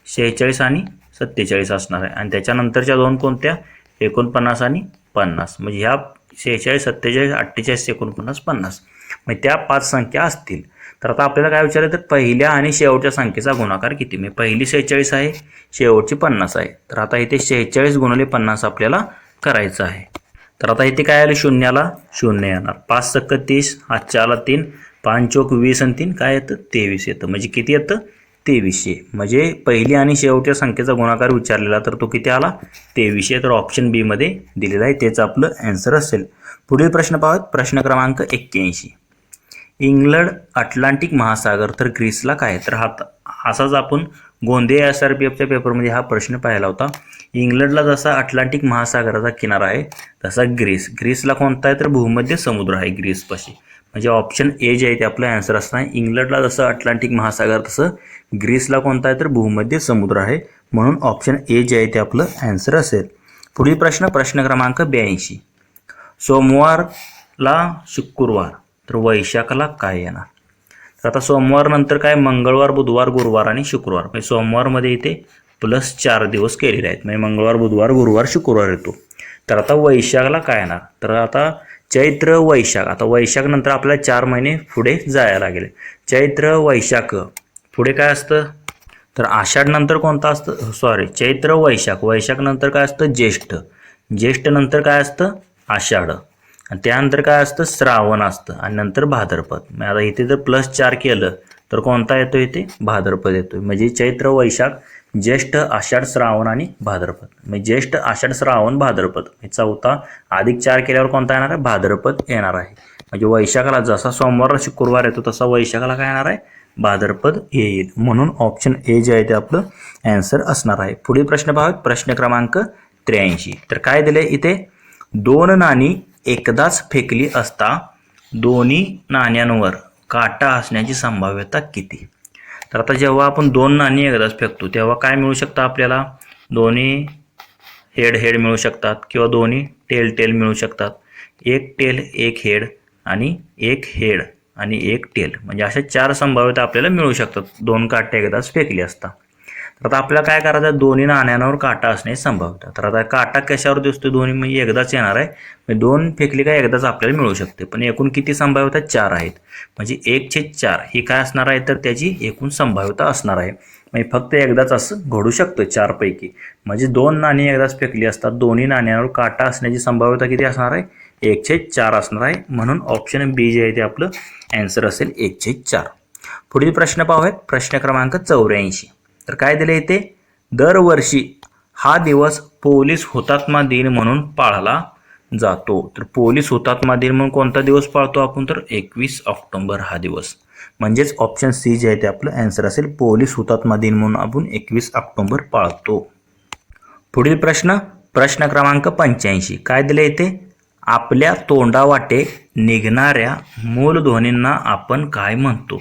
46 आणि 47 असणार आहे. आणि त्याच्यानंतरच्या 2 कोणत्या? 49 आणि 50. म्हणजे ह्या 46, 47, 48, 49, 50 म्हणजे त्या 5 संख्या असतील. तर आता आपल्याला काय विचारलं? तर पहिल्या आणि शेवटच्या संख्येचा गुणाकार किती? म्हणजे पहिली 46 आहे, शेवटची 50 आहे. तर आता इथे 46 गुणिले 50 आपल्याला करायचं आहे. तर आता इथे काय आलं? शून्याला 0 येणार. 5 सक्क 30, हातच्या आला 3, 5 चौक 20 आणि 3 काय येतं? 23 येतं. म्हणजे किती येतं? 2300. म्हणजे पहिली आणि शेवटच्या संख्येचा गुणाकार विचारलेला तर तो किती आला? 2300. तर ऑप्शन बी मध्ये दिलेला आहे, तेच आपलं आन्सर असेल. पुढील प्रश्न पाहूयात, प्रश्न क्रमांक 81. इंग्लंड अटलांटिक महासागर तर ग्रीसला काय? तर असाच आपण गोंदे SRPFच्या पेपरमध्ये हा प्रश्न पाहिला होता. इंग्लंडला जसा अटलांटिक महासागराचा किनारा आहे तसा ग्रीसला कोणता आहे? तर भूमध्य समुद्र आहे ग्रीसपाशी. म्हणजे ऑप्शन ए जे आहे ते आपलं आन्सर असणार आहे. इंग्लंडला जसं अटलांटिक महासागर तसं ग्रीसला कोणता आहे? तर भूमध्य समुद्र आहे. म्हणून ऑप्शन ए जे आहे ते आपलं आन्सर असेल. पुढील प्रश्न, प्रश्न क्रमांक 82. सोमवारला शुक्रवार तर वैशाखला काय येणार? तर आता सोमवार नंतर काय? मंगळवार, बुधवार, गुरुवार आणि शुक्रवार. म्हणजे सोमवारमध्ये इथे +4 दिवस केलेले आहेत, म्हणजे मंगळवार, बुधवार, गुरुवार, शुक्रवार येतो. तर आता वैशाखला काय येणार? तर आता चैत्र, वैशाख. आता वैशाख नंतर आपल्याला 4 महिने पुढे जायला लागेल. चैत्र, वैशाख पुढे काय असतं तर आषाढ नंतर कोणतं असतं सॉरी चैत्र वैशाख, वैशाख नंतर काय असतं ज्येष्ठ, ज्येष्ठ नंतर काय असतं आषाढ, आणि त्यानंतर काय असतं श्रावण असतं आणि नंतर भाद्रपद. मग आता इथे जर +4 केलं तर कोणता येतो इथे भाद्रपद येतो. म्हणजे चैत्र वैशाख ज्येष्ठ आषाढ श्रावण आणि भाद्रपद. म्हणजे ज्येष्ठ आषाढ श्रावण भाद्रपद हे चौथा +4 केल्यावर कोणता येणार आहे भाद्रपद येणार आहे. म्हणजे वैशाखाला जसा सोमवारला शुक्रवार येतो तसा वैशाखाला काय येणार आहे भाद्रपद येईल. म्हणून ऑप्शन ए जे आहे ते आपलं आन्सर असणार आहे. पुढील प्रश्न पाहूयात प्रश्न क्रमांक 83. तर काय दिले इथे 2 नाणी एकदाच फेकली असता दोन्ही नाण्यांवर काटा असण्याची संभाव्यता किती. तर आता जेव्हा आपण 2 नाणी एकदाच फेकतो तेव्हा काय मिळू शकतं आपल्याला दोन्ही हेड हेड मिळू शकतात किंवा दोन्ही टेल टेल मिळू शकतात. एक टेल एक हेड आणि एक हेड आणि एक टेल म्हणजे अशा 4 संभाव्यता आपल्याला मिळू शकतात 2 काटे एकदाच फेकले असता. तर आता आपल्याला काय करायचं दोन्ही नाण्यांवर काटा असण्याची संभाव्यता. तर आता काटा कशावर दिसतो दोन्ही म्हणजे एकदाच येणार आहे. म्हणजे 2 फेकली काय एकदाच आपल्याला मिळू शकते. पण एकूण किती संभाव्यता 4 आहेत. म्हणजे 1/4 ही काय असणार आहे तर त्याची एकूण संभाव्यता असणार आहे. म्हणजे फक्त एकदाच असं घडू शकतं 4 पैकी. म्हणजे 2 नाणी एकदाच फेकली असतात दोन्ही नाण्यांवर काटा असण्याची संभाव्यता किती असणार आहे 1/4 असणार आहे. म्हणून ऑप्शन बी जे आहे ते आपलं आन्सर असेल 1/4. पुढील प्रश्न पाहूयात प्रश्न क्रमांक 84. तर काय दिले इथे दरवर्षी हा दिवस पोलीस हुतात्मा दिन म्हणून पाळला जातो. तर पोलीस हुतात्मा दिन म्हणून कोणता दिवस पाळतो आपण तर 21 ऑक्टोबर हा दिवस. म्हणजेच ऑप्शन सी जे आहे ते आपलं आन्सर असेल पोलीस हुतात्मा दिन म्हणून आपण 21 ऑक्टोबर पाळतो. पुढील प्रश्न प्रश्न क्रमांक 85. काय दिले इथे आपल्या तोंडावाटे निघणाऱ्या मूलध्वनींना आपण काय म्हणतो.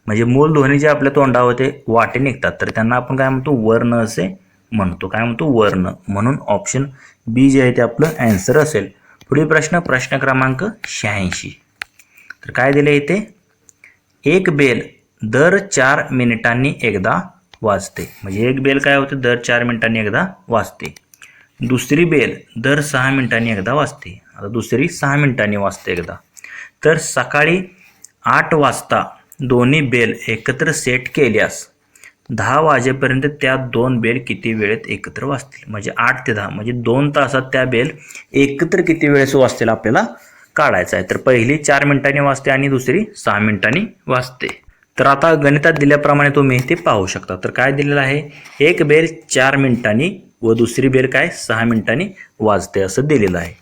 म्हणजे मूलध्वनी जे आपल्या तोंडावाटे वाटे निघतात तर त्यांना आपण काय म्हणतो वर्ण असे म्हणतो. काय म्हणतो वर्ण. म्हणून ऑप्शन बी जे आहे ते आपलं आन्सर असेल. पुढील प्रश्न प्रश्न क्रमांक 86. तर काय दिले इथे एक बेल दर 4 मिनिटांनी एकदा वाजते. म्हणजे एक बेल काय होते दर 4 मिनिटांनी एकदा वाजते. दुसरी बेल दर 6 मिनिटांनी एकदा वाजते. आता दुसरी 6 मिनिटांनी वाजते एकदा. तर सकाळी 8 वाजता दोन्ही बेल एकत्र सेट केल्यास 10 वाजेपर्यंत त्या 2 बेल किती वेळेत एकत्र वाजतील. म्हणजे 8 ते 10 म्हणजे 2 तासात त्या बेल एकत्र किती वेळेस वाजतील आपल्याला काढायचं आहे. तर पहिली 4 मिनिटांनी वाजते आणि दुसरी 6 मिनिटांनी वाजते. तर आता गणितात दिल्याप्रमाणे तुम्ही ते पाहू शकता. तर काय दिलेलं आहे एक बेल 4 मिनिटांनी व दुसरी बेल काय 6 मिनिटांनी वाजते असं दिलेलं आहे.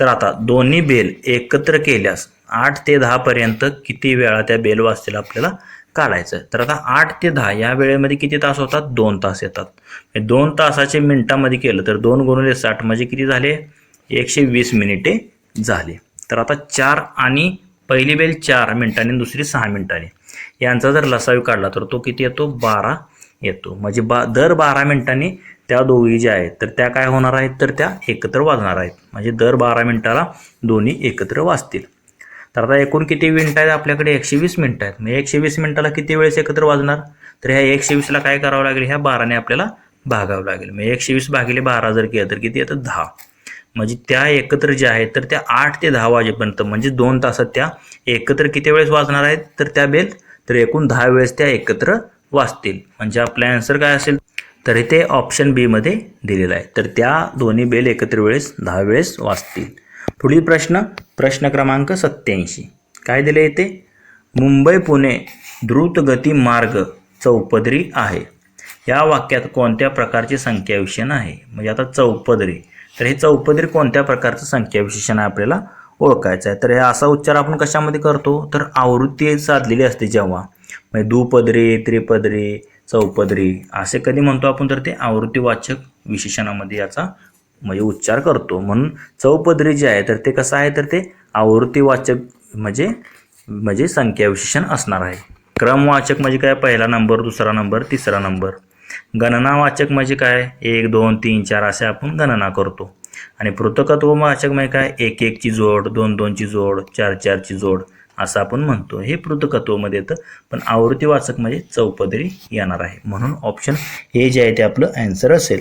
तर आता दोन्ही बेल एकत्र केल्यास 8 ते 10 पर्यंत किती वेळा त्या बेल वाजतील आपल्याला काढायचं. तर आता 8 ते 10 या वेळेमध्ये किती तास होतात 2 तास येतात. 2 तासाचे मिनिटामध्ये केलं तर 2 × 60 म्हणजे किती झाले 120 मिनिटे झाले. तर आता 4 आणि पहिली बेल 4 मिनिटांनी दुसरी 6 मिनिटांनी यांचा जर लसावी काढला तर तो किती येतो 12 येतो. म्हणजे दर 12 मिनिटांनी त्या दोघी ज्या आहेत तर त्या काय होणार आहेत तर त्या एकत्र वाजणार आहेत. म्हणजे दर 12 मिनिटाला दोन्ही एकत्र वाजतील. तर आता एकूण किती मिनिटं आहेत आपल्याकडे 120 मिनिटं आहेत. मग 120 मिनिटाला किती वेळेस एकत्र वाजणार तर ह्या 120ला काय करावं लागेल ह्या 12ने आपल्याला भागावं लागेल. मग 120 भागिले 12 जर केलं तर किती येतं 10. म्हणजे त्या एकत्र ज्या आहेत तर त्या 8 ते 10 वाजेपर्यंत म्हणजे 2 तासात त्या एकत्र किती वेळेस वाजणार आहेत तर त्या बेल तर एकूण 10 वेळेस त्या एकत्र वाजतील. म्हणजे आपला आन्सर काय असेल तर इथे ऑप्शन बी मध्ये दिलेलं आहे. तर त्या दोन्ही बेल एकत्र वेळेस 10 वेळेस वाजतील. पुढील प्रश्न प्रश्न क्रमांक 87. काय दिले इथे मुंबई पुणे द्रुतगती मार्ग चौपदरी आहे. या वाक्यात कोणत्या प्रकारचे संख्या विशेषण आहे. म्हणजे आता चौपदरी तर हे चौपदरी कोणत्या प्रकारचं संख्या विशेषण आहे आपल्याला ओळखायचं आहे. तर हे असा उच्चार आपण कशामध्ये करतो तर आवृत्ती साधलेली असते जेव्हा म्हणजे दुपदरी त्रिपदरी चौपदरी असे कधी म्हणतो आपण तर ते आवृत्तीवाचक विशेषणामध्ये याचा म्हणजे उच्चार करतो. म्हणून चौपदरी जे आहे तर ते कसं आहे तर ते आवृत्तीवाचक म्हणजे संख्या विशेषण असणार आहे. क्रमवाचक म्हणजे काय पहिला नंबर दुसरा नंबर तिसरा नंबर. गणनावाचक म्हणजे काय 1 2 3 4 असे आपण गणना करतो. आणि पृथकत्ववाचक म्हणजे काय 1 1 ची जोड 2 2 ची जोड 4 4 ची जोड असं आपण म्हणतो. हे पृथकत्वमध्ये येतं. पण आवृत्तीवाचक म्हणजे चौपदरी येणार आहे. म्हणून ऑप्शन हे जे आहे ते आपलं आन्सर असेल.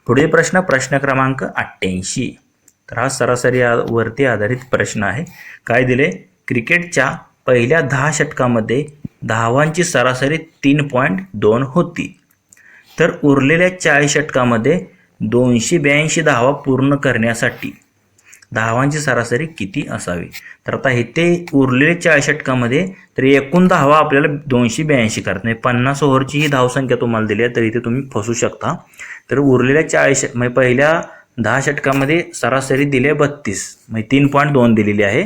पुढील प्रश्न प्रश्न क्रमांक 88. तर हा सरासरी वरती आधारित प्रश्न आहे. काय दिले क्रिकेटच्या पहिल्या 10 षटकामध्ये धावांची सरासरी 3.2 होती. तर उरलेल्या 40 षटकामध्ये 282 धावा पूर्ण करण्यासाठी धावांची सरासरी किती असावी? तर आता इथे उरलेल्या 40 षटकामध्ये तर एकूण धावा आपल्याला 282 करत नाही. 50 ओव्हरची ही धावसंख्या तुम्हाला दिली आहे, तर इथे तुम्ही फसू शकता. तर उरलेल्या 40 म्हणजे पहिल्या 10 षटकामध्ये सरासरी दिली आहे 32, म्हणजे 3.2 दिलेली आहे.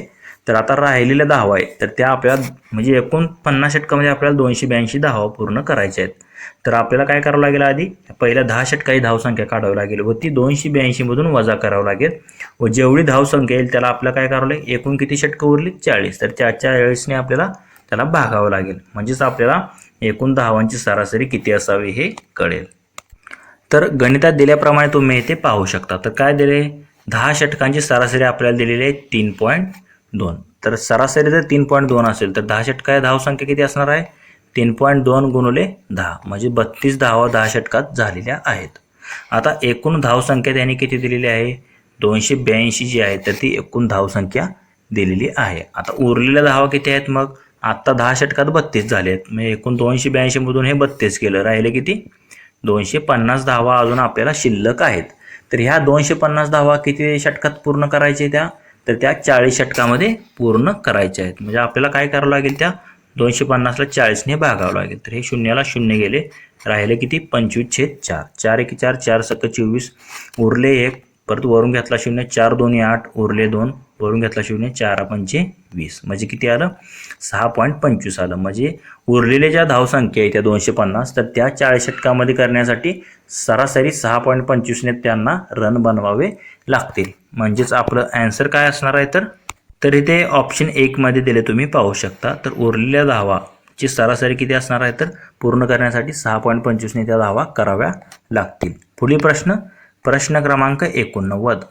तर आता राहिलेल्या धावा आहे तर त्या आपल्याला म्हणजे एकूण 50 षटकामध्ये आपल्याला 282 धावा पूर्ण करायच्या आहेत. तर आपल्याला काय करावं लागेल, आधी पहिल्या 10 षटकाची धावसंख्या काढावी लागेल व ती 282 मधून वजा करावं लागेल व जेवढी धावसंख्या येईल त्याला आपल्याला काय करावं लागेल, एकूण किती षटकं उरली 40, तर 40ने आपल्याला त्याला भागावं लागेल. म्हणजेच आपल्याला एकूण धावांची सरासरी किती असावी हे कळेल. तर गणितात दिल्याप्रमाणे तुम्ही इथे पाहू शकता. तर काय दिले, 10 षटकांची सरासरी आपल्याला दिलेली आहे 3.2. तर सरासरी जर 3.2 असेल तर 10 षटका धावसंख्या किती असणार आहे, 3.2 गुणिले 10 म्हणजे 32 धावा 10 षटकात झालेल्या आहेत. आता एकूण धावसंख्या त्याने किती दिलेली आहे, 282 जी आहे तर ती एकूण धावसंख्या दिलेली आहे. आता उरलेल्या धावा किती आहेत, मग आत्ता 10 षटकात 32 झाले आहेत, म्हणजे एकूण 282 मधून हे 32 केलं, राहिले किती 250 धावा अजून आपल्याला शिल्लक आहेत. तर ह्या 250 धावा किती षटकात पूर्ण करायचे त्या, तर त्या 40 षटकामध्ये पूर्ण करायच्या आहेत. म्हणजे आपल्याला काय करावं लागेल, त्या 250ला 40ने भागावं लागेल. तर हे शून्याला शून्य गेले, राहिले किती 25/4, 4 1 4 4 7 24, उरले 1, परत वरून घेतला 0, 4 2 8, उरले 2, वरून घेतला 0, 4 5 20, म्हणजे किती आलं 6.25 आलं. म्हणजे उरलेल्या ज्या धावसंख्या आहे त्या 250 तर त्या 40 षटकामध्ये करण्यासाठी सरासरी 6.25ने त्यांना रन बनवावे लागतील. म्हणजेच आपलं ॲन्सर काय असणार आहे, तर इथे ऑप्शन 1 मध्ये दिले तुम्ही पाहू शकता. तर उरलेल्या धावाची सरासरी किती असणार आहे, तर पूर्ण करण्यासाठी 6.25ने त्या धावा कराव्या लागतील. पुढील प्रश्न क्रमांक 89.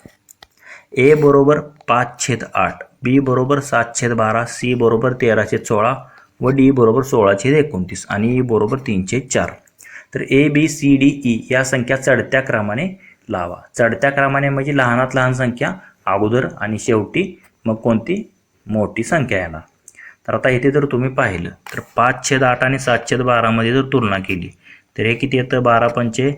ए बरोबर 5/8, बी बरोबर 7/12, सी बरोबर 13/16 व डी बरोबर 16/29 आणि ई बरोबर 3/4. तर A B C D E या संख्या चढत्या क्रमाने लावा. चढत्या क्रमाने म्हणजे लहानात लहान संख्या अगोदर आणि शेवटी मग कोणती मोठी संख्या येणार. तर आता इथे जर तुम्ही पाहिलं तर 5/8 आणि 7/12 मध्ये जर तुलना केली तर हे किती येतं, 12 पंचे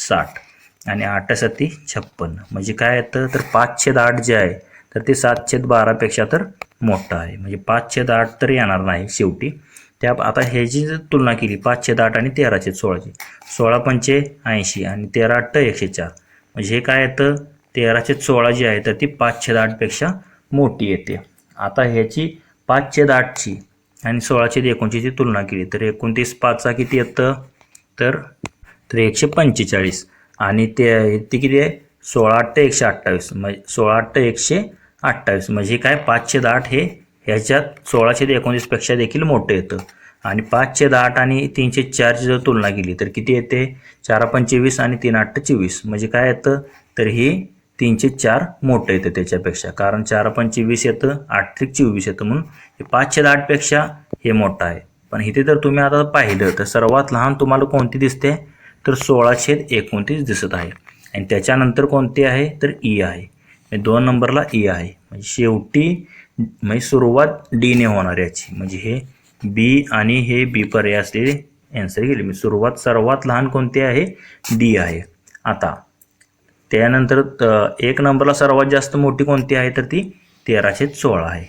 60 आणि 8 7 56. म्हणजे काय येतं, तर 5/8 जे आहे तर ते 7/12 पेक्षा तर मोठं आहे. म्हणजे 5/8 तर येणार नाही शेवटी. त्या आता ह्याची जर तुलना केली 5/8 आणि 13/16ची, 16 पंचे 80 आणि 13 8 104, म्हणजे हे काय येतं 13/16 जी आहे तर ती 5/8 पेक्षा मोठी येते. आता ह्याची 5/8ची आणि 16/19ची तुलना केली तर 29 5 किती येतं, तर 145 आणि ते किती आहे 16 8 128, म्हणजे 16 8 128, म्हणजे काय 5/8 हे ह्याच्यात 16/19 पेक्षा देखील मोठं येतं. आणि 5/8 आणि 3/4ची जर तुलना केली तर किती येते 4 5 20 आणि 3 8 24, म्हणजे काय येतं, तर हे 3/4 मोठं येतं त्याच्यापेक्षा, कारण 4 5 20 येतं, 8 24 येतं, म्हणून हे 5/8 पेक्षा हे मोठं आहे. पण इथे जर तुम्ही आता पाहिलं तर सर्वात लहान तुम्हाला कोणती दिसते, तर 16/29 दिसत आहे आणि त्याच्यानंतर कोणती आहे, तर ई आहे. 2 नंबरला ई आहे. म्हणजे शेवटी म्हणजे सुरुवात डी ने होणार याची, म्हणजे हे बी आणि हे बी पर्याय असलेले ॲन्सर गेले. मी सुरुवात सर्वात लहान कोणती आहे, डी आहे. आता त्यानंतर 1 नंबरला सर्वात जास्त मोठी कोणती आहे, तर ती 13/16 आहे.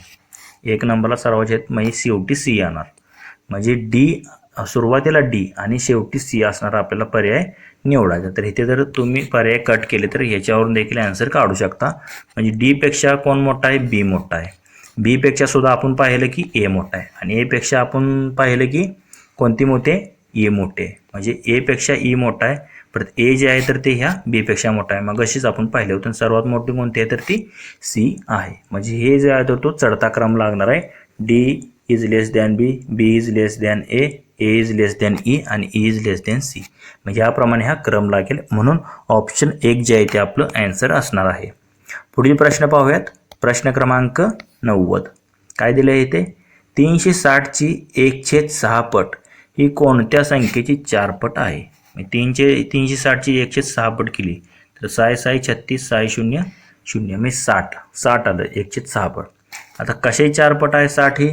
1 नंबरला सर्वात जास्त म्हणजे शेवटी सी येणार. म्हणजे डी सुरुवातीला डी आणि शेवटी सी असणारा आपल्याला पर्याय निवडायचा. तर इथे जर तुम्ही पर्याय कट केले तर ह्याच्यावरून देखील ॲन्सर काढू शकता. म्हणजे डी पेक्षा कोण मोठा आहे, बी मोठा आहे. बी पेक्षा सुद्धा आपण पाहिलं की ए मोठा आहे आणि ए पेक्षा आपण पाहिलं की कोणती मोठे, ए मोठे. म्हणजे ए पेक्षा ई मोठा आहे, परत ए जे आहे तर ते ह्या बी पेक्षा मोठा आहे. मग अशीच आपण पाहिलं होतं. सर्वात मोठी कोणती आहे, तर ती सी आहे. म्हणजे हे जे आहे तर तो चढता क्रम लागणार आहे. D is less than B, B is less than A, A is less than E आणि E is less than C. म्हणजे याप्रमाणे हा क्रम लागेल. म्हणून ऑप्शन 1 जे आहे ते आपलं ॲन्सर असणार आहे. पुढील प्रश्न पाहूयात. प्रश्न क्रमांक 90. काय दिलं आहे इथे, 360ची 1/6 पट ही कोणत्या संख्येची 4 पट आहे. 360ची 1/6 पट केली तर 6 6 36 6 0 0, म्हणजे 60 आलं 1/6 पट. आता कशाची 4 पट आहे 60 ही,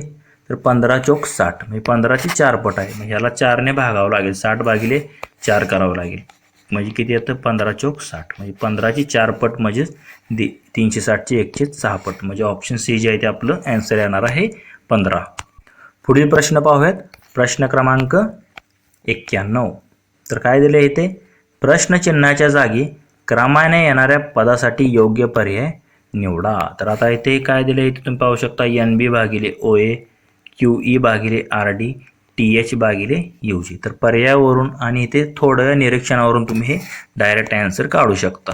तर 15 चोक 60 म्हणजे 15ची 4 पट आहे. मग ह्याला 4ने भागावं लागेल, 60 भागिले 4 करावं लागेल. म्हणजे किती येतं 15 चोक 60 म्हणजे 15ची 4 पट म्हणजे 360ची 1/6 पट म्हणजे ऑप्शन सी जे आहे ते आपलं आन्सर येणार आहे 15. पुढील प्रश्न पाहूयात. प्रश्न क्रमांक 91. तर काय दिले इथे, प्रश्नचिन्हाच्या जागी क्रमाने येणाऱ्या पदासाठी योग्य पर्याय निवडा. तर आता इथे काय दिले इथे तुम्ही पाहू शकता, NB भागिले OA, QE भागिले RD, TH भागिले UG. तर पर्यायावरून आणि इथे थोड्या निरीक्षणावरून तुम्ही हे डायरेक्ट आन्सर काढू शकता.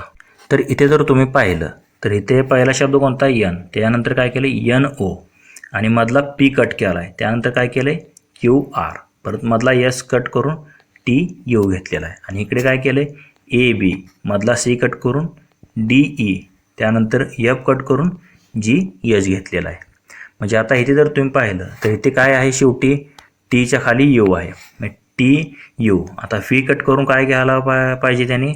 तर इथे जर तुम्ही पाहिलं तर इथे पहिला शब्द कोणता N, त्यानंतर काय केलं NO आणि मधला P कट केला आहे, त्यानंतर काय केलंय QR, परत मधला S कट करून TU घेतलेला आहे आणि इकडे काय केलंय AB, मधला C कट करून DE, त्यानंतर F कट करून GH घेतलेला आहे. म्हणजे आता इथे जर तुम्ही पाहिलं तर इथे काय आहे, शेवटी टीच्या खाली U आहे, मग TU. आता फी कट करून काय घ्यायला पाहिजे त्यांनी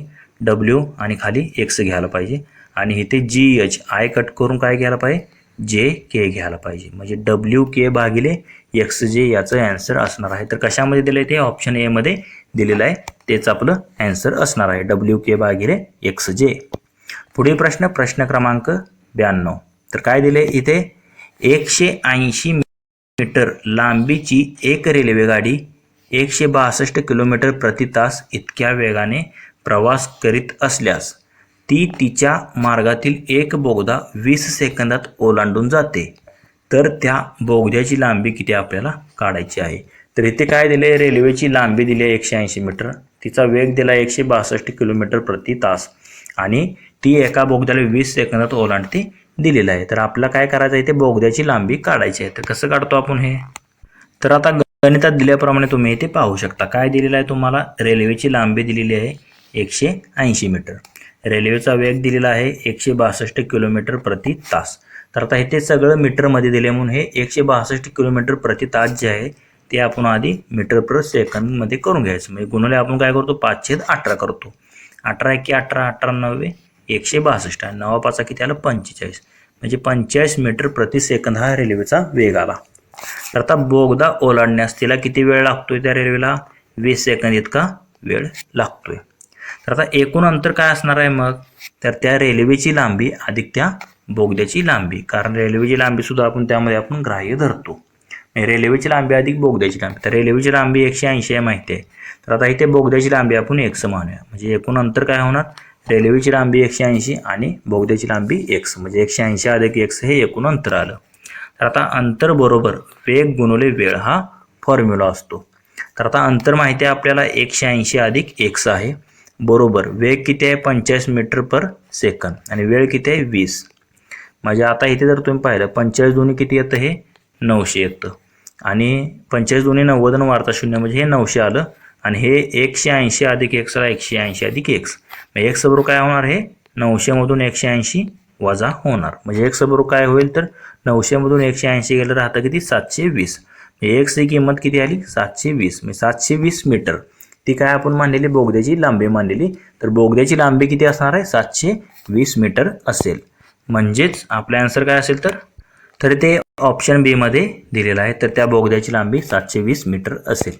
W आणि खाली X घ्यायला पाहिजे आणि इथे GH I कट करून काय घ्यायला पाहिजे JK घ्यायला पाहिजे. म्हणजे WK भागिले XJ याचं आन्सर असणार आहे. तर कशामध्ये दिलं आहे ते ऑप्शन ए मध्ये दिलेलं आहे, तेच आपलं आन्सर असणार आहे WK भागिले XJ. पुढील प्रश्न, प्रश्न क्रमांक 92. तर काय दिले इथे, 180 मीटर लांबीची एक रेल्वे गाडी 162 किलोमीटर प्रति तास इतक्या वेगाने प्रवास करीत असल्यास ती तिच्या मार्गातील एक बोगदा 20 सेकंदात ओलांडून जाते. तर त्या बोगद्याची लांबी किती आपल्याला काढायची आहे. तर इथे काय दिले, रेल्वेची लांबी दिली आहे 180 मीटर, तिचा वेग दिला 162 किलोमीटर प्रति तास आणि ती एका बोगद्याला 20 सेकंदात ओलांडते दिलेलं आहे. तर आपल्याला काय करायचं आहे, ते बोगद्याची लांबी काढायची आहे. तर कसं काढतो आपण हे, तर आता गणितात दिल्याप्रमाणे तुम्ही इथे पाहू शकता. काय दिलेलं आहे तुम्हाला, रेल्वेची लांबी दिलेली आहे 180 मीटर, रेल्वेचा वेग दिलेला आहे 162 किलोमीटर प्रति तास. तर आता इथे सगळं मीटरमध्ये दिले म्हणून हे 162 किलोमीटर प्रति तास जे आहे ते आपण आधी मीटर पर सेकंदमध्ये करून घ्यायचं. म्हणजे गुणले आपण काय करतो 5/18 करतो. 18 × 18 18 9 162 आणि 9 5 किती आलं 45, म्हणजे 45 मीटर प्रति सेकंद हा रेल्वेचा वेग आला. तर आता बोगदा ओलांडण्यास तिला किती वेळ लागतोय, त्या रेल्वेला 20 सेकंद इतका वेळ लागतोय. तर आता एकूण अंतर काय असणार आहे मग, तर त्या रेल्वेची लांबी अधिक त्या बोगद्याची लांबी, कारण रेल्वेची लांबी सुद्धा आपण त्यामध्ये आपण ग्राह्य धरतो. रेल्वेची लांबी अधिक बोगद्याची लांबी, तर रेल्वेची लांबी 180 आहे माहिती आहे. तर आता इथे बोगद्याची लांबी आपण X मानूया. म्हणजे एकूण अंतर काय होणार, रेल्वेची लांबी 180 आणि बोगद्याची लांबी X, म्हणजे 180 अधिक X हे एकूण अंतर आलं. तर आता अंतर बरोबर वेग गुणिले वेळ हा फॉर्म्युला असतो. तर आता अंतर माहिती आहे आपल्याला 180 अधिक X आहे, बरोबर वेग किती आहे 45 मीटर पर सेकंद आणि वेळ किती आहे 20. म्हणजे आता इथे जर तुम्ही पाहिलं 45 दोन्ही किती येतं, हे 900 येतं आणि 45 दोन्ही 90 आणि वाढता 0 म्हणजे हे 900 आलं आणि हे 180 अधिक X ला 180 अधिक X, म्हणजे X बरोबर काय होणार, हे 900 मधून 180 वजा होणार. म्हणजे X बरोबर काय होईल, तर 900 मधून 180 गेलं तर आता किती 720, म्हणजे X ची किंमत किती आली 720, म्हणजे 720 मीटर ती काय आपण मानलेली बोगद्याची लांबी मानलेली. तर बोगद्याची लांबी किती असणार आहे 720 मीटर असेल. म्हणजेच आपला आन्सर काय असेल, तर ते ऑप्शन बी मध्ये दिलेलं आहे. तर त्या बोगद्याची लांबी 720 मीटर असेल.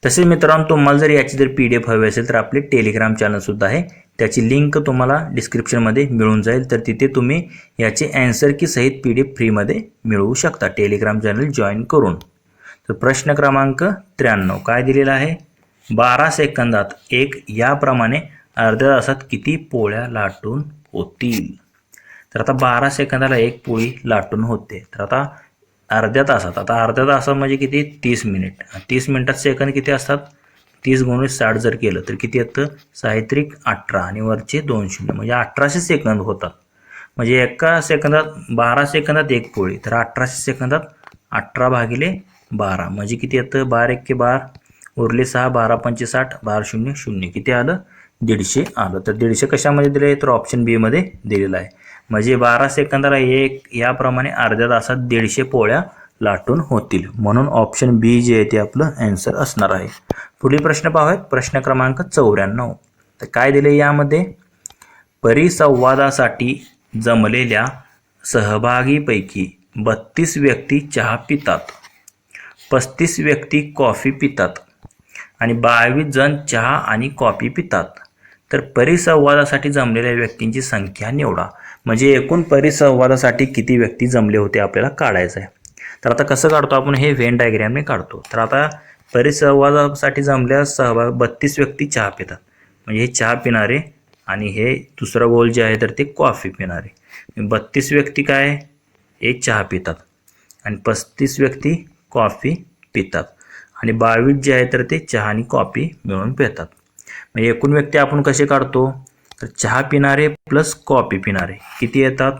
तसेच मित्रांनो, तुम्हाला जर याची जर PDF हवी असेल तर आपले टेलिग्राम चॅनल सुद्धा आहे, त्याची लिंक तुम्हाला डिस्क्रिप्शनमध्ये मिळून जाईल. तर तिथे तुम्ही याचे आन्सर की सहित PDF फ्रीमध्ये मिळवू शकता टेलिग्राम चॅनल जॉईन करून. तर प्रश्न क्रमांक 93 काय दिलेला आहे, 12 सेकंदात एक याप्रमाणे अर्ध्या तासात किती पोळ्या लाटून होतील. तर आता 12 सेकंदाला एक पोळी लाटून होते. तर आता अर्ध्या तासात, आता अर्ध्या तासात म्हणजे किती 30 मिनिट, 30 मिनिटात सेकंद किती असतात 30 × 60 जर केलं तर किती येतं 6 18 आणि वरचे 2 शून्य, म्हणजे 1800 सेकंद होतात. म्हणजे एका सेकंदात 12 सेकंदात एक पोळी, तर 1800 सेकंदात 18 भागिले 12 म्हणजे किती येतं 12 × 12 उरले 6, 12 × 5 60, 12 0 0 किती आलं 150 आलं. तर 150 कशामध्ये दिलं आहे, तर ऑप्शन बी मध्ये दिलेलं आहे. म्हणजे 12 सेकंदाला एक याप्रमाणे अर्ध्या तासात 150 पोळ्या लाटून होतील, म्हणून ऑप्शन बी जे आहे ते आपलं आन्सर असणार आहे. पुढील प्रश्न पाहूयात, प्रश्न क्रमांक 94. तर काय दिले यामध्ये, परिसंवादासाठी जमलेल्या सहभागीपैकी 32 व्यक्ती चहा पितात 35 व्यक्ती कॉफी पितात आणि 22 जण चहा आणि कॉफी पितात, तर परिसंवादासाठी जमलेल्या व्यक्तींची संख्या निवडा. म्हणजे एकूण परिसंवादासाठी किती व्यक्ती जमले होते आपल्याला काढायचं आहे. तर आता कसं काढतो आपण, हे व्हेन डायग्रॅमने काढतो. तर आता परिसंवादासाठी जमल्या 32 व्यक्ती चहा पितात, म्हणजे हे चहा पिणारे आणि हे दुसरा गोल जे आहे तर ते कॉफी पिणारे. 32 व्यक्ती काय हे चहा पितात आणि 35 व्यक्ती कॉफी पितात आणि 22 जे आहे तर ते चहा आणि कॉफी मिळून पितात. म्हणजे एकूण व्यक्ती आपण कसे काढतो, तर चहा पिणारे प्लस कॉफी पिणारे किती येतात,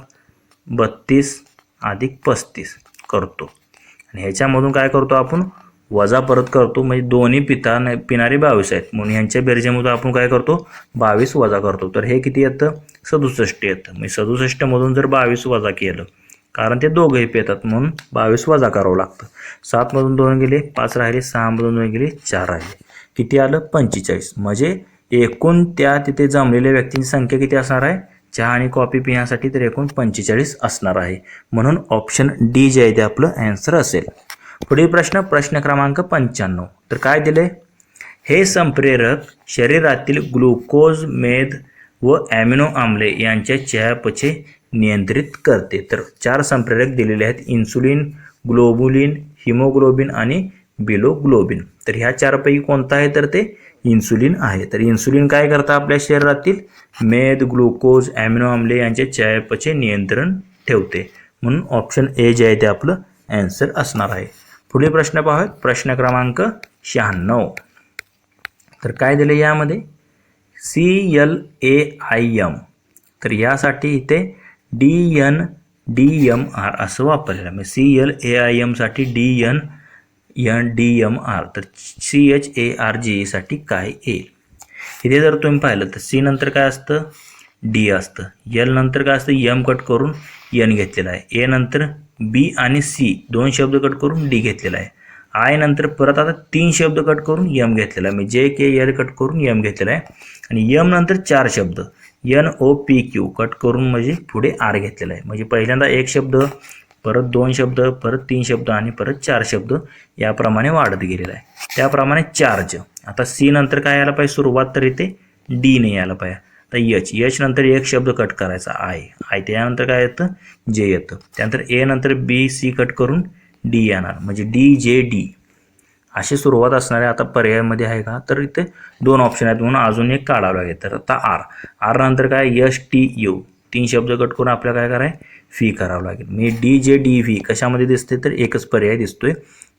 32 अधिक 35 करतो आणि ह्याच्यामधून काय करतो आपण वजा परत करतो. म्हणजे दोन्ही पिणारे 22 आहेत म्हणून ह्यांच्या बेरजेमधून आपण काय करतो 22 वजा करतो. तर हे किती येतं 67 येतं. म्हणजे 67 मधून जर 22 वजा केलं, कारण ते दोघंही पितात म्हणून 22 वजा करावं लागतं. 7 मधून 2 गेले 5 राहिले, 6 मधून 2 गेले 4 राहिले, किती आलं 45. म्हणजे एकूण त्या तिथे जमलेल्या व्यक्तींची संख्या किती असणार आहे चहा आणि कॉफी पिण्यासाठी, तर एकूण 45 असणार आहे. म्हणून ऑप्शन डी जे आहे ते आपलं आन्सर असेल. पुढील प्रश्न क्रमांक 95. तर काय दिले, हे संप्रेरक शरीरातील ग्लुकोज, मेद व ॲमिनो आम्ले यांच्या चयापचय नियंत्रित करते. तर 4 संप्रेरक दिलेले आहेत, इन्सुलिन, ग्लोबुलिन, हिमोग्लोबिन आणि बिलोग्लोबिन. तर ह्या 4 पैकी कोणता आहे तर ते इन्सुलिन आहे. तर इन्सुलिन काय करतं आपल्या शरीरातील मेद, ग्लुकोज, ॲमिनो आम्ले यांचे चयापचय नियंत्रण ठेवते. म्हणून ऑप्शन ए जे आहे ते आपलं आन्सर असणार आहे. पुढील प्रश्न पाहूया, प्रश्न क्रमांक 96. तर काय दिले यामध्ये, CLAIM. तर यासाठी इथे DNDMR असं वापरलेलं आहे. CLAIM साठी DNDMR, तर CHARGE साठी काय येईल. इथे जर तुम्ही पाहिलं तर C नंतर काय असतं D असतं, L नंतर काय असतं M कट करून N घेतलेला आहे, A नंतर B आणि C 2 शब्द कट करून D घेतलेला आहे, I नंतर परत आता 3 शब्द कट करून M घेतलेला आहे, म्हणजे JKL कट करून M घेतलेला आहे आणि M नंतर 4 शब्द NOPQ कट करून म्हणजे पुढे R घेतलेला आहे. म्हणजे पहिल्यांदा 1 शब्द, परत 2 शब्द, परत 3 शब्द आणि परत 4 शब्द याप्रमाणे वाढत गेलेला आहे. त्याप्रमाणे चार्ज. आता C नंतर काय यायला पाहिजे सुरुवात, तर इथे D ने यायला पाहिजे. तर H नंतर 1 शब्द कट करायचा I त्यानंतर काय येतं J येतं, त्यानंतर A नंतर B C कट करून D येणार, म्हणजे DJD अशी सुरुवात असणारे. आता पर्यायामध्ये आहे का, तर इथे 2 ऑप्शन आहेत म्हणून अजून एक काढावं लागेल. तर आता R नंतर काय STU 3 शब्द कट करून आपल्याला काय करायचं फी करावं लागेल. म्हणजे DJDV कशामध्ये दिसते, तर एकच पर्याय दिसतोय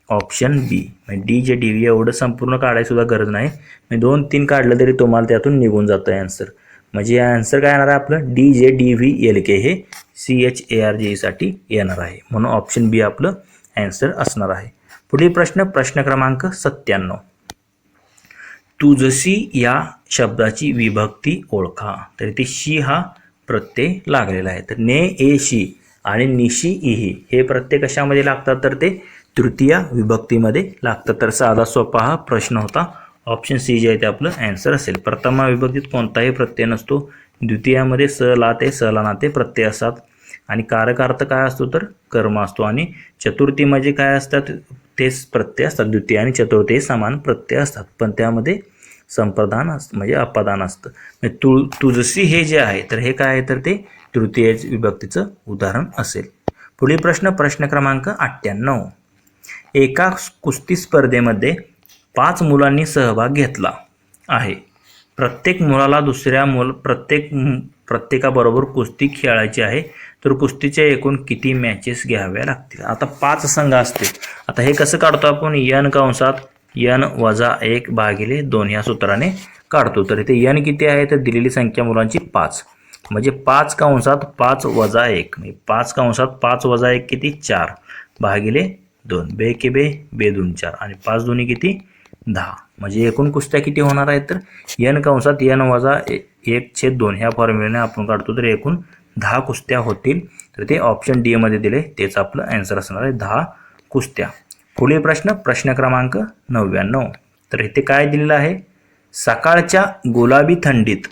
ऑप्शन बी. म्हणजे DJDV एवढं संपूर्ण काढायची सुद्धा गरज नाही, म्हणजे 2-3 काढलं तरी तुम्हाला त्यातून निघून जातं आन्सर. म्हणजे आन्सर काय येणार आहे आपलं DJDVLK हे CHARGE साठी येणार आहे. म्हणून ऑप्शन बी आपलं आन्सर असणार आहे. पुढील प्रश्न क्रमांक 97. तुझशी या शब्दाची विभक्ती ओळखा. तर इथे शी हा प्रत्यय लागलेला आहे. तर ने ए शी आणि निशी इही हे प्रत्यय कशामध्ये लागतात, तर ते तृतीय विभक्तीमध्ये लागतात. तर साधा सोपा हा प्रश्न होता. ऑप्शन सी जे आहे ते आपलं आन्सर असेल. प्रथम विभक्तीत कोणताही प्रत्यय नसतो, द्वितीयामध्ये स ला ते स ला नाते प्रत्यय असतात आणि कारकार्थ काय असतो तर कर्म असतो आणि चतुर्थी म्हणजे काय असतात तेच प्रत्यय असतात. द्वितीय आणि चतुर्थी समान प्रत्यय असतात, पण त्यामध्ये संप्रदान असतं म्हणजे अपदान असतं. तुझशी हे जे आहे तर हे काय आहे तर ते तृतीय विभक्तीचं उदाहरण असेल. पुढील प्रश्न क्रमांक 98. एका कुस्ती स्पर्धेमध्ये 5 मुलांनी सहभाग घेतला आहे. प्रत्येक मुलाला प्रत्येकाबरोबर कुस्ती खेळायची आहे, तर कुस्तीच्या एकूण किती मॅचेस घ्याव्या लागतील. आता 5 संघ असतील. आता हे कसं काढतो आपण, n कंसात n वजा 1 भागिले 2 या सूत्राने काढतो. तर इथे n किती आहे तर दिलेली संख्या मुलांची 5, म्हणजे 5 कंसात 5 वजा 1 म्हणजे 5 कंसात 5 वजा 1 किती 4 भागिले 2 बे के बे 2 4 आणि 5 दोन्ही किती 10. म्हणजे एकूण कुस्त्या किती होणार आहेत तर n कंसात n वजा 1/2 ह्या फॉर्म्युल्याने आपण काढतो, तर एकूण 10 कुस्त्या होतील. तर ते ऑप्शन डी मध्ये दिले तेच आपलं आन्सर असणार आहे 10 कुस्त्या. पुढील प्रश्न क्रमांक 99. तर इथे काय दिलेलं आहे, सकाळच्या गुलाबी थंडीत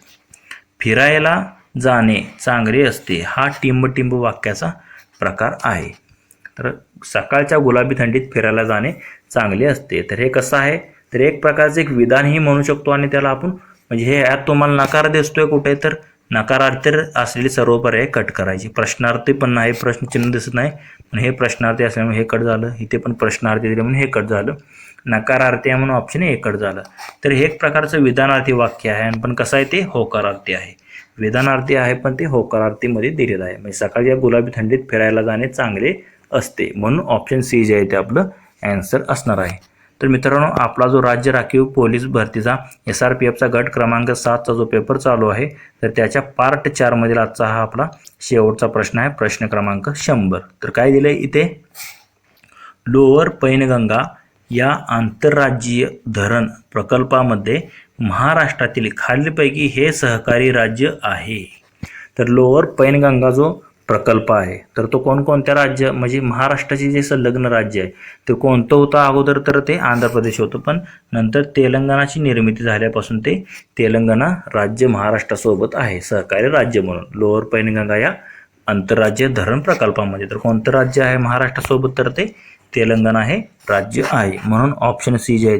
फिरायला जाणे चांगले असते हा टिंब वाक्याचा प्रकार आहे. तर सकाळच्या गुलाबी थंडीत फिरायला जाणे चांगले असते. तर हे कसं आहे, तर एक प्रकारचं एक विधानही म्हणू शकतो आणि त्याला आपण म्हणजे हे यात तुम्हाला नकार दिसतोय कुठे, तर नकारार्थी असलेली सर्व पर्याय कट करायची. प्रश्नार्थी पण नाही, प्रश्नचिन्ह दिसत नाही, पण हे प्रश्नार्थी असल्यामुळे हे कट झालं. इथे पण प्रश्नार्थी दिले म्हणून हे कट झालं. नकारार्थी आहे म्हणून ऑप्शन ए कट झालं. तर हे एक प्रकारचं विधानार्थी वाक्य आहे, आणि पण कसं आहे ते होकारार्थी आहे. विधानार्थी आहे पण ते होकारार्थीमध्ये दिलेलं आहे. म्हणजे सकाळच्या गुलाबी थंडीत फिरायला जाणे चांगले असते, म्हणून ऑप्शन सी जे आहे ते आपलं ॲन्सर असणार आहे. तर मित्रांनो, आपला जो राज्य राखीव पोलीस भरतीचा SRPFचा गट क्रमांक 7चा जो पेपर चालू आहे, तर त्याच्या पार्ट 4 मधील आजचा हा आपला शेवटचा प्रश्न आहे, प्रश्न क्रमांक 100. तर काय दिलंय इथे, लोअर पैनगंगा या आंतरराज्यीय धरण प्रकल्पामध्ये महाराष्ट्रातील खालीलपैकी हे सहकारी राज्य आहे. तर लोअर पैनगंगा जो प्रकल्प आहे, तर तो कोणकोणत्या राज्य म्हणजे महाराष्ट्राचे जे संलग्न राज्य आहे ते कोणतं होतं अगोदर, तर ते आंध्र प्रदेश होतं, पण नंतर तेलंगणाची निर्मिती झाल्यापासून ते तेलंगणा राज्य महाराष्ट्रासोबत आहे सहकारी राज्य म्हणून लोअर पैनगंगा या आंतरराज्य धरण प्रकल्पामध्ये. तर कोणतं राज्य आहे महाराष्ट्रासोबत, तर ते तेलंगणा हे राज्य आहे, म्हणून ऑप्शन सी जे आहे